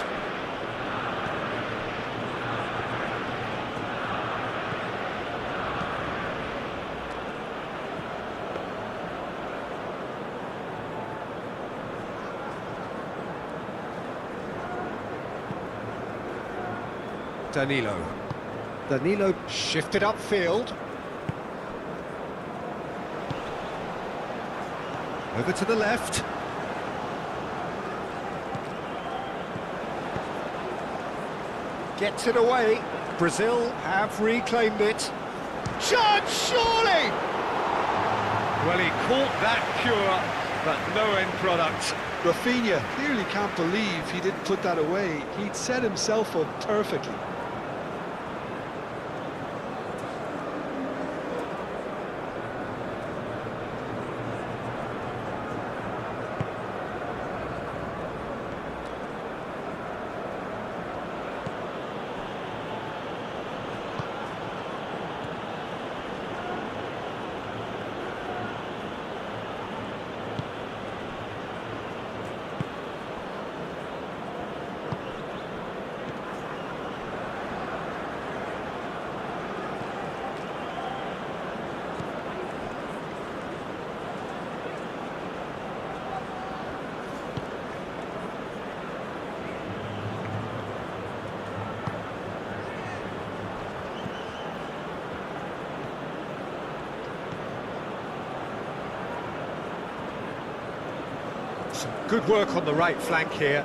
Danilo shifted upfield. Over to the left. Gets it away. Brazil have reclaimed it. Shot, surely! Well, he caught that cure, but no end product. Raphinha clearly can't believe he didn't put that away. He'd set himself up perfectly. Some good work on the right flank here.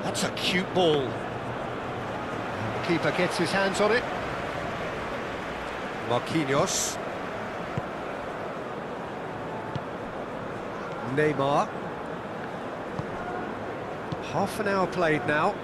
That's a cute ball. And the keeper gets his hands on it. Marquinhos. Neymar. Half an hour played now.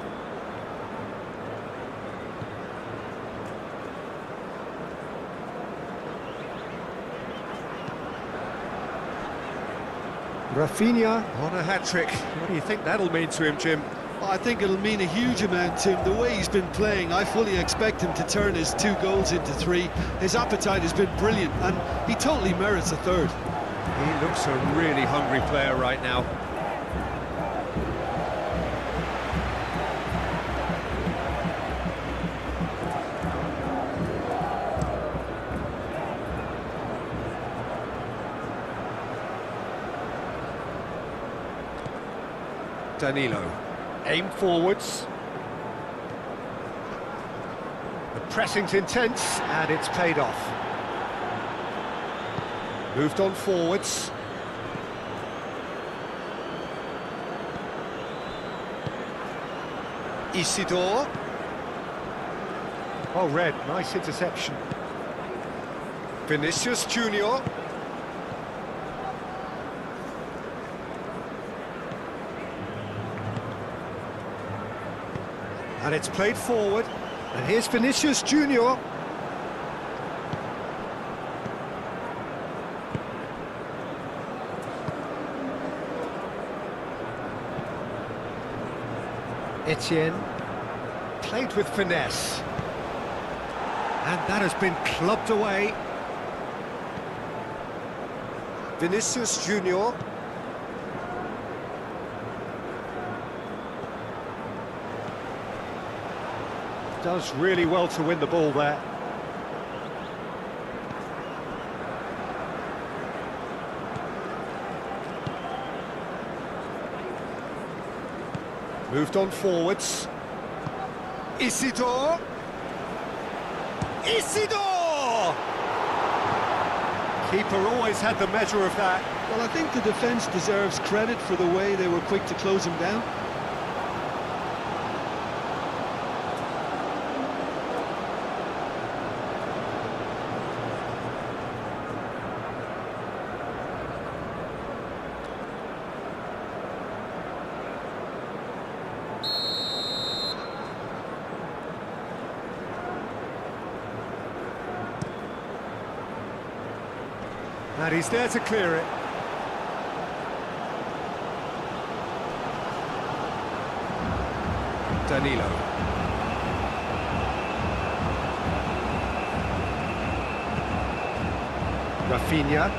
Raphinha on a hat-trick. What do you think that'll mean to him, Jim? I think it'll mean a huge amount to him. The way he's been playing, I fully expect him to turn his 2 goals into 3. His appetite has been brilliant, and he totally merits a 3rd. He looks a really hungry player right now. Danilo, aim forwards. The pressing's intense, and it's paid off. Moved on forwards. Isidore. Oh, Red, nice interception. Vinícius Júnior. And it's played forward. And here's Vinícius Júnior. Etienne. Played with finesse. And that has been clubbed away. Vinícius Júnior. Does really well to win the ball there. Moved on forwards. Isidore! Isidore! Keeper always had the measure of that. Well, I think the defence deserves credit for the way they were quick to close him down. And he's there to clear it. Danilo. Raphinha.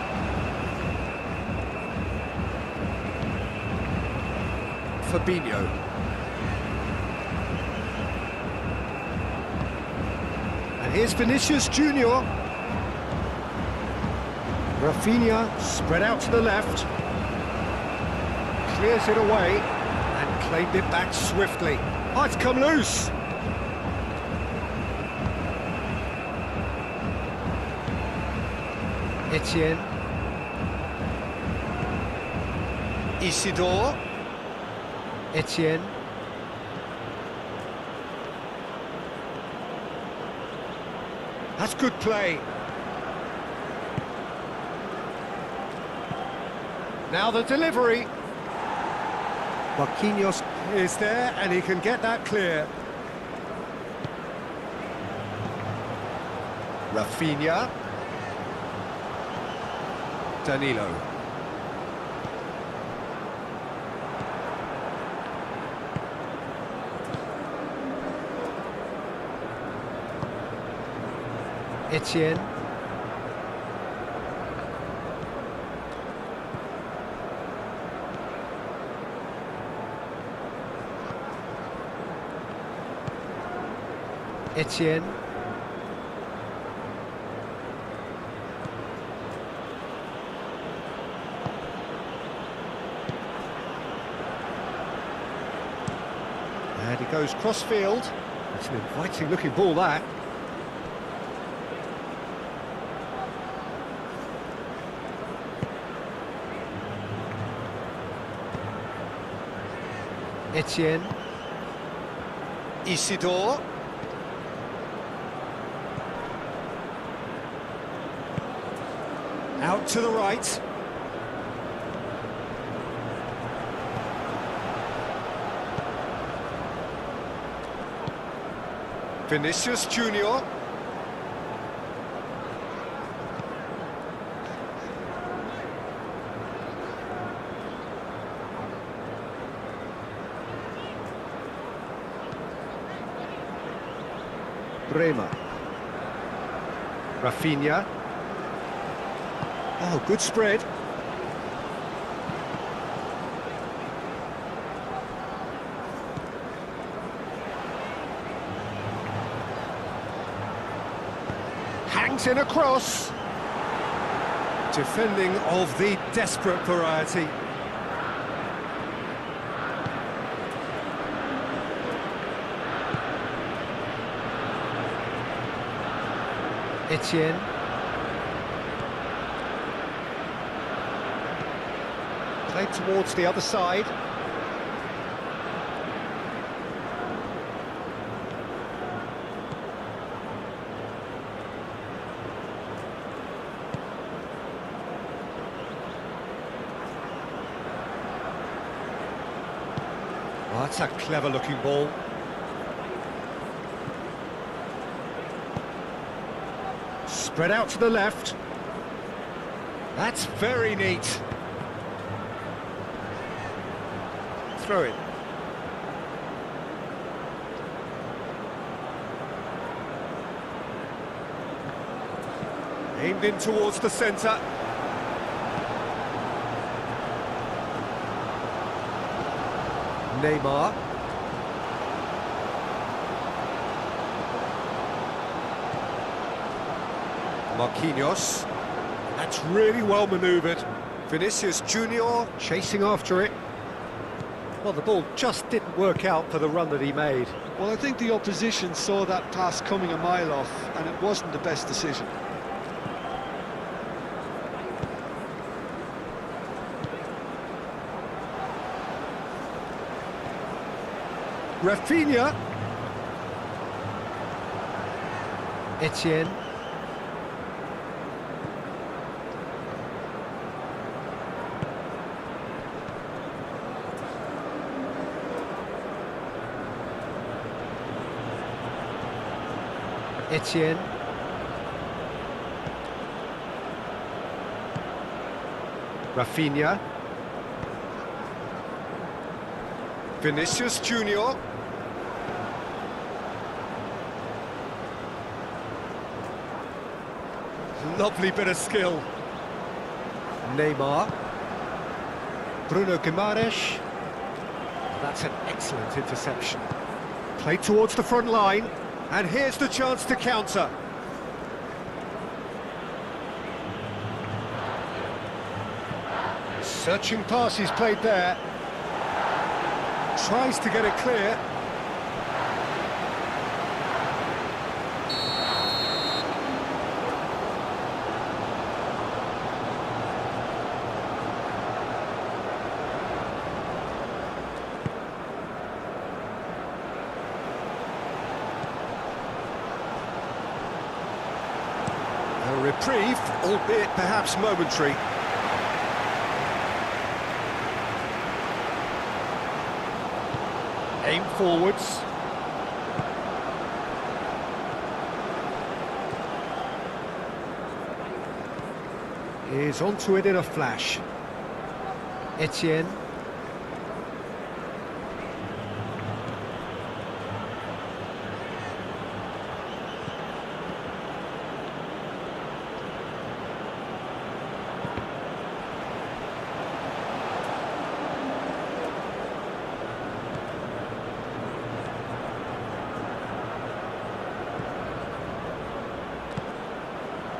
Fabinho. And here's Vinícius Júnior. Raphinha spread out to the left, clears it away and claimed it back swiftly. Oh, it's come loose. Etienne. Isidore. Etienne. That's good play. Now the delivery. Marquinhos is there and he can get that clear. Raphinha. Danilo. Etienne. Etienne. And he goes cross-field. It's an inviting looking ball, that. Etienne. Isidore. Out to the right. Vinícius Júnior. Bremer. Raphinha. Oh, good spread. Hangs in across. Defending of the desperate variety. Etienne. Played towards the other side. Oh, that's a clever-looking ball. Spread out to the left. That's very neat. Throw it. Aimed in towards the centre. Neymar. Marquinhos. That's really well manoeuvred. Vinícius Júnior chasing after it. Well, the ball just didn't work out for the run that he made. Well, I think the opposition saw that pass coming a mile off, and it wasn't the best decision. Raphinha. Etienne. Etienne. Raphinha. Vinícius Júnior. Lovely bit of skill. Neymar. Bruno Guimarães. That's an excellent interception. Played towards the front line. And here's the chance to counter. Searching pass he's played there. Tries to get it clear. A reprieve, albeit perhaps momentary. Aim forwards. Is onto it in a flash. Etienne.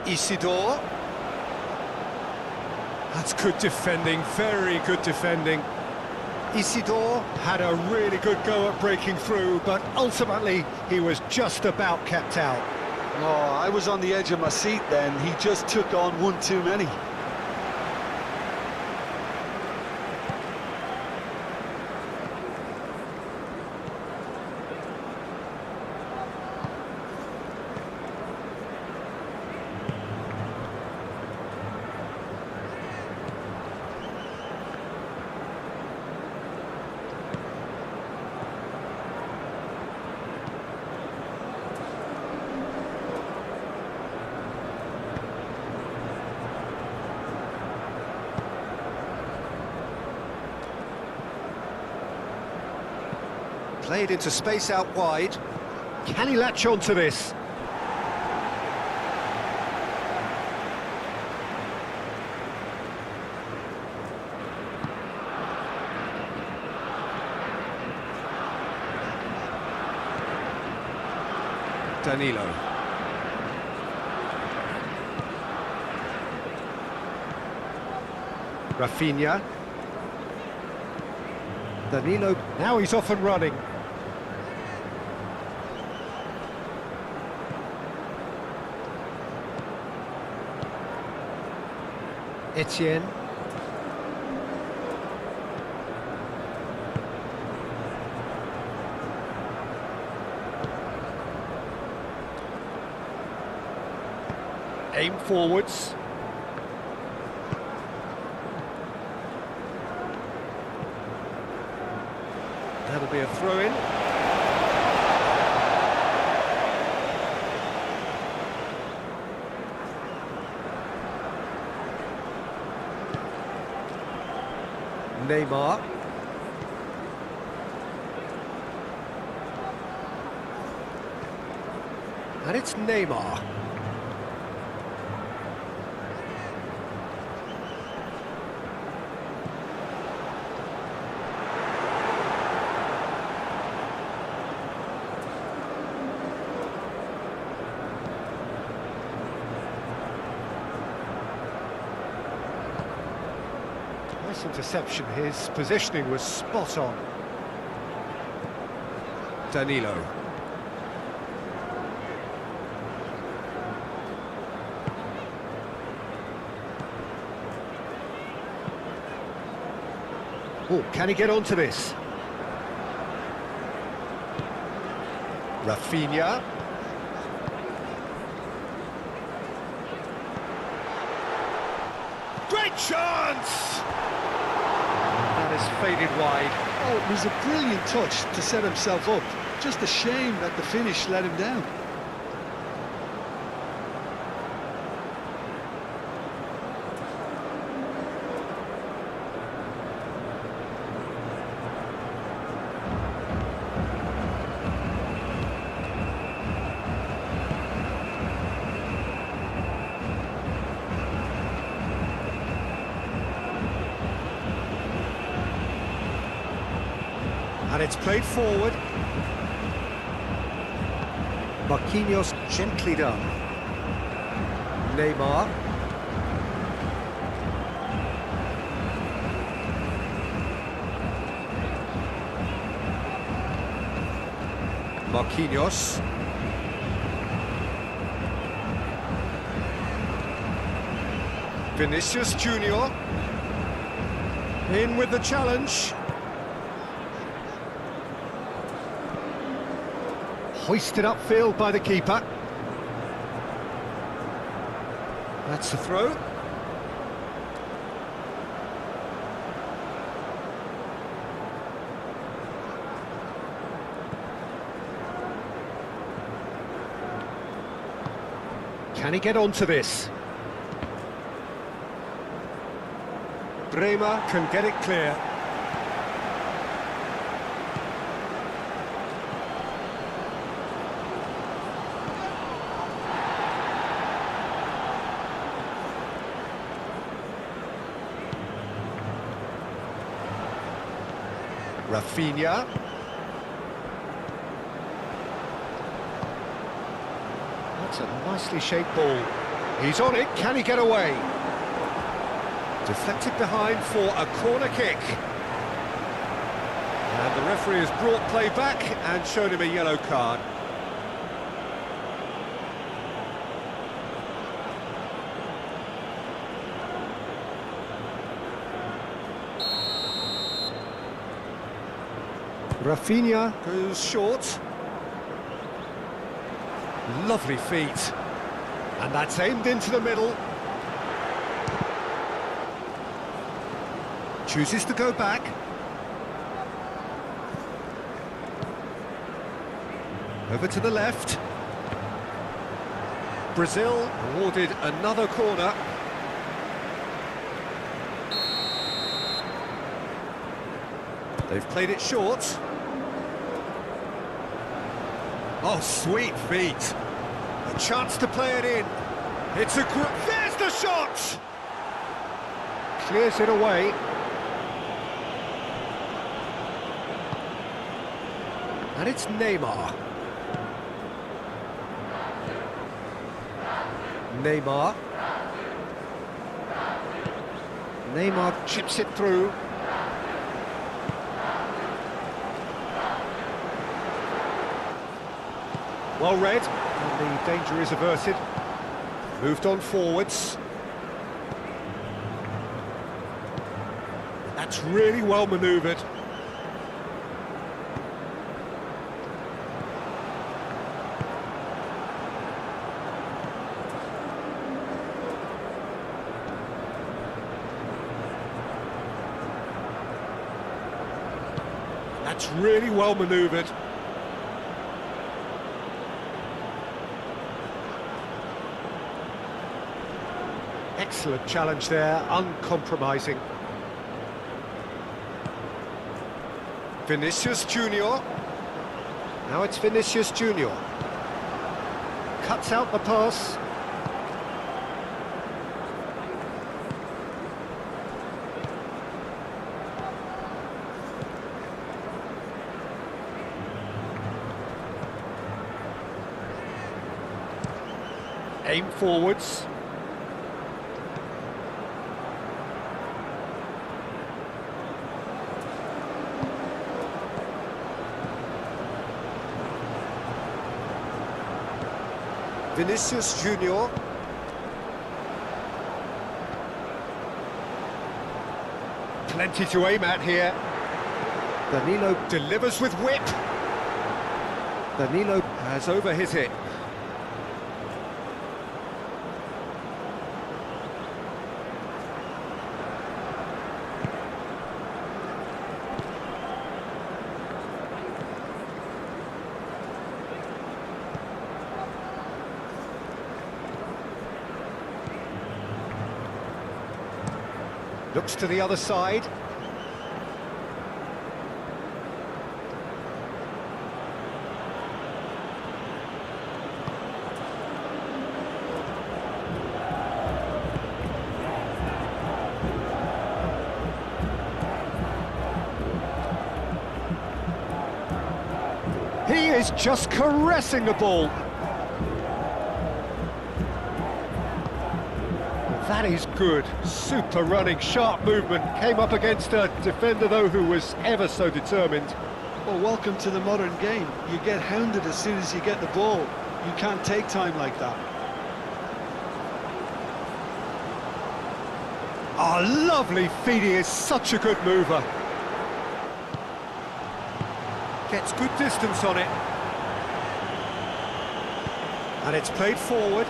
Isidore. That's good defending, very good defending. Isidore had a really good go at breaking through, but ultimately he was just about kept out. Oh, I was on the edge of my seat then. He just took on one too many. Played into space out wide. Can he latch on to this? Danilo. Raphinha. Danilo, now he's off and running. Etienne. Aim forwards. That'll be a throw-in. Neymar. And it's Neymar. Nice interception. His positioning was spot on. Danilo. Oh, can he get onto this? Raphinha. Great chance! That is faded wide. Oh, it was a brilliant touch to set himself up. Just a shame that the finish let him down. And it's played forward. Marquinhos gently done. Neymar. Marquinhos. Vinícius Júnior. In with the challenge. Hoisted upfield by the keeper. That's the throw. Can he get onto this? Bremer can get it clear. Raphinha. That's a nicely shaped ball. He's on it, can he get away? Deflected behind for a corner kick. And the referee has brought play back and shown him a yellow card. Raphinha goes short. Lovely feet. And that's aimed into the middle. Chooses to go back. Over to the left. Brazil awarded another corner. They've played it short. Oh, sweet feet. A chance to play it in. It's a there's the shot! Clears it away. And it's Neymar. Neymar. Neymar chips it through. Well read, and the danger is averted. Moved on forwards. That's really well manoeuvred. That's really well manoeuvred. Excellent challenge there, uncompromising. Vinícius Júnior. Now it's Vinícius Júnior. Cuts out the pass. Aim forwards. Vinícius Júnior. Plenty to aim at here. Danilo delivers with whip. Danilo has over his hit. Looks to the other side. He is just caressing the ball. That is good, super running, sharp movement. Came up against a defender, though, who was ever so determined. Well, welcome to the modern game. You get hounded as soon as you get the ball. You can't take time like that. Oh, lovely feed, he is such a good mover. Gets good distance on it. And it's played forward.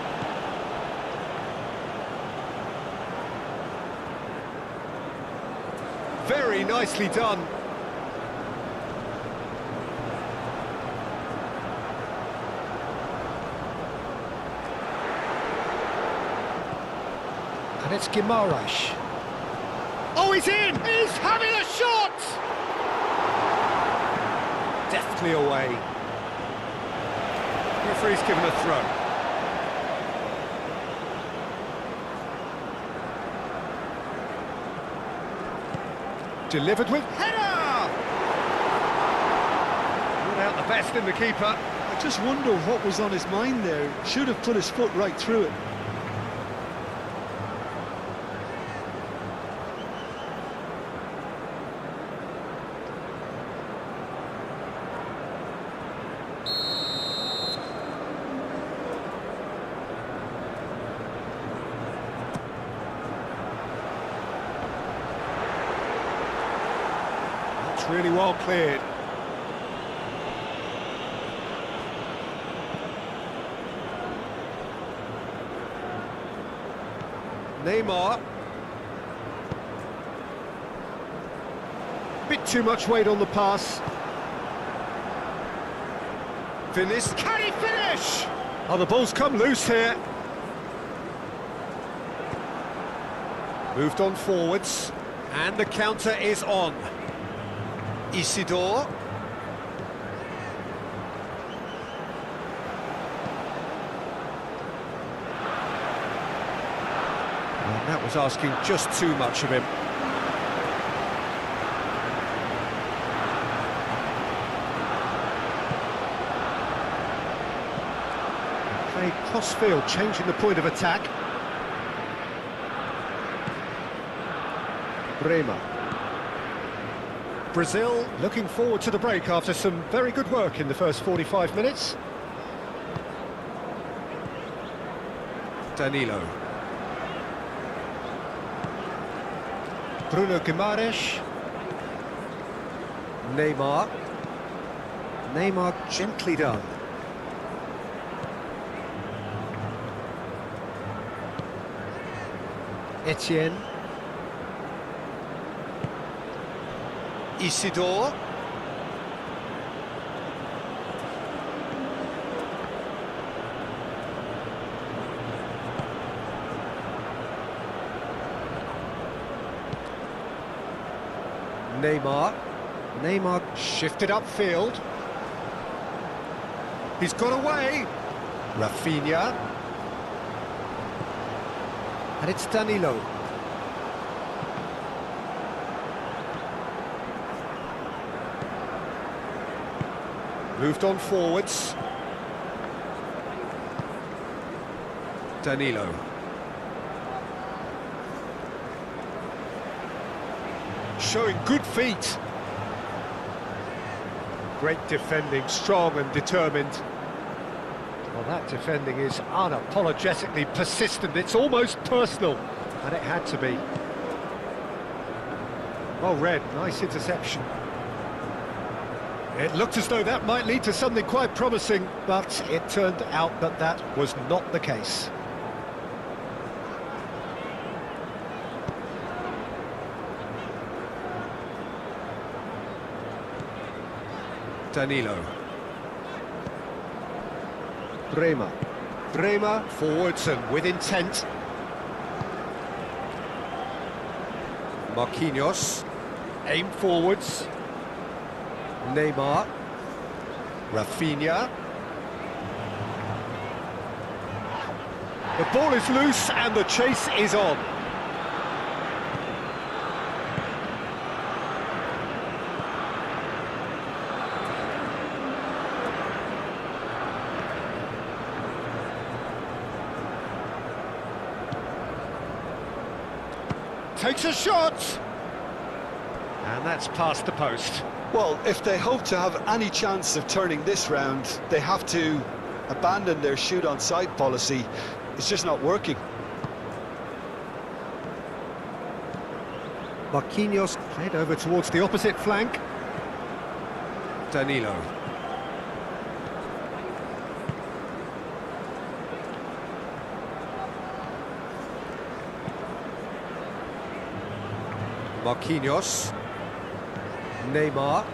Very nicely done. And it's Guimarães. Oh, he's in! He's having a shot! Deftly away. Referee's given a throw. Delivered with header! Not out the best in the keeper. I just wonder what was on his mind there. Should have put his foot right through it. Really well cleared. Neymar. Bit too much weight on the pass. Vinícius. Can he finish? Oh, the ball's come loose here. Moved on forwards. And the counter is on. Isidore. And that was asking just too much of him. Play cross-field, changing the point of attack. Bremer. Brazil looking forward to the break after some very good work in the first 45 minutes. Danilo. Bruno Guimarães. Neymar. Neymar gently done. Etienne. Isidore. Neymar shifted upfield. He's got away. Raphinha. And it's Danilo. Moved on forwards. Danilo. Showing good feet. Great defending, strong and determined. Well, that defending is unapologetically persistent. It's almost personal, and it had to be. Well read, nice interception. It looked as though that might lead to something quite promising, but it turned out that that was not the case. Danilo. Bremer forwards and with intent. Marquinhos, aim forwards. Neymar. Raphinha. The ball is loose and the chase is on. Takes a shot, and that's past the post. Well, if they hope to have any chance of turning this round, they have to abandon their shoot-on-sight policy. It's just not working. Marquinhos played over towards the opposite flank. Danilo. Marquinhos. Neymar.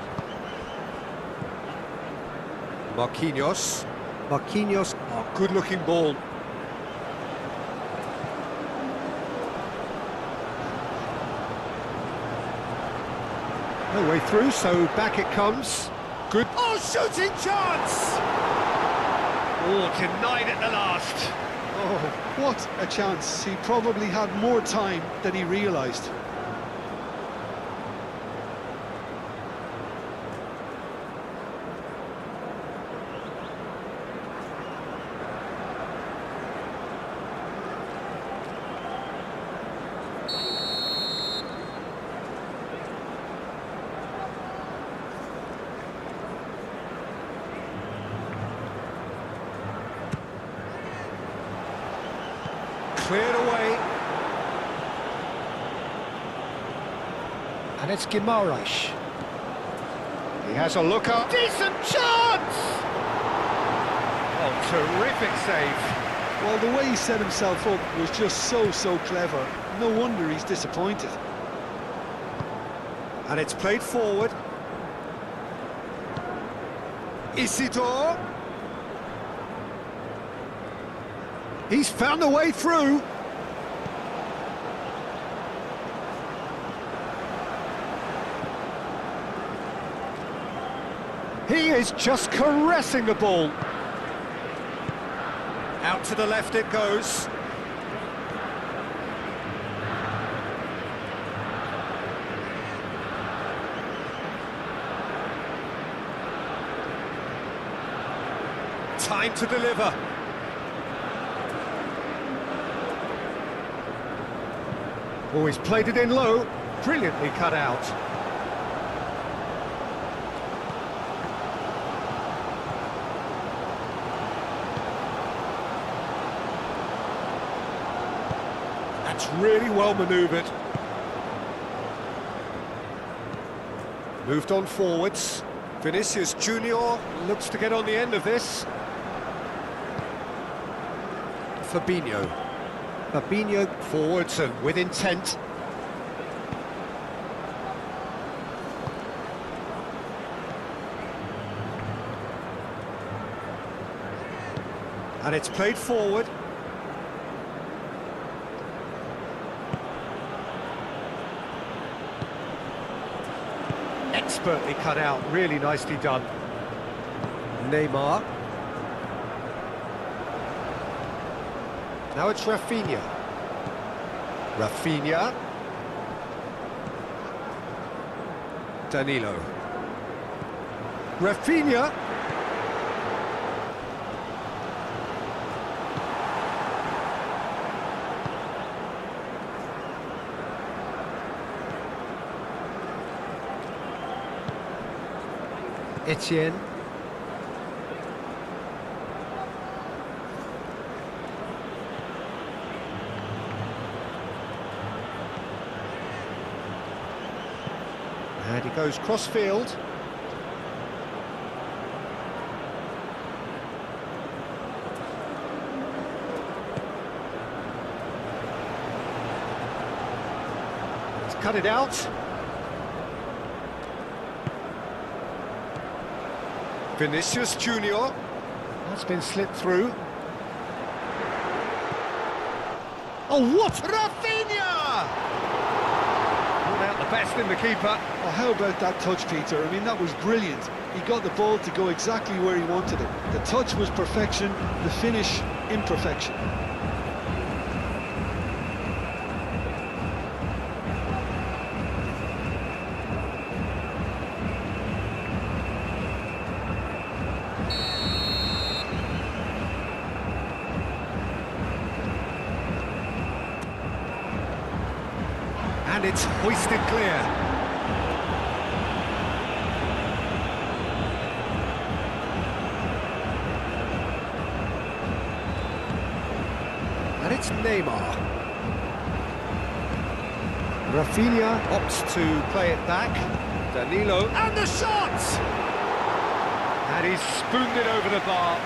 Marquinhos. Oh, good-looking ball. No way through, so back it comes. Good. Oh, shooting chance! Oh, denied at the last. Oh, what a chance. He probably had more time than he realised. Cleared away. And it's Guimarães. He has a look up. Decent chance! Oh, terrific save. Well, the way he set himself up was just so clever. No wonder he's disappointed. And it's played forward. Isidore. He's found a way through. He is just caressing the ball. Out to the left it goes. Time to deliver. Oh, he's played it in low, brilliantly cut out. That's really well manoeuvred. Moved on forwards. Vinícius Júnior looks to get on the end of this. Fabinho forwards and with intent. And it's played forward. expertly cut out, really nicely done. Neymar. Now it's Raphinha. Raphinha. Danilo. Raphinha. Etienne. And he goes cross-field. Let's cut it out. Vinícius Júnior. That's been slipped through. Oh, what? Raphinha! Brought out the best in the keeper. Oh, how about that touch, Peter? I mean, that was brilliant. He got the ball to go exactly where he wanted it. The touch was perfection, the finish, imperfection. And it's hoisted clear. And it's Neymar. Raphinha opts to play it back. Danilo, and the shot! And he's spooned it over the bar.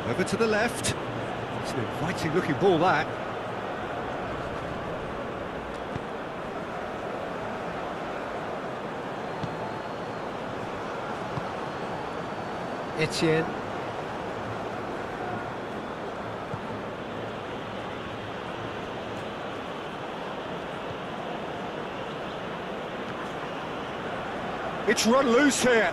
Over to the left. It's an inviting looking ball, that. Etienne. It's run loose here.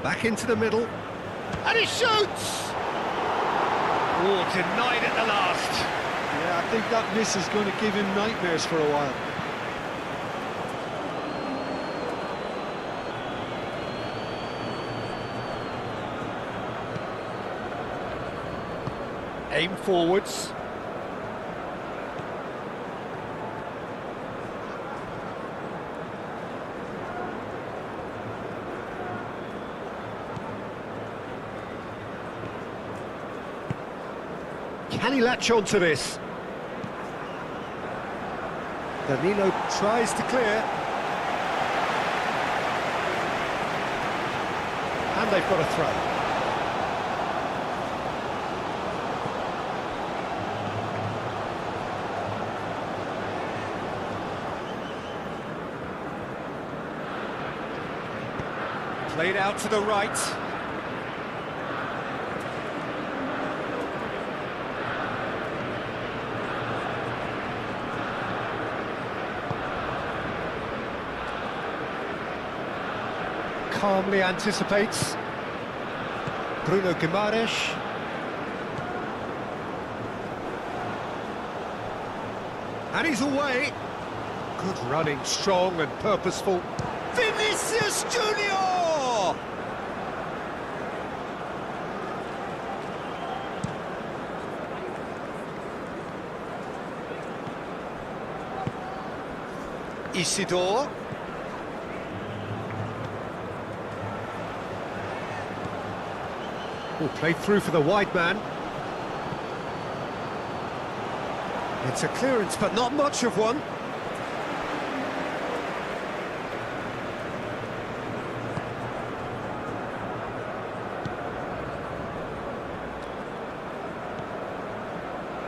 Back into the middle. And he shoots! Oh, denied at the last. Yeah, I think that miss is going to give him nightmares for a while. Aim forwards. Can he latch on to this? Danilo tries to clear. And they've got a throw. Played out to the right. Calmly anticipates. Bruno Guimarães. And he's away. Good running, strong and purposeful. Vinícius Júnior! Isidore. Will play through for the wide man. It's a clearance, but not much of one.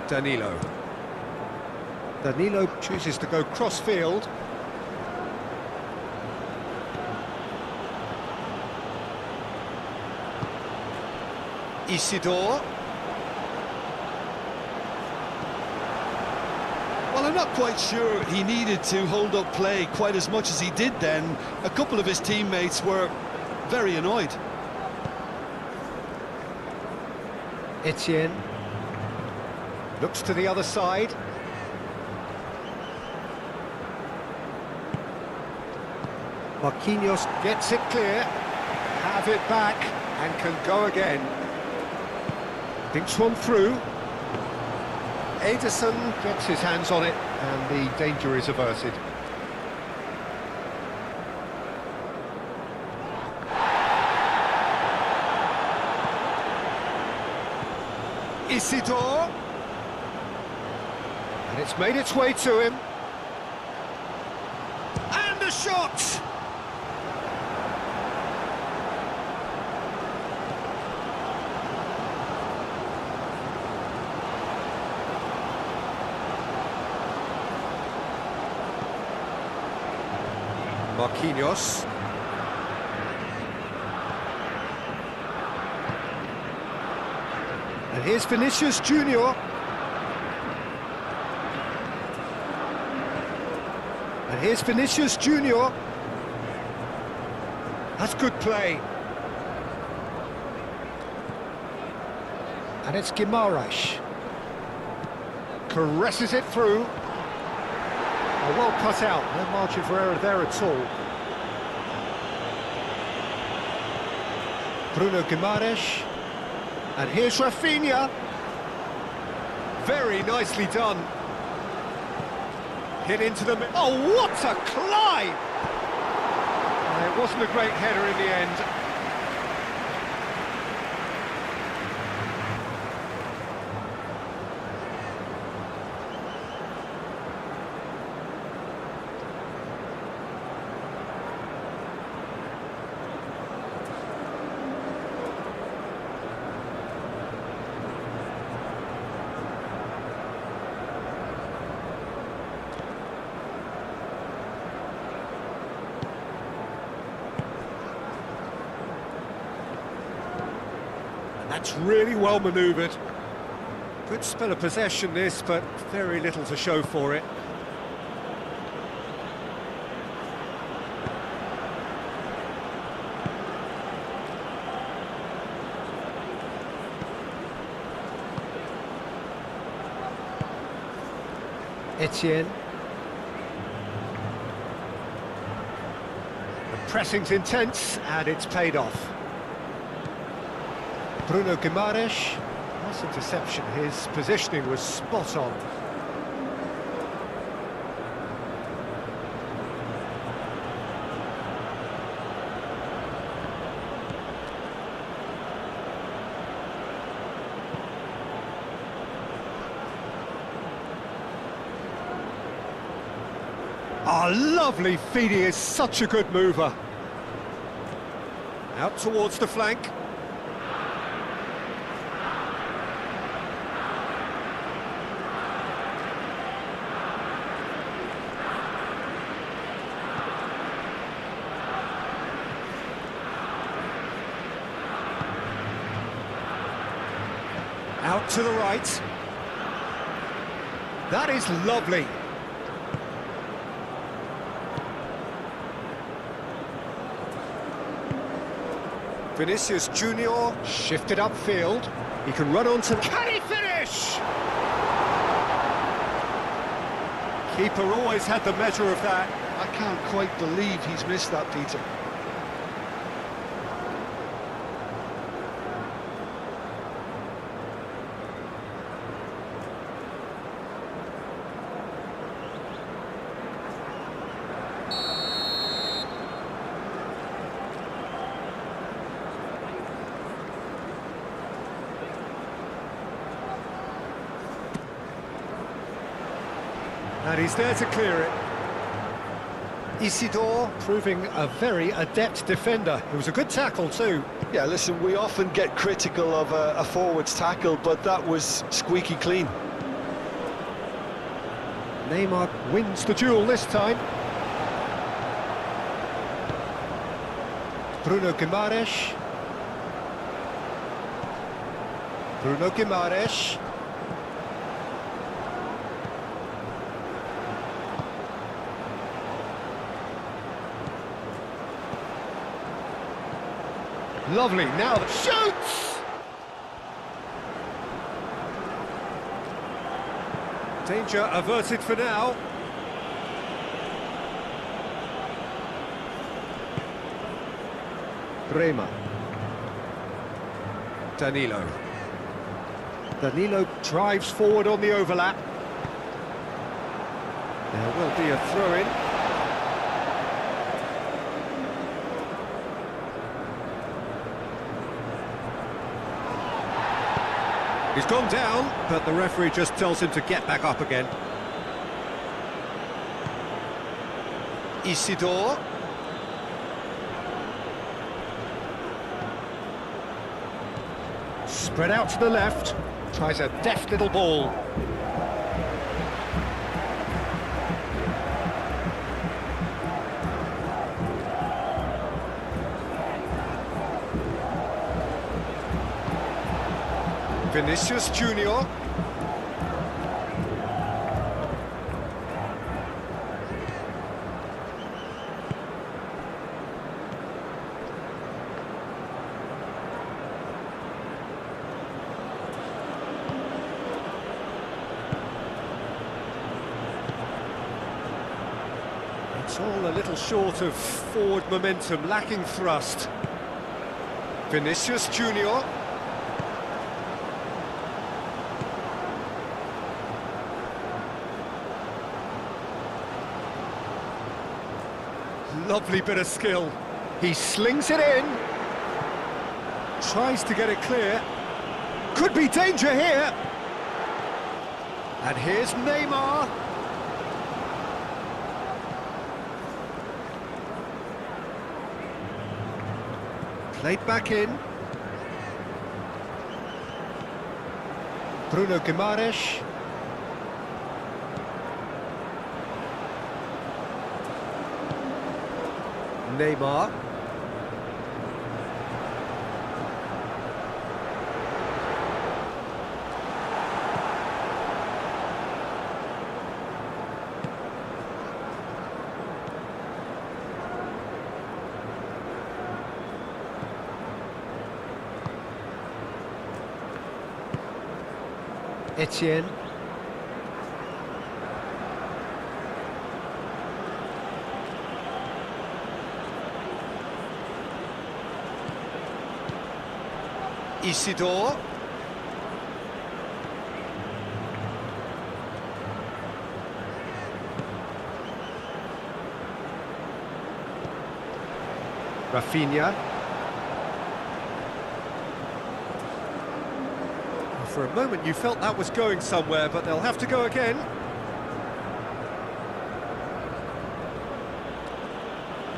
Danilo. Danilo chooses to go cross-field. Isidore. Well, I'm not quite sure he needed to hold up play quite as much as he did then. A couple of his teammates were very annoyed. Etienne. Looks to the other side. Marquinhos gets it clear. Have it back and can go again. Thinks one through. Ederson gets his hands on it and the danger is averted. Isidore. And it's made its way to him. And a shot! Marquinhos. And here's Vinícius Júnior. And here's Vinícius Júnior. That's good play. And it's Guimarães. Caresses it through. Oh, well cut out, no margin for error there at all. Bruno Guimarães. And here's Raphinha. Very nicely done. Hit into the... Oh, what a climb! It wasn't a great header in the end. That's really well manoeuvred. Good spell of possession this, but very little to show for it. Etienne. The pressing's intense and it's paid off. Bruno Guimarães, nice interception, his positioning was spot on. Oh, lovely feed, he is such a good mover. Out towards the flank. Out to the right. That is lovely. Vinícius Júnior shifted upfield. He can run onto... Can he finish? Keeper always had the measure of that. I can't quite believe he's missed that, Peter. And he's there to clear it. Isidore proving a very adept defender. It was a good tackle too. Yeah, listen, we often get critical of a forward's tackle, but that was squeaky clean. Neymar wins the duel this time. Bruno Guimarães. Bruno Guimarães. Lovely, now the shoots! Danger averted for now. Rema. Danilo. Danilo drives forward on the overlap. There will be a throw-in. He's gone down, but the referee just tells him to get back up again. Isidore. Spread out to the left, tries a deft little ball. Vinícius Júnior. It's all a little short of forward momentum, lacking thrust. Vinícius Júnior. Lovely bit of skill. He slings it in. Tries to get it clear. Could be danger here. And here's Neymar. Played back in. Bruno Guimarães. Neymar. Etienne. Isidore. Raphinha. For a moment you felt that was going somewhere, but they'll have to go again.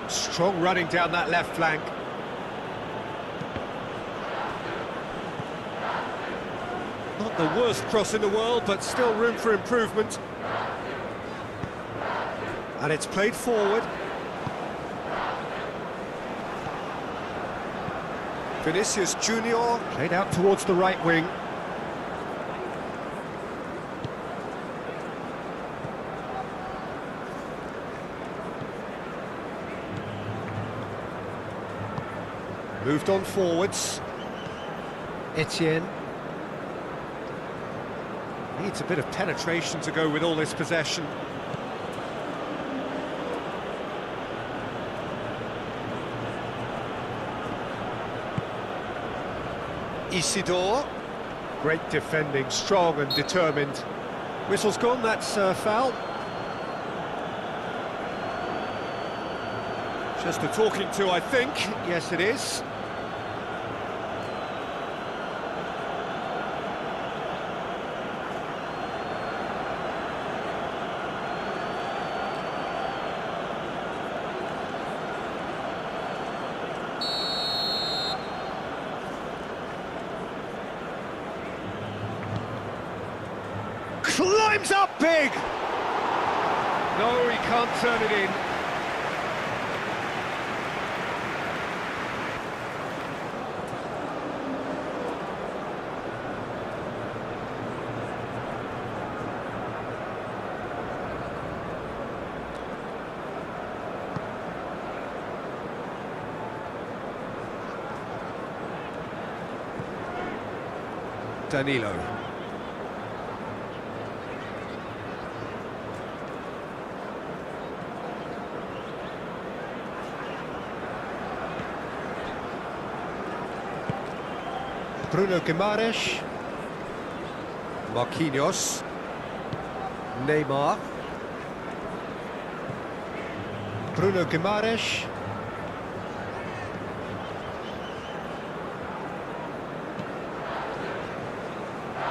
Strong running down that left flank. Not the worst cross in the world, but still room for improvement. And it's played forward. Vinícius Júnior played out towards the right wing. Moved on forwards. Etienne. Needs a bit of penetration to go with all this possession. Isidore. Great defending, strong and determined. Whistle's gone, that's a foul. Just a talking to, I think. Yes, it is. Climbs up big! No, he can't turn it in. Danilo. Bruno Guimarães. Marquinhos. Neymar. Bruno Guimarães.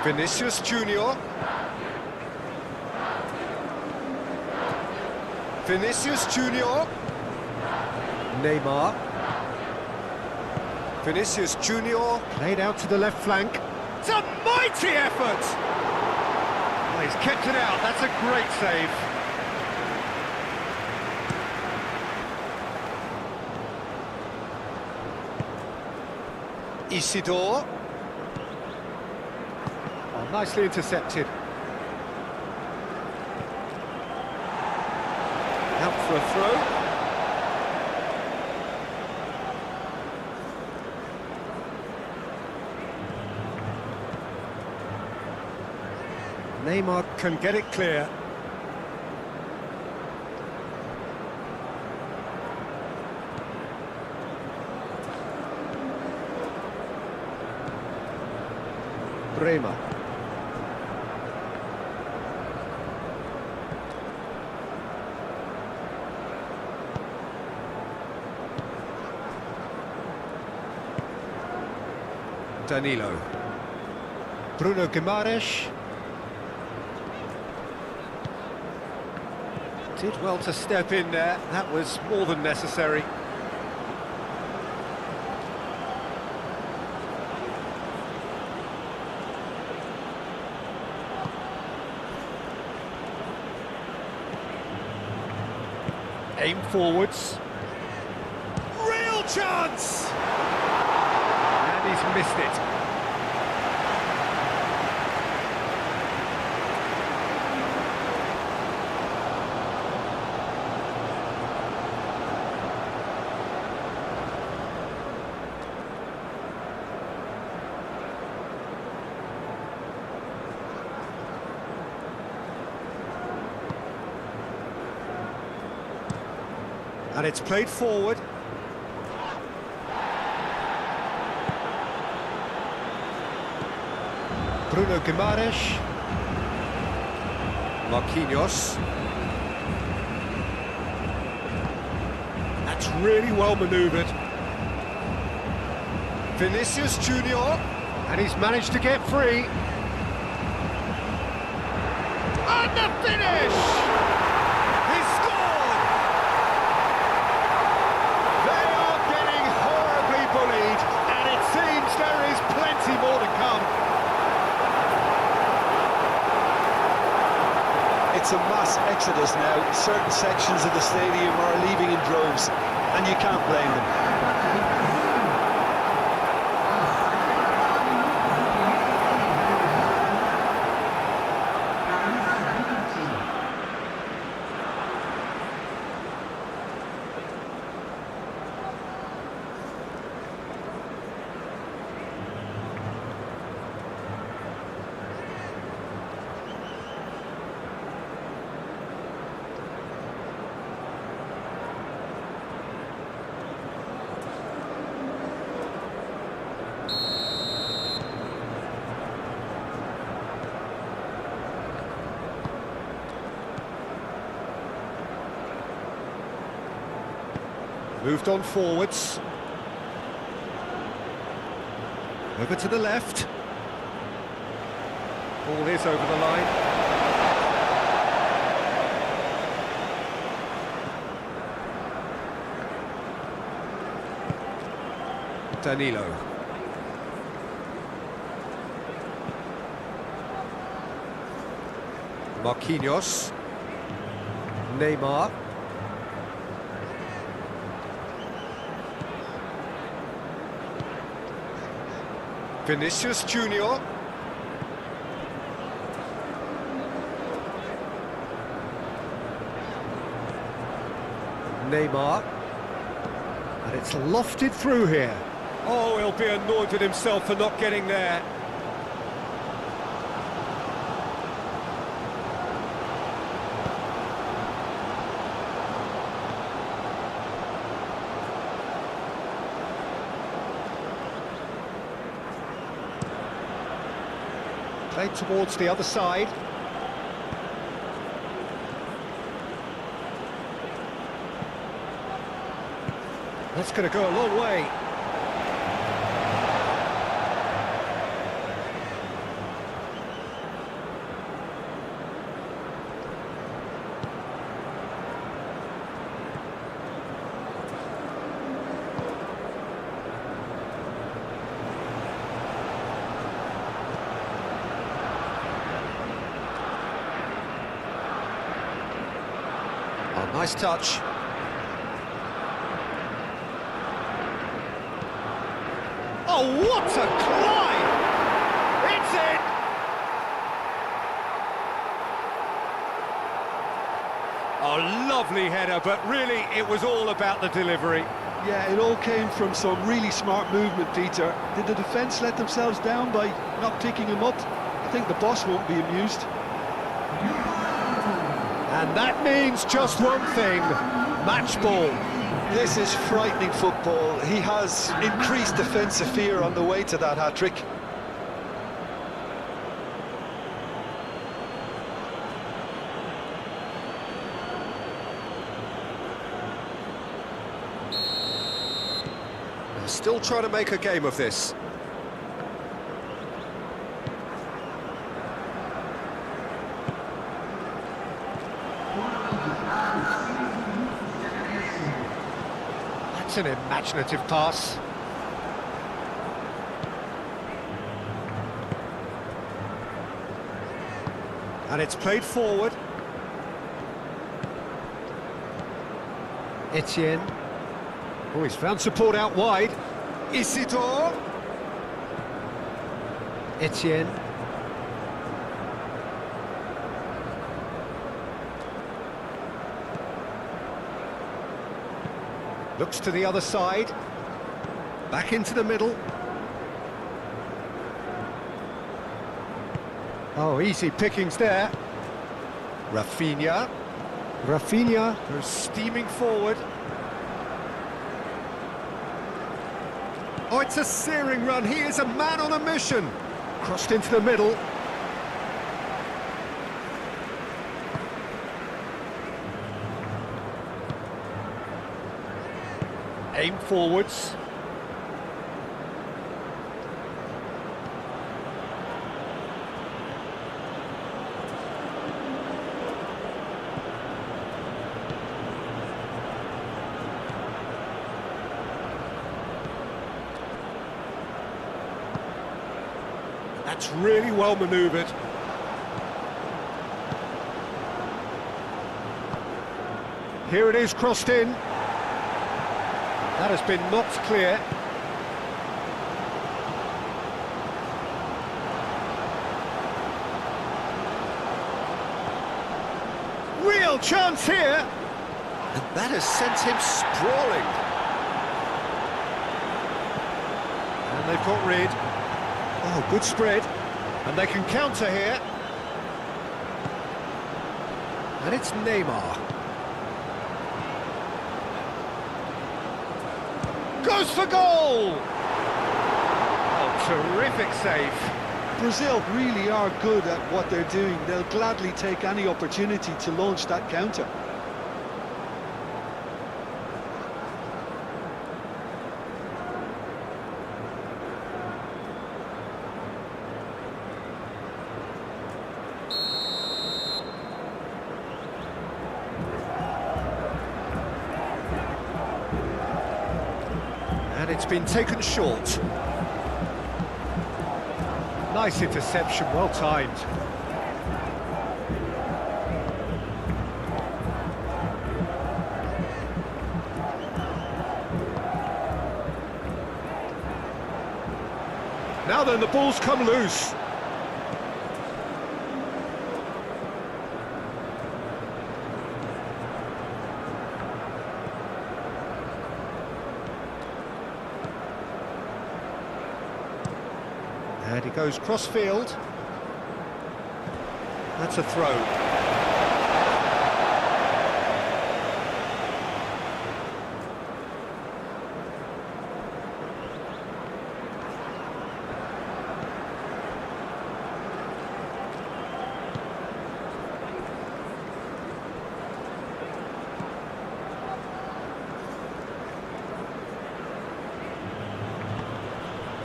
Vinícius Júnior. Vinícius Júnior. Neymar. Vinícius Júnior played out to the left flank. It's a mighty effort! Well, he's kept it out, that's a great save. Isidore. Oh, nicely intercepted. Out for a throw. Neymar can get it clear. Bremer. Danilo. Bruno Guimarães. Did well to step in there, that was more than necessary. Aim forwards. Real chance! And he's missed it. And it's played forward. Bruno Guimarães. Marquinhos. That's really well manoeuvred. Vinícius Júnior. And he's managed to get free. And the finish! He's scored! They are getting horribly bullied, and it seems there is plenty more to come. It's a mass exodus now. Certain sections of the stadium are leaving in droves, and you can't blame them. Moved on forwards. Over to the left. Ball is over the line. Danilo. Marquinhos. Neymar. Vinícius Júnior. Neymar. And it's lofted through here. Oh, he'll be annoyed with himself for not getting there. Played towards the other side. That's going to go a long way. Oh, nice touch. Oh, what a climb! It's in! Oh, lovely header, but really it was all about the delivery. Yeah, it all came from some really smart movement, Peter. Did the defence let themselves down by not picking him up? I think the boss won't be amused. And that means just one thing, match ball. This is frightening football. He has increased defensive fear on the way to that hat-trick. They're still trying to make a game of this. An imaginative pass. And it's played forward. Etienne. Oh, he's found support out wide. Isidore. Etienne. Looks to the other side. Back into the middle. Oh, easy pickings there. Raphinha. Raphinha goes steaming forward. Oh, it's a searing run. He is a man on a mission. Crossed into the middle. Aim forwards. That's really well manoeuvred. Here it is, crossed in. That has been knocked clear. Real chance here. And that has sent him sprawling. And they've got rid. Oh, good spread. And they can counter here. And it's Neymar. Goes for goal! Oh, terrific save. Brazil really are good at what they're doing. They'll gladly take any opportunity to launch that counter. And it's been taken short. Nice interception, well timed. Now then, the ball's come loose. And he goes cross-field. That's a throw.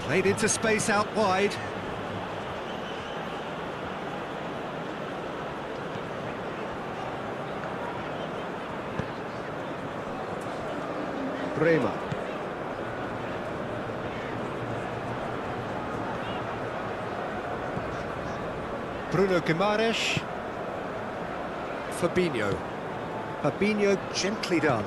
Played into space out wide. Bremer. Bruno Guimarães. Fabinho. Fabinho gently done.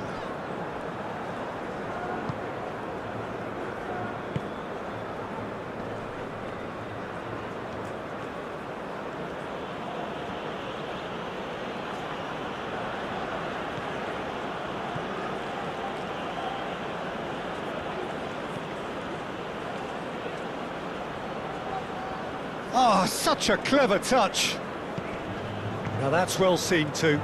Oh, such a clever touch. Now that's well seen too.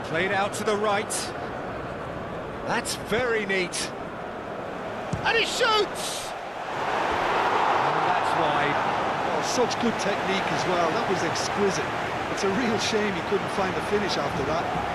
Played out to the right. That's very neat. And he shoots! And that's wide. Such good technique as well, that was exquisite. It's a real shame he couldn't find the finish after that.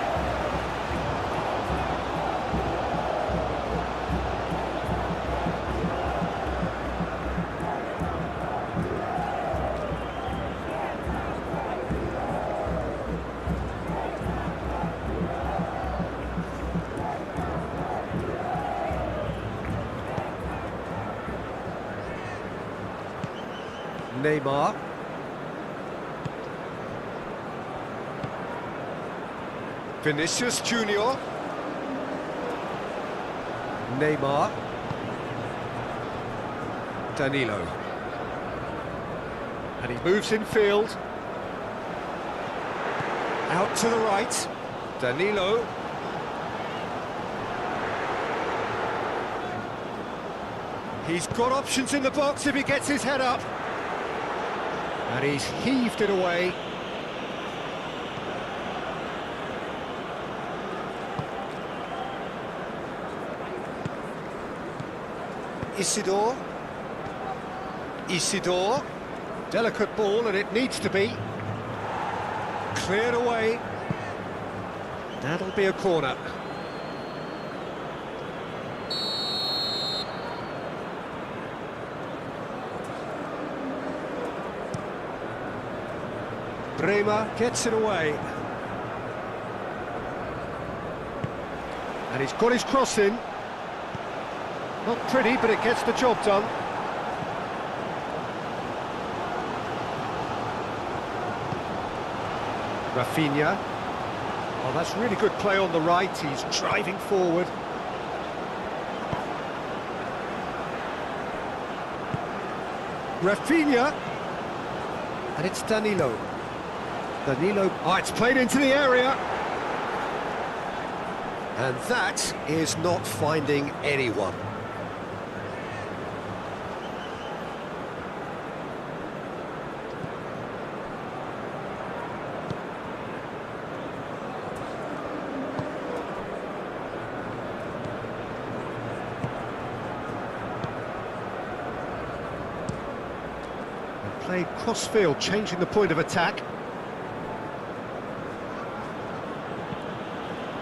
Neymar. Vinícius Júnior. Neymar. Danilo. And he moves in field. Out to the right. Danilo. He's got options in the box if he gets his head up. And he's heaved it away. Isidore. Delicate ball, and it needs to be. Cleared away. That'll be a corner. Bremer gets it away. And he's got his cross in. Not pretty, but it gets the job done. Raphinha. Oh, that's really good play on the right. He's driving forward. Raphinha. And it's Danilo. Oh, it's played into the area. And that is not finding anyone. And played cross-field, changing the point of attack.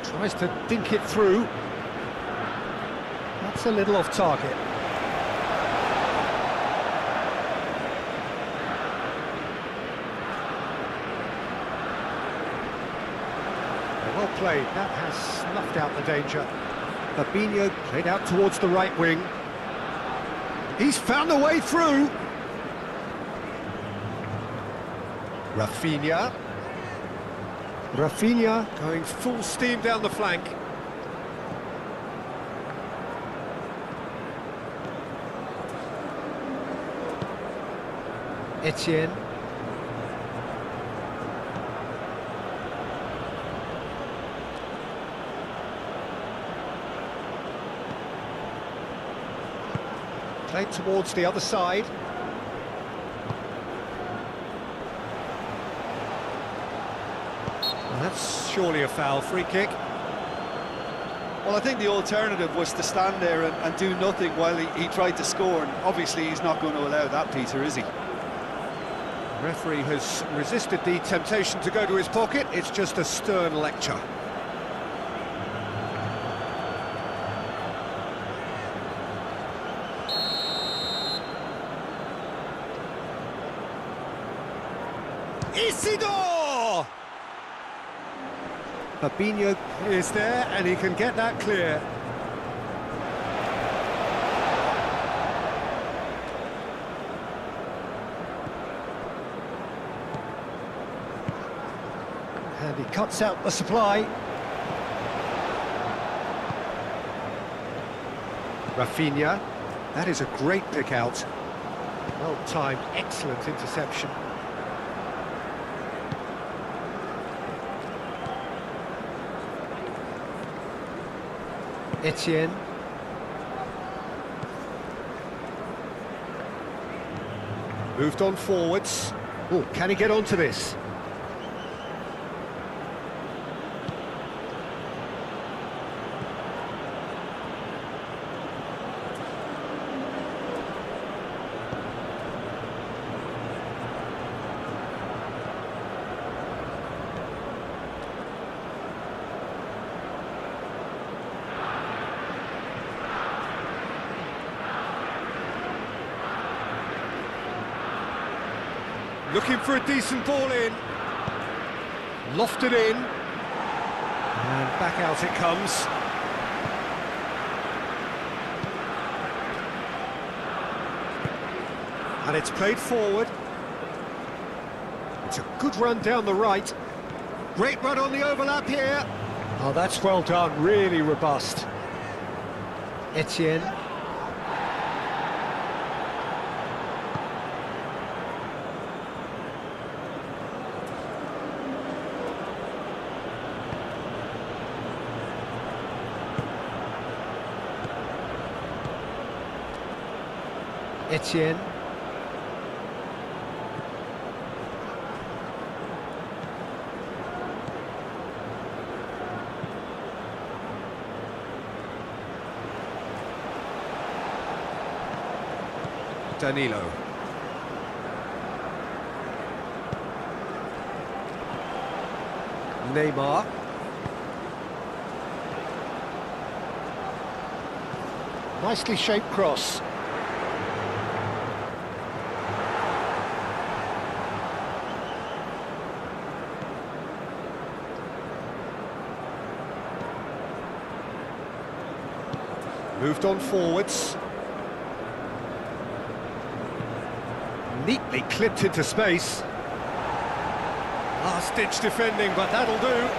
Tries to dink it through. That's a little off target. Well played, that has snuffed out the danger. Fabinho played out towards the right wing. He's found a way through. Raphinha. Raphinha going full steam down the flank. Etienne. Played towards the other side. And that's surely a foul. Free kick. Well, I think the alternative was to stand there and do nothing while he tried to score, and obviously he's not going to allow that, Peter, is he? Referee has resisted the temptation to go to his pocket. It's just a stern lecture. Isidore! Fabinho is there and he can get that clear. And he cuts out the supply. Raphinha, that is a great pick out. Well timed, excellent interception. Etienne. Moved on forwards. Oh, can he get onto this? Looking for a decent ball in. Lofted in. And back out it comes. And it's played forward. It's a good run down the right. Great run on the overlap here. Oh, that's well done, really robust. Etienne. Etienne. Danilo. Neymar. Nicely shaped cross. Moved on forwards. Neatly clipped into space. Last-ditch defending, but that'll do.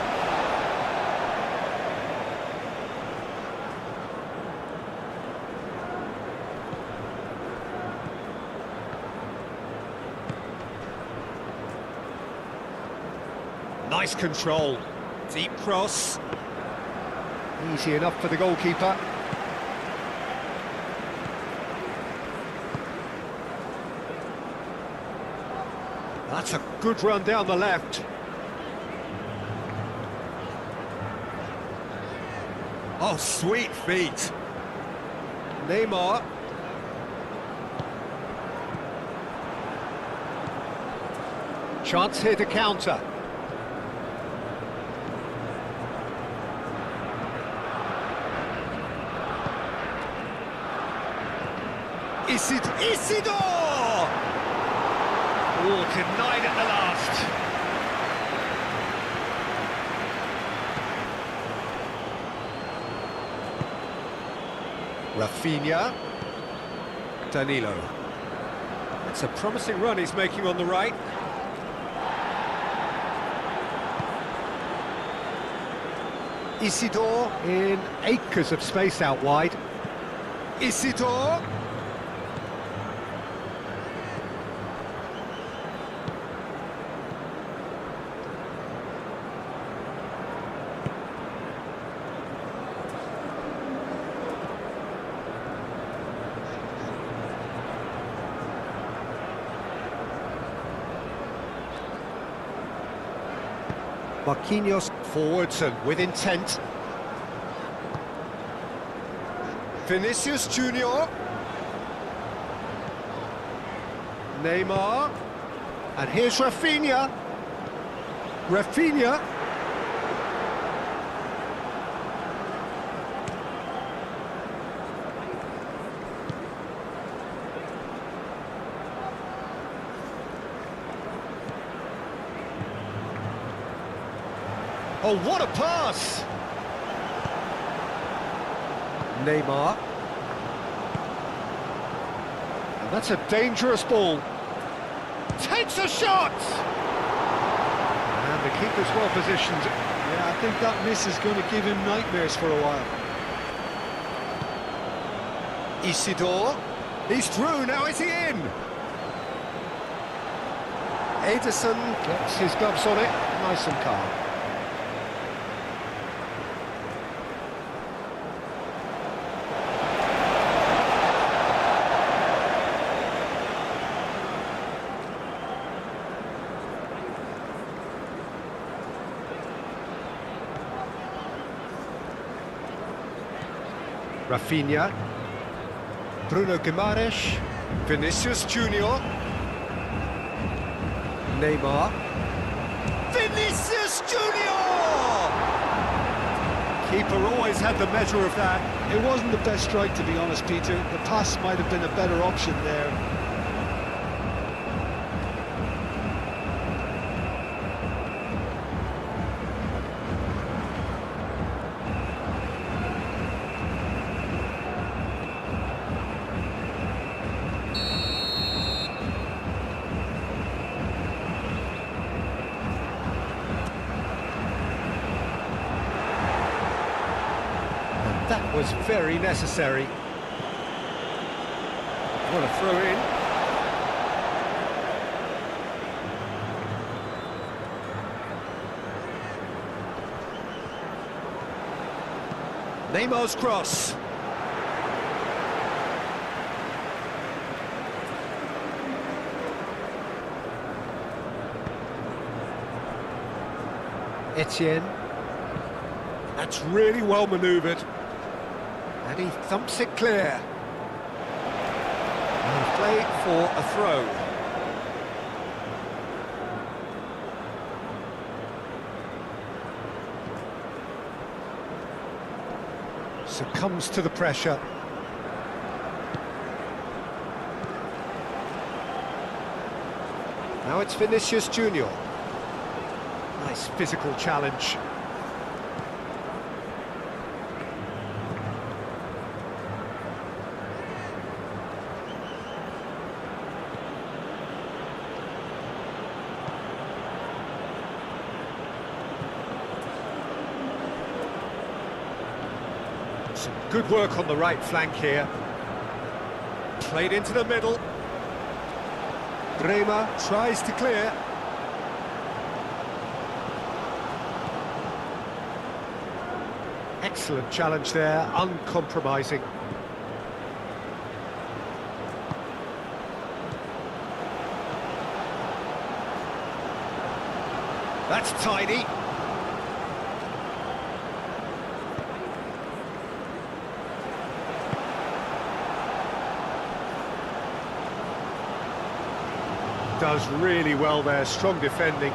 Nice control. Deep cross. Easy enough for the goalkeeper. That's a good run down the left. Oh, sweet feet. Neymar. Chance here to counter. Isidore! Oh, denied at the last. Raphinha. Danilo. It's a promising run he's making on the right. Isidore in acres of space out wide. Isidore. Marquinhos forwards and with intent. Vinícius Júnior. Neymar. And here's Raphinha. Raphinha. Oh, what a pass! Neymar. And that's a dangerous ball. Takes a shot! And the keeper's well positioned. Yeah, I think that miss is going to give him nightmares for a while. Isidore. He's through, now is he in? Ederson gets his gloves on it, nice and calm. Raphinha, Bruno Guimarães, Vinícius Júnior, Neymar, Vinícius Júnior! Keeper always had the measure of that. It wasn't the best strike, to be honest, Peter. The pass might have been a better option there. That was very necessary. What a throw in. Neymar's cross. Etienne. That's really well manoeuvred. And he thumps it clear. And played for a throw. Succumbs to the pressure. Now it's Vinícius Júnior. Nice physical challenge. Some good work on the right flank here. Played into the middle. Bremer tries to clear. Excellent challenge there, uncompromising. That's tidy. Does really well there, strong defending.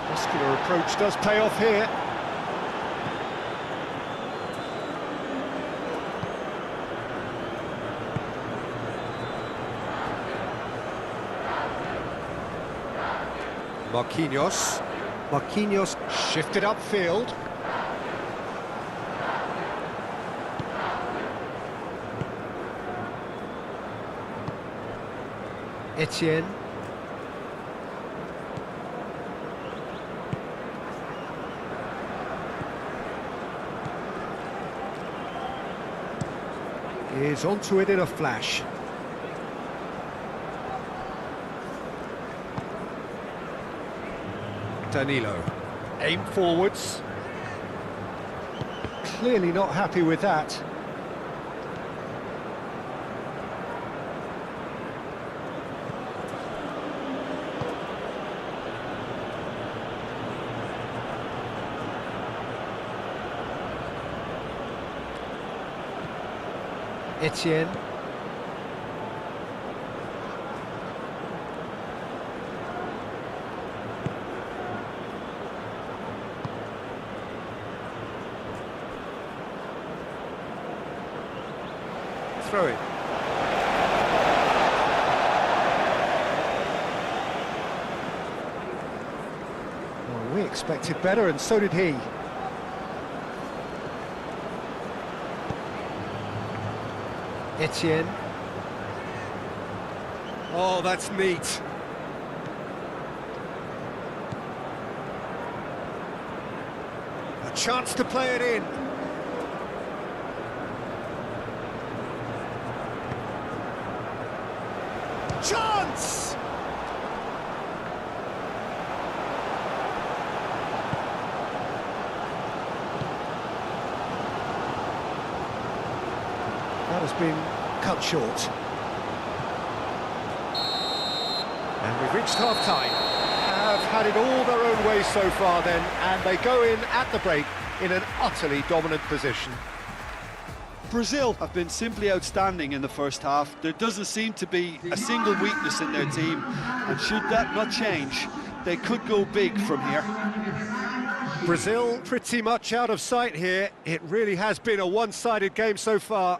Muscular approach does pay off here. Marquinhos. Marquinhos shifted upfield. Etienne. is onto it in a flash. Danilo, aim forwards. Clearly not happy with that. Etienne. Throw it. Well, we expected better, and so did he. Etienne. Oh, that's neat. A chance to play it in. Chance! That has been cut short. And we've reached half-time. Have had it all their own way so far then, and they go in at the break in an utterly dominant position. Brazil have been simply outstanding in the first half. There doesn't seem to be a single weakness in their team, and should that not change, they could go big from here. Brazil pretty much out of sight here. It really has been a one-sided game so far.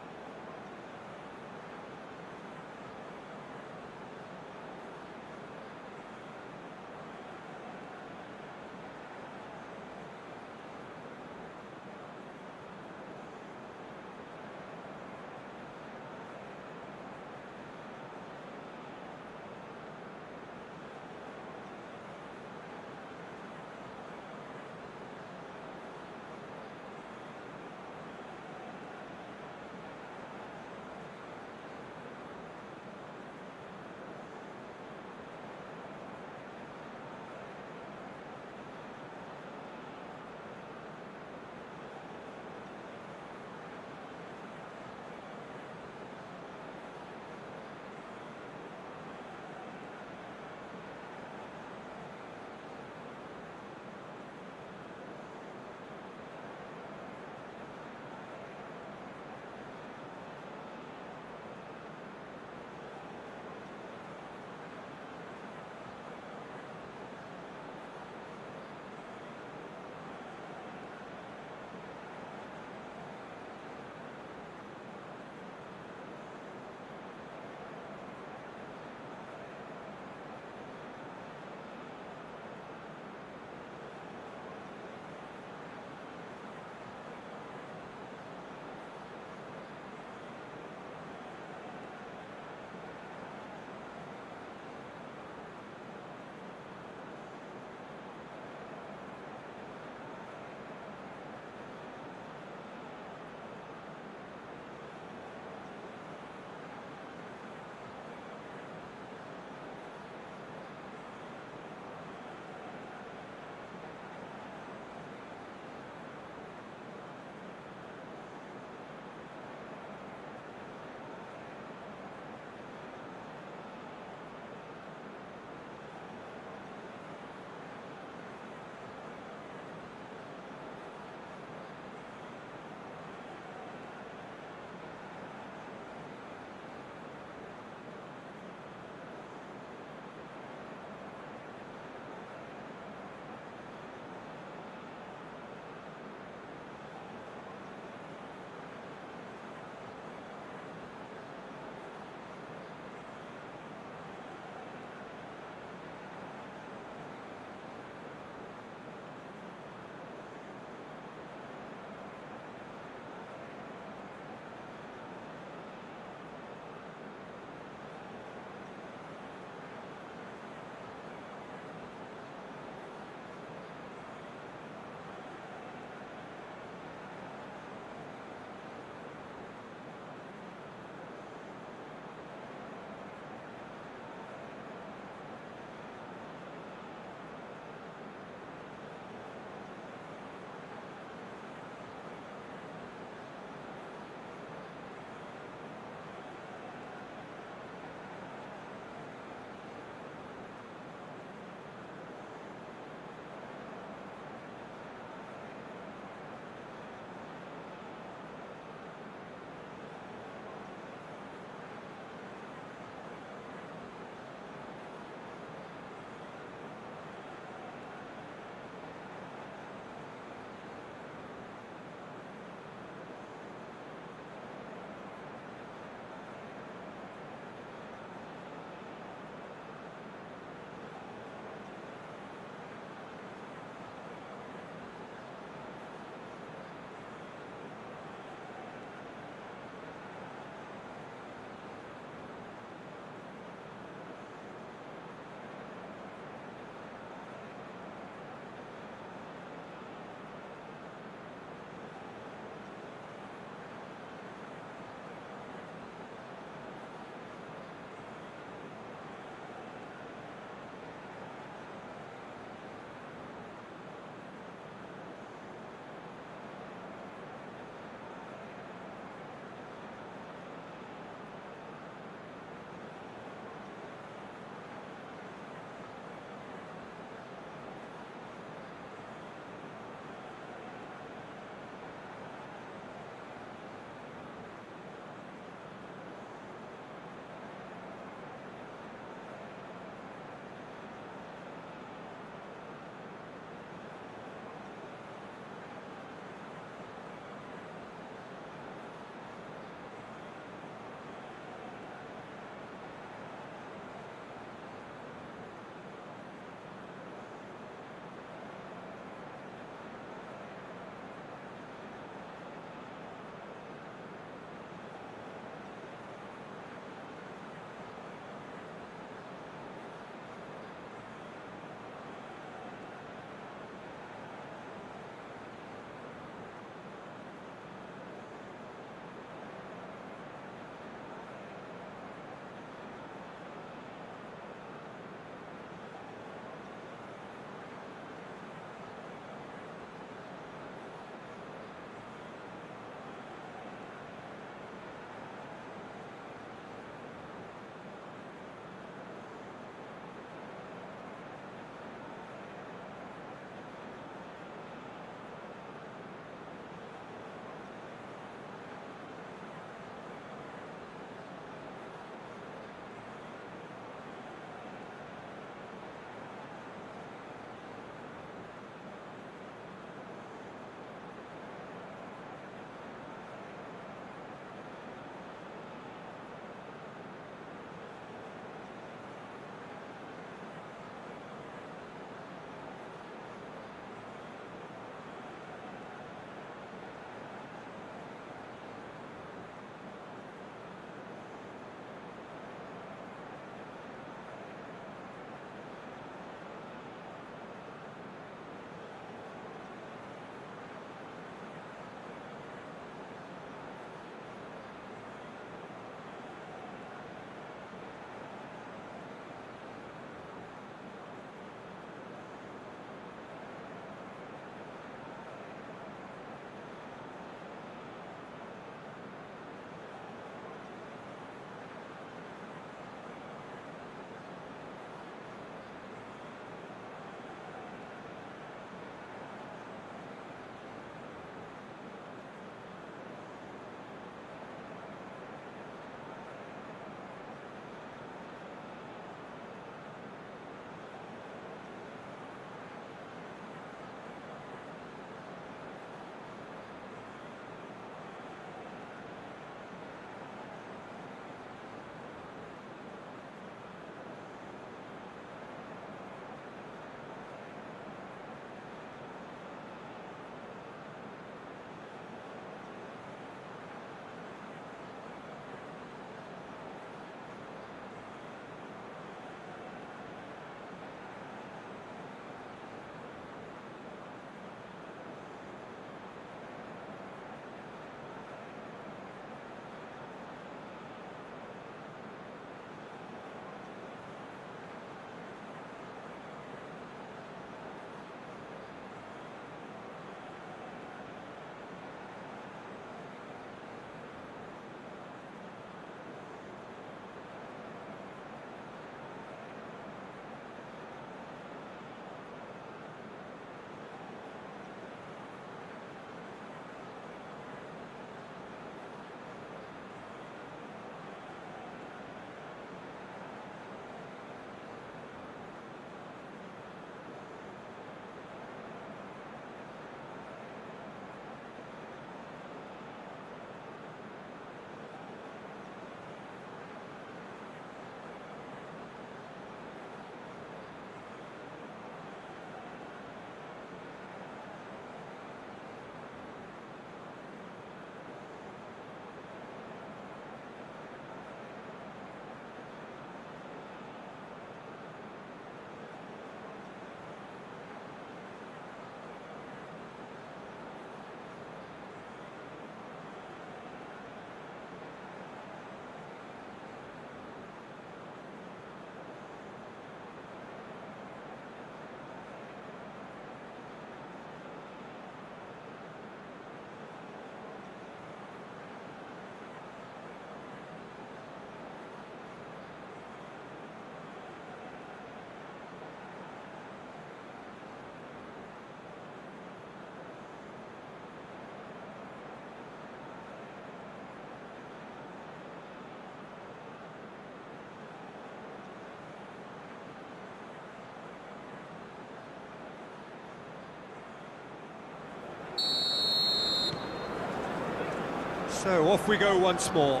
So off we go once more.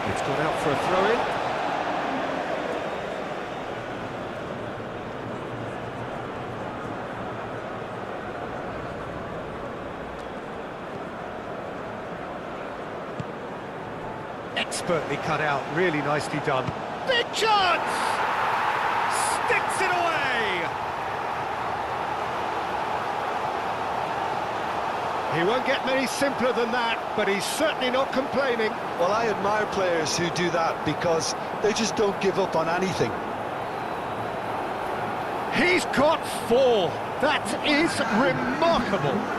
It's gone out for a throw-in. Expertly cut out, really nicely done. Big chance! Sticks it away! He won't get many simpler than that, but he's certainly not complaining. Well, I admire players who do that because they just don't give up on anything. He's got 4. That is remarkable.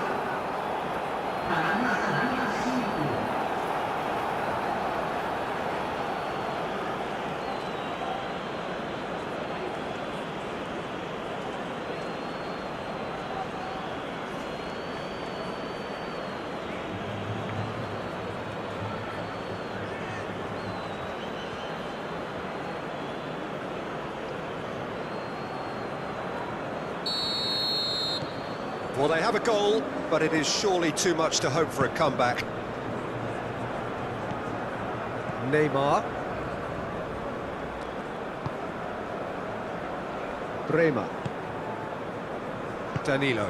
Well, they have a goal, but it is surely too much to hope for a comeback. Neymar. Bremer. Danilo.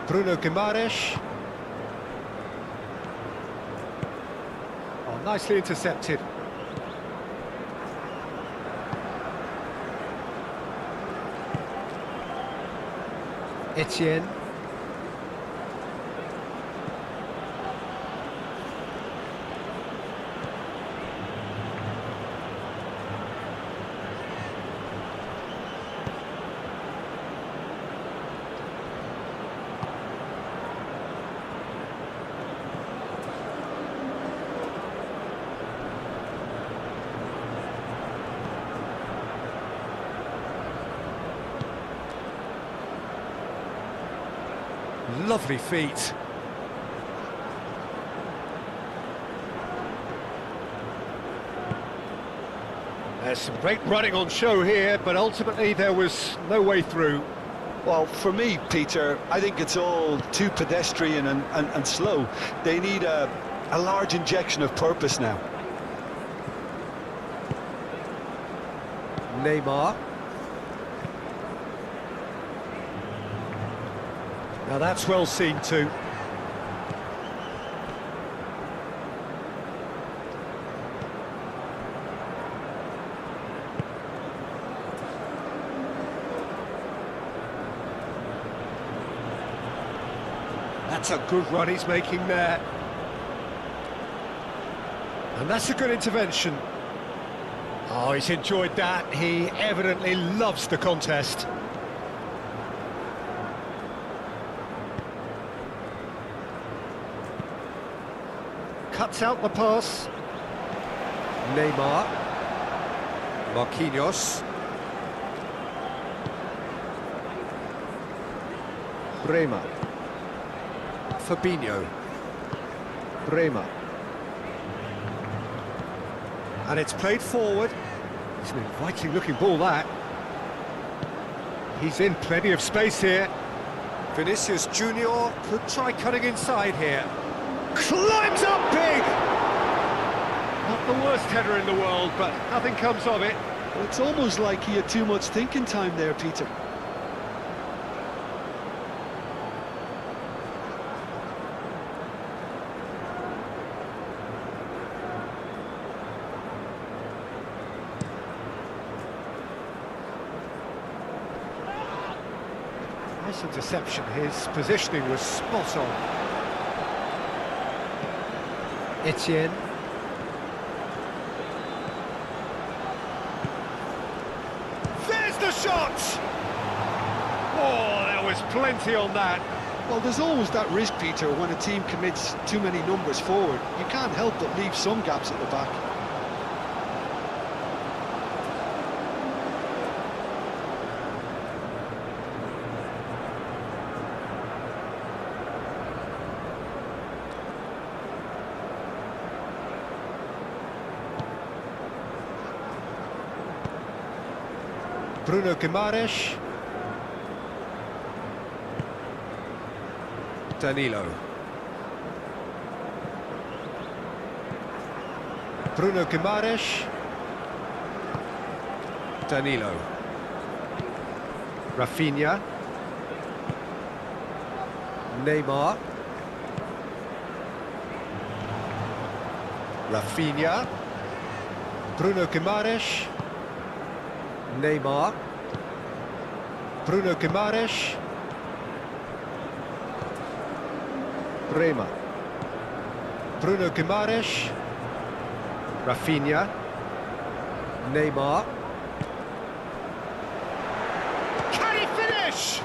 Bruno Guimarães. Oh, nicely intercepted. Etienne. Lovely feet. There's some great running on show here, but ultimately there was no way through. Well, for me, Peter, I think it's all too pedestrian and slow. They need a large injection of purpose now. Neymar. Now that's well seen too. That's a good run he's making there. And that's a good intervention. Oh, he's enjoyed that. He evidently loves the contest. Cuts out the pass. Neymar. Marquinhos. Bremer. Fabinho. Bremer. And it's played forward. It's an inviting looking ball, that. He's in plenty of space here. Vinícius Júnior could try cutting inside here. Climbs up big! Not the worst header in the world, but nothing comes of it. It's almost like he had too much thinking time there, Peter. Nice interception. His positioning was spot on. Etienne. There's the shot! Oh, there was plenty on that. Well, there's always that risk, Peter, when a team commits too many numbers forward. You can't help but leave some gaps at the back. Bruno Guimarães. Danilo. Bruno Guimarães. Danilo. Raphinha. Neymar. Raphinha. Bruno Guimarães. Neymar. Bruno Guimarães. Rema. Bruno Guimarães. Raphinha. Neymar. Can he finish?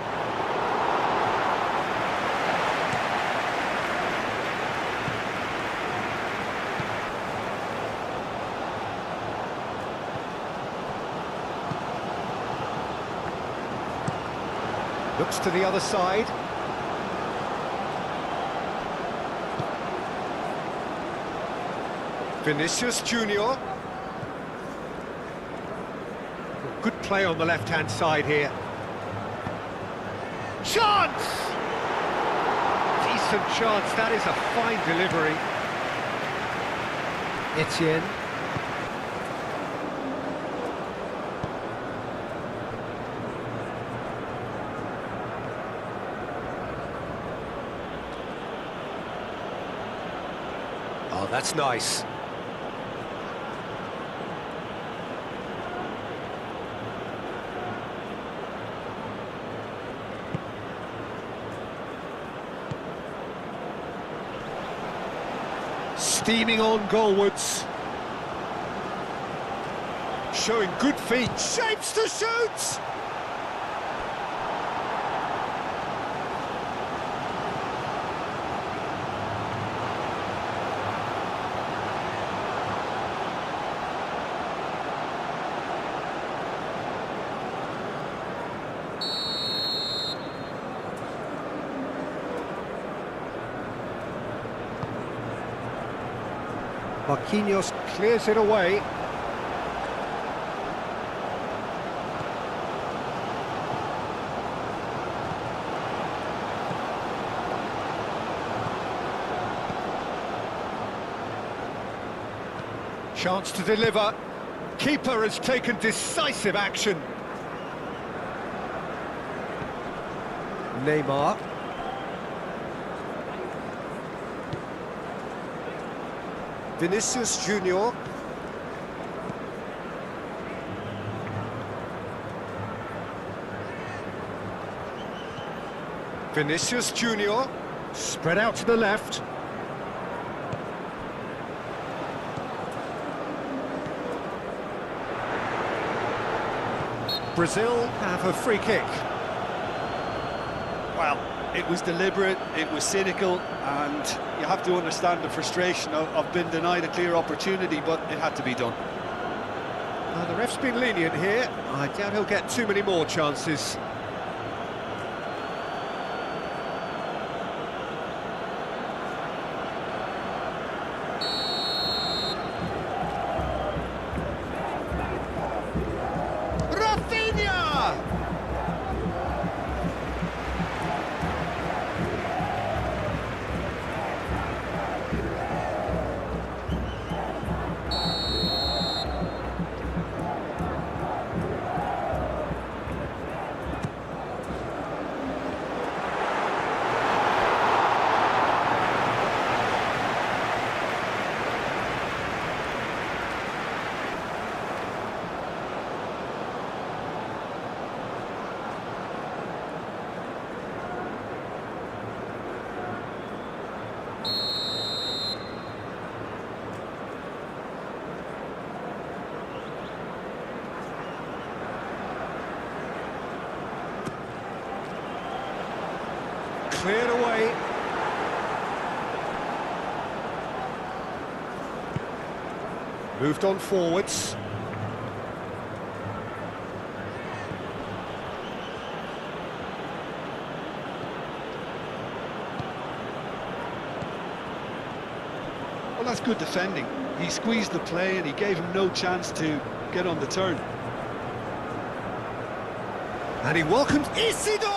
Looks to the other side. Vinícius Júnior. Good play on the left-hand side here. Chance! Decent chance, that is a fine delivery. Etienne. Oh, that's nice. Steaming on goalwards. Showing good feet. Shapes to shoot! Marquinhos clears it away. Chance to deliver. Keeper has taken decisive action. Neymar. Vinícius Júnior. Vinícius Júnior. Spread out to the left. Brazil have a free kick. Well, it was deliberate, it was cynical, and you have to understand the frustration of being denied a clear opportunity, but it had to be done. The ref's been lenient here. I doubt he'll get too many more chances. Raphinha! Cleared away. Moved on forwards. Well, that's good defending. He squeezed the play and he gave him no chance to get on the turn. And he welcomes Isidore!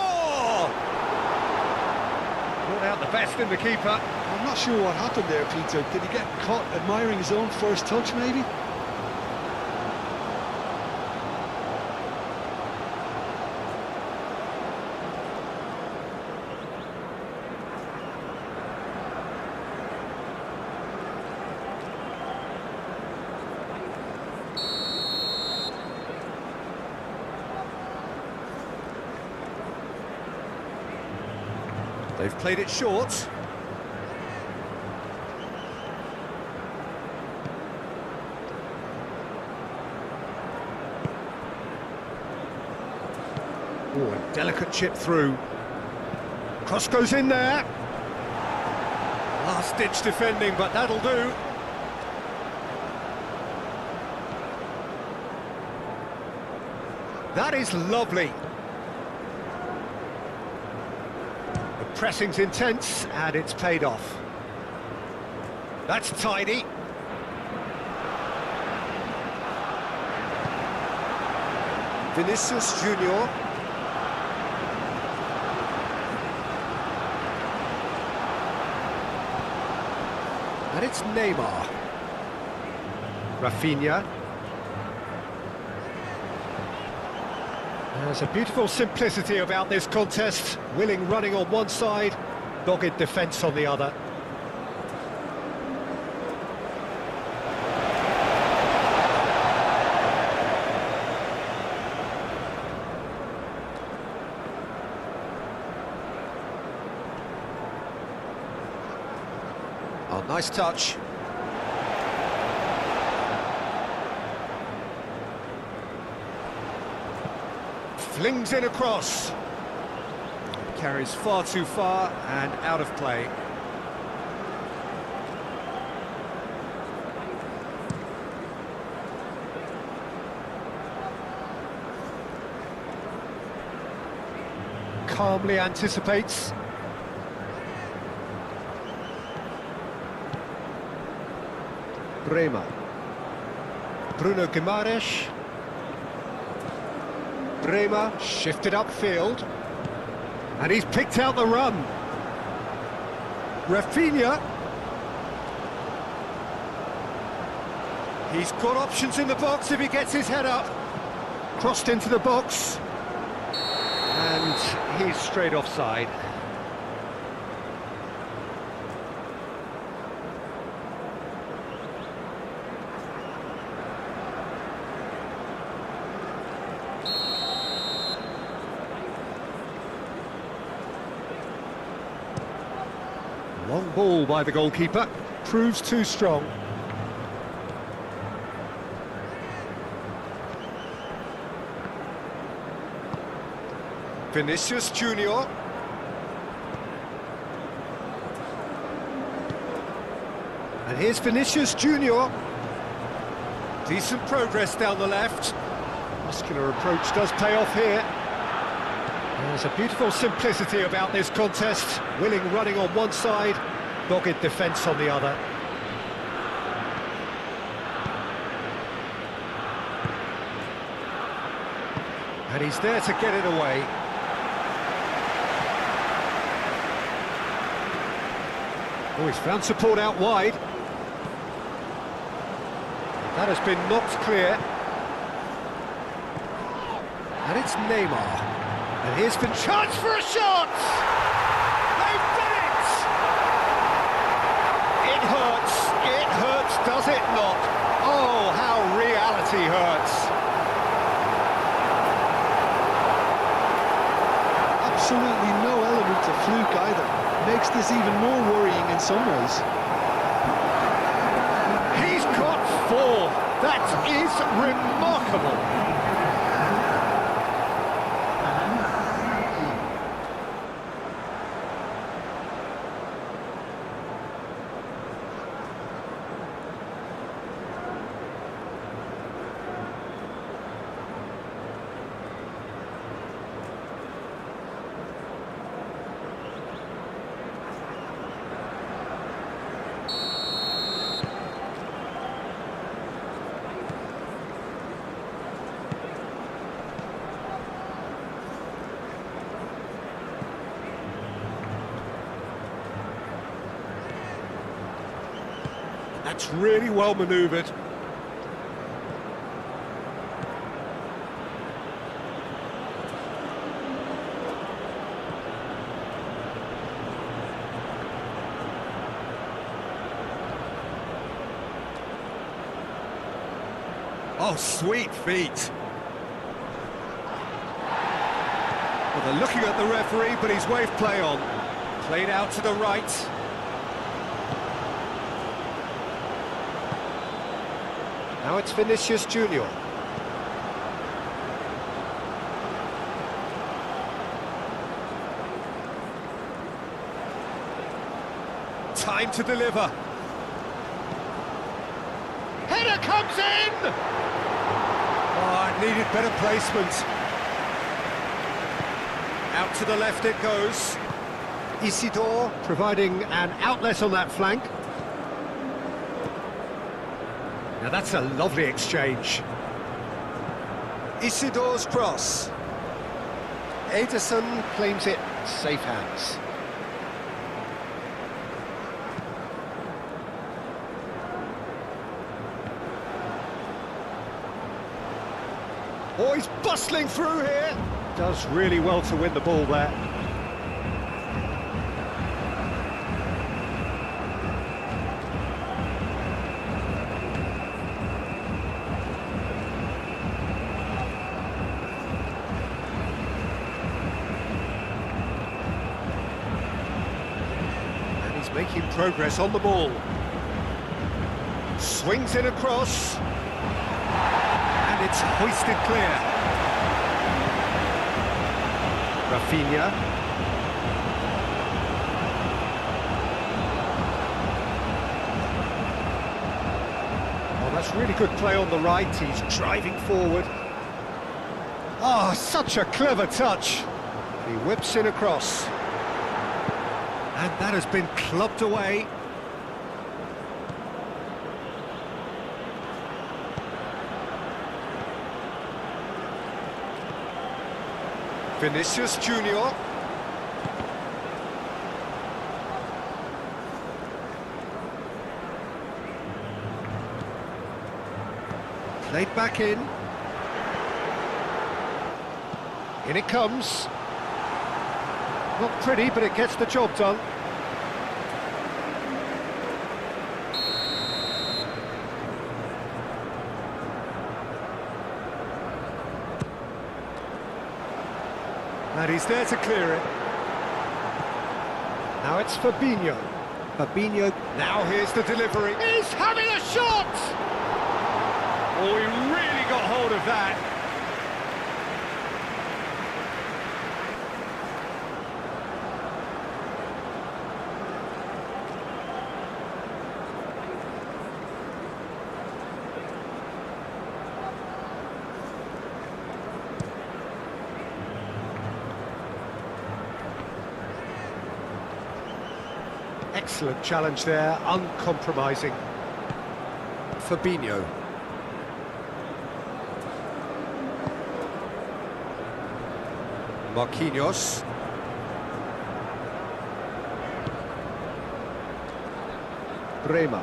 Brought out the best in the keeper. I'm not sure what happened there, Peter. Did he get caught admiring his own first touch, maybe? They've played it short. Oh, a delicate chip through. Cross goes in there. Last-ditch defending, but that'll do. That is lovely. The pressing's intense, and it's paid off. That's tidy. Vinícius Júnior. And it's Neymar. Raphinha. There's a beautiful simplicity about this contest. Willing running on one side, dogged defence on the other. Oh, nice touch. Flings in across. Carries far too far and out of play. Calmly anticipates. Bremer. Bruno Guimarães. Bremer shifted upfield. And he's picked out the run. Raphinha. He's got options in the box if he gets his head up. Crossed into the box. And he's straight offside. Long ball by the goalkeeper, proves too strong. Vinícius Júnior. And here's Vinícius Júnior. Decent progress down the left. Muscular approach does pay off here. There's a beautiful simplicity about this contest. Willing running on one side, dogged defence on the other. And he's there to get it away. Oh, he's found support out wide. That has been knocked clear. And it's Neymar. And here's been chance for a shot! They've done it! It hurts, does it not? Oh, how reality hurts. Absolutely no element of fluke either. Makes this even more worrying in some ways. He's got four. That is remarkable. That's really well manoeuvred. Oh, sweet feet. Well, they're looking at the referee, but he's waved play on. Played out to the right. Now it's Vinícius Júnior. Time to deliver. Header comes in! Oh, it needed better placement. Out to the left it goes. Isidore providing an outlet on that flank. Now that's a lovely exchange. Isidore's cross. Ederson claims it, safe hands. Oh, he's bustling through here. Does really well to win the ball there. And he's making progress on the ball. Swings in across. And it's hoisted clear. Raphinha. Oh, that's really good play on the right. He's driving forward. Oh, such a clever touch. He whips in across. And that has been clubbed away. Vinícius Júnior. Played back in. In it comes. Not pretty, but it gets the job done. And he's there to clear it. Now it's Fabinho. Fabinho, now here's the delivery. He's having a shot! Oh, he really got hold of that. Excellent challenge there, uncompromising. Fabinho. Marquinhos. Bremer.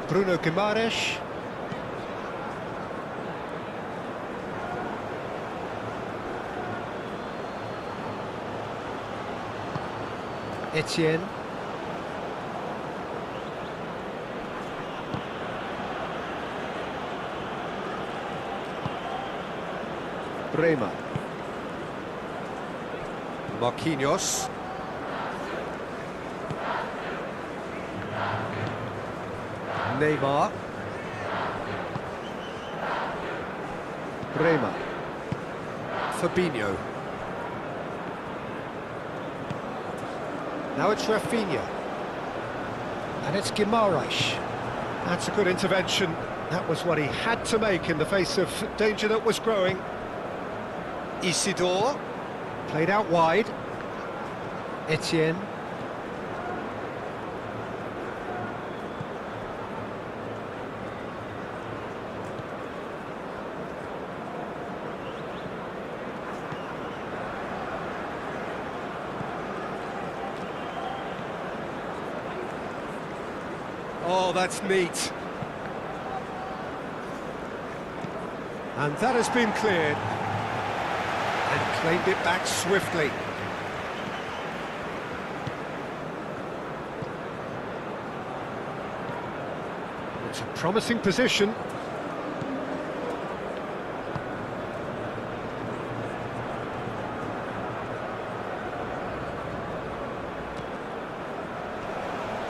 Bruno Guimarães. Etienne. Bremer. Marquinhos. Neymar. Bremer. Fabinho. Now it's Raphinha. And it's Guimarães. That's a good intervention. That was what he had to make in the face of danger that was growing. Isidore. Played out wide. Etienne. Oh, that's neat. And that has been cleared. And claimed it back swiftly. It's a promising position.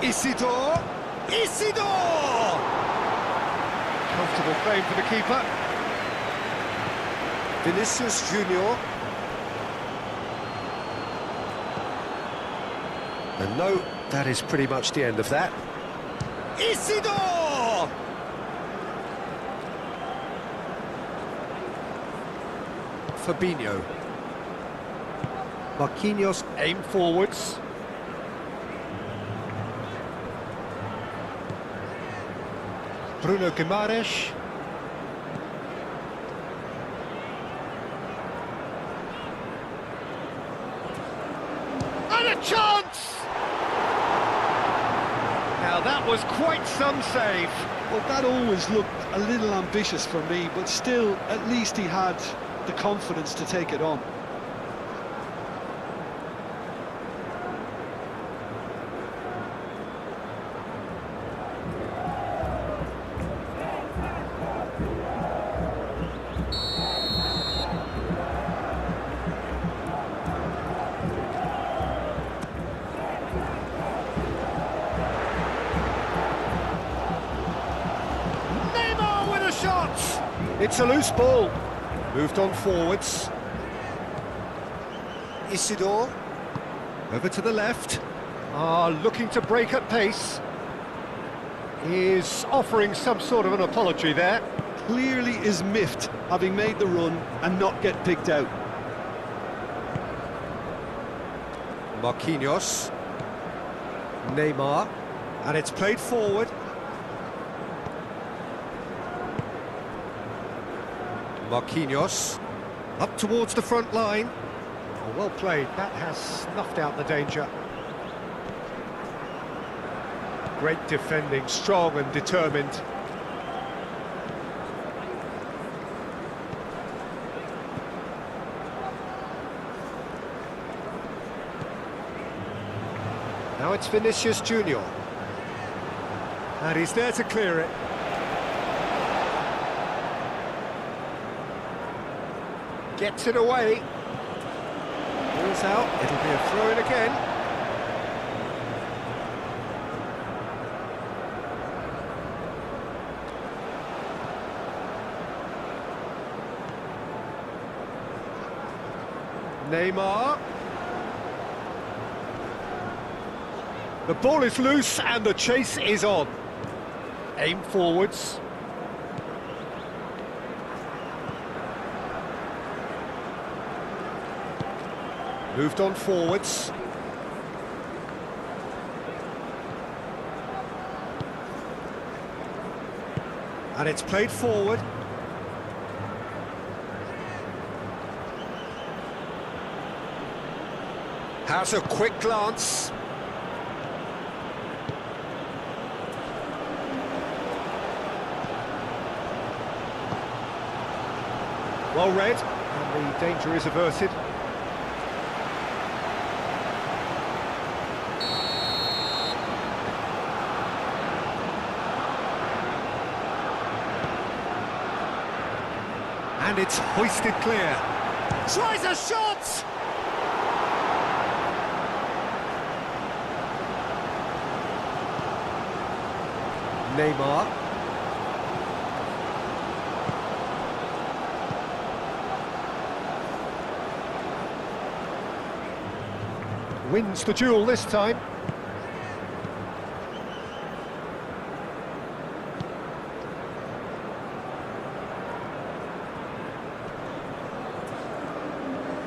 Isidore! Isidore! Comfortable claim for the keeper. Vinícius Júnior. And no, that is pretty much the end of that. Isidore! Fabinho. Marquinhos aim forwards. Bruno Guimarães. And a chance! Now that was quite some save. Well, that always looked a little ambitious for me, but still, at least he had the confidence to take it on. It's a loose ball. Moved on forwards. Isidore. Over to the left. Looking to break at pace. Is offering some sort of an apology there. Clearly is miffed, having made the run and not get picked out. Marquinhos. Neymar. And it's played forward. Marquinhos, up towards the front line. Oh, well played, that has snuffed out the danger. Great defending, strong and determined. Now it's Vinícius Júnior. And he's there to clear it. Gets it away. Ball's out, it'll be a throw-in again. Neymar. The ball is loose and the chase is on. Aim forwards. Moved on forwards. And it's played forward. Has a quick glance. Well read, and the danger is averted. And it's hoisted clear. Tries a shot! Neymar. Wins the duel this time.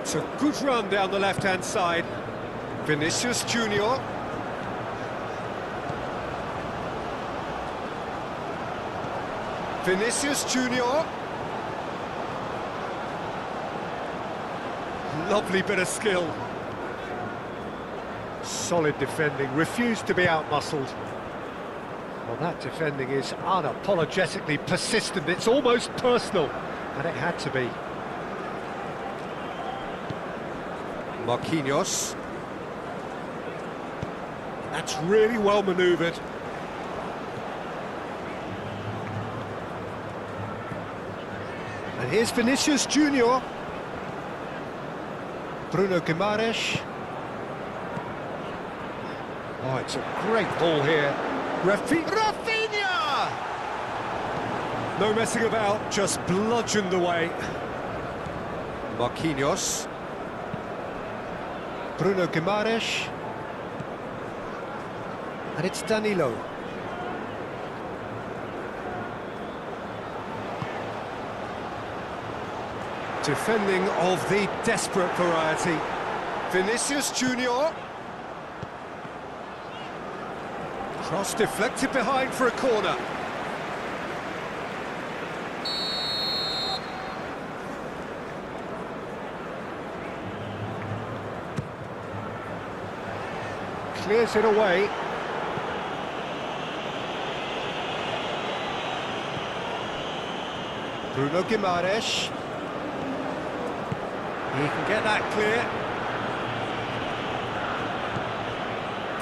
It's a good run down the left-hand side. Vinícius Júnior. Vinícius Júnior. Lovely bit of skill. Solid defending, refused to be out-muscled. Well, that defending is unapologetically persistent. It's almost personal, and it had to be. Marquinhos. That's really well manoeuvred. And here's Vinícius Júnior. Bruno Guimarães. Oh, it's a great ball here. Raphinha! No messing about, just bludgeoned away. Marquinhos. Bruno Guimarães. And it's Danilo. Defending of the desperate variety. Vinícius Júnior. Cross deflected behind for a corner. Clears it away. Bruno Guimarães. He can get that clear.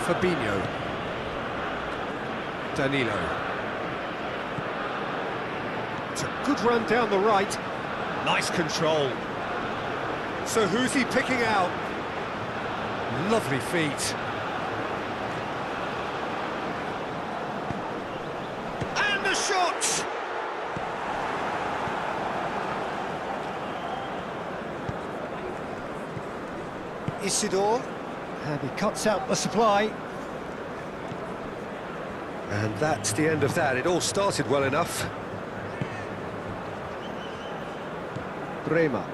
Fabinho. Danilo. It's a good run down the right. Nice control. So who's he picking out? Lovely feet. And the shot! Isidore, and he cuts out the supply. And that's the end of that. It all started well enough. Bremer.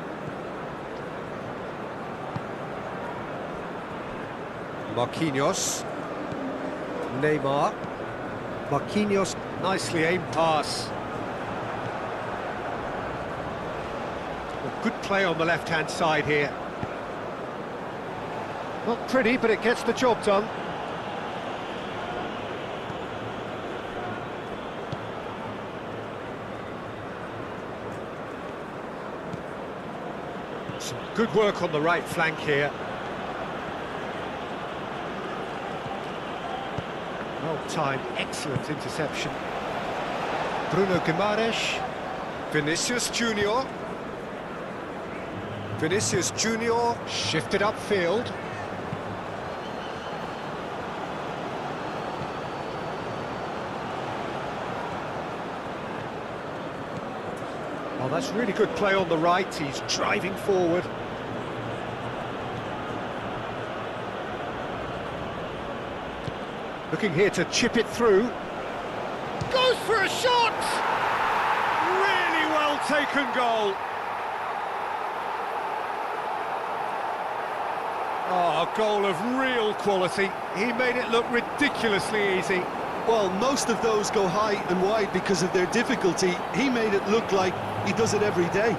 Marquinhos. Neymar. Marquinhos, nicely aimed pass. Well, good play on the left-hand side here. Not pretty, but it gets the job done. Some good work on the right flank here. Well-timed, excellent interception. Bruno Guimarães. Vinícius Júnior. Vinícius Júnior shifted upfield. Oh, that's really good play on the right. He's driving forward. Looking here to chip it through. Goes for a shot! Really well taken goal. Oh, a goal of real quality. He made it look ridiculously easy. Well, most of those go high and wide because of their difficulty. He made it look like he does it every day.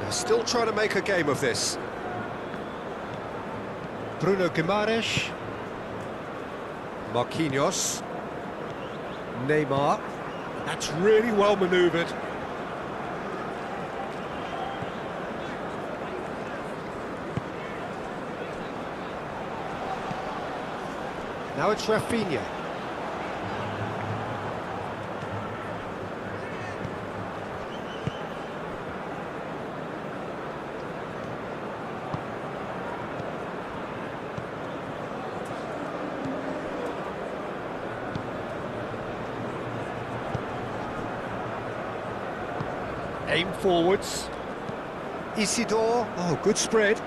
Still trying to make a game of this. Bruno Guimarães. Marquinhos. Neymar. That's really well manoeuvred. Now it's Raphinha. Aim forwards. Isidore. Oh, good spread.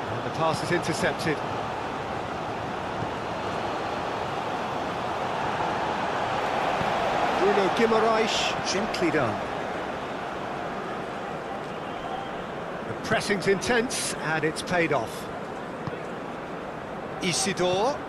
And the pass is intercepted. Bruno Guimarães, gently done. The pressing's intense, and it's paid off. Isidore.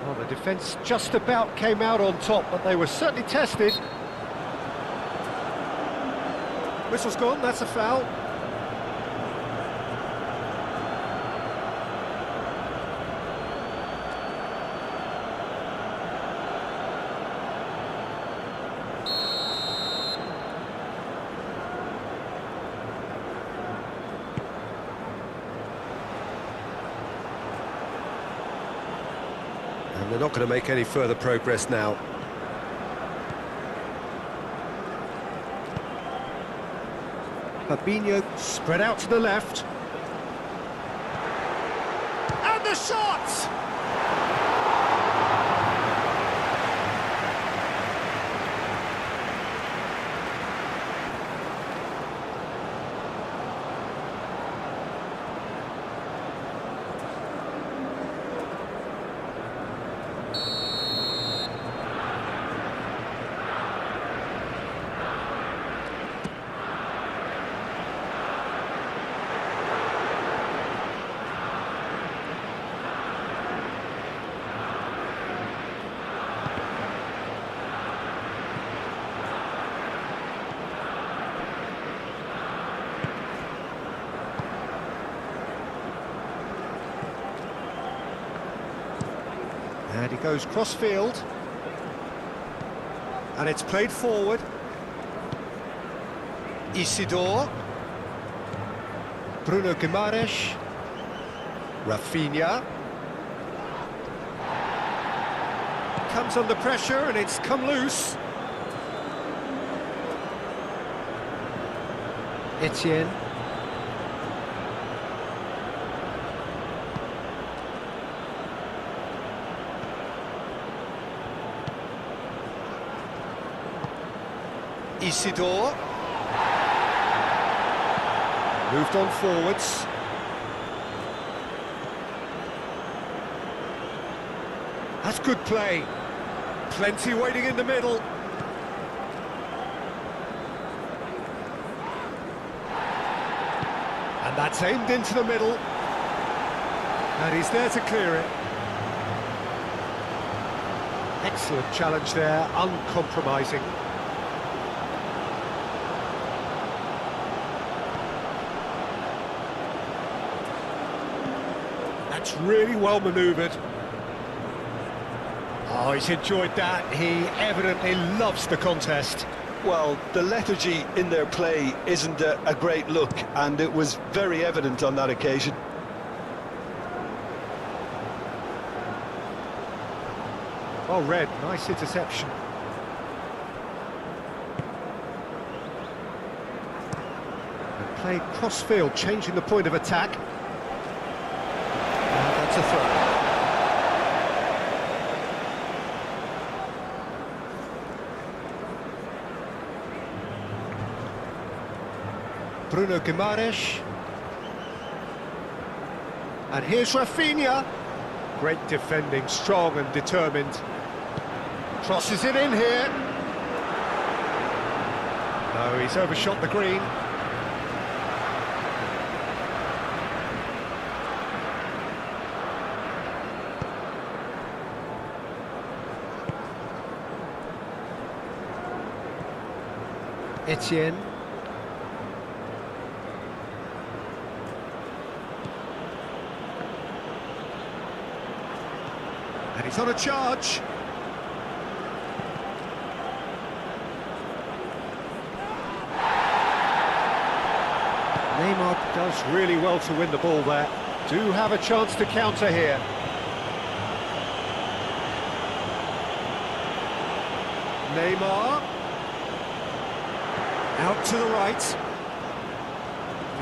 Well, the defence just about came out on top, but they were certainly tested. Whistle's gone, that's a foul. And they're not going to make any further progress now. Fabinho spread out to the left. And the shot! And he goes cross-field. And it's played forward. Isidore. Bruno Guimarães. Raphinha. Comes under pressure and it's come loose. Etienne. Isidore. Moved on forwards. That's good play. Plenty waiting in the middle. And that's aimed into the middle. And he's there to clear it. Excellent challenge there, uncompromising. That's really well manoeuvred. Oh, he's enjoyed that. He evidently loves the contest. Well, the lethargy in their play isn't a great look, and it was very evident on that occasion. Well read, nice interception. And played cross-field, changing the point of attack. And that's a throw. Bruno Guimarães. And here's Raphinha. Great defending, strong and determined. Crosses it in here. No, he's overshot the green. Etienne. And he's on a charge. Neymar does really well to win the ball there. Do have a chance to counter here. Neymar. Out to the right.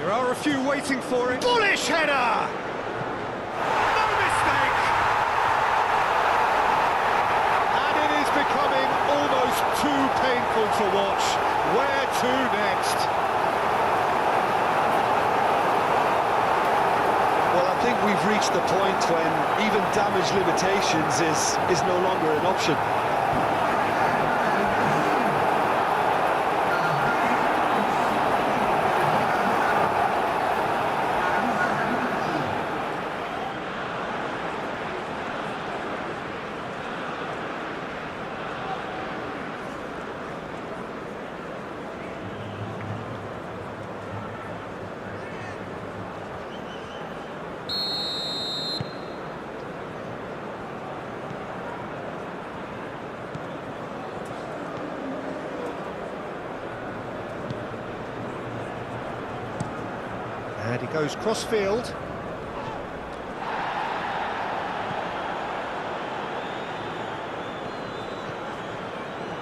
There are a few waiting for it. Bullish header! No mistake! And it is becoming almost too painful to watch. Where to next? we've reached the point when even damage limitations is no longer an option. And he goes cross-field.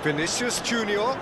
Vinícius Júnior.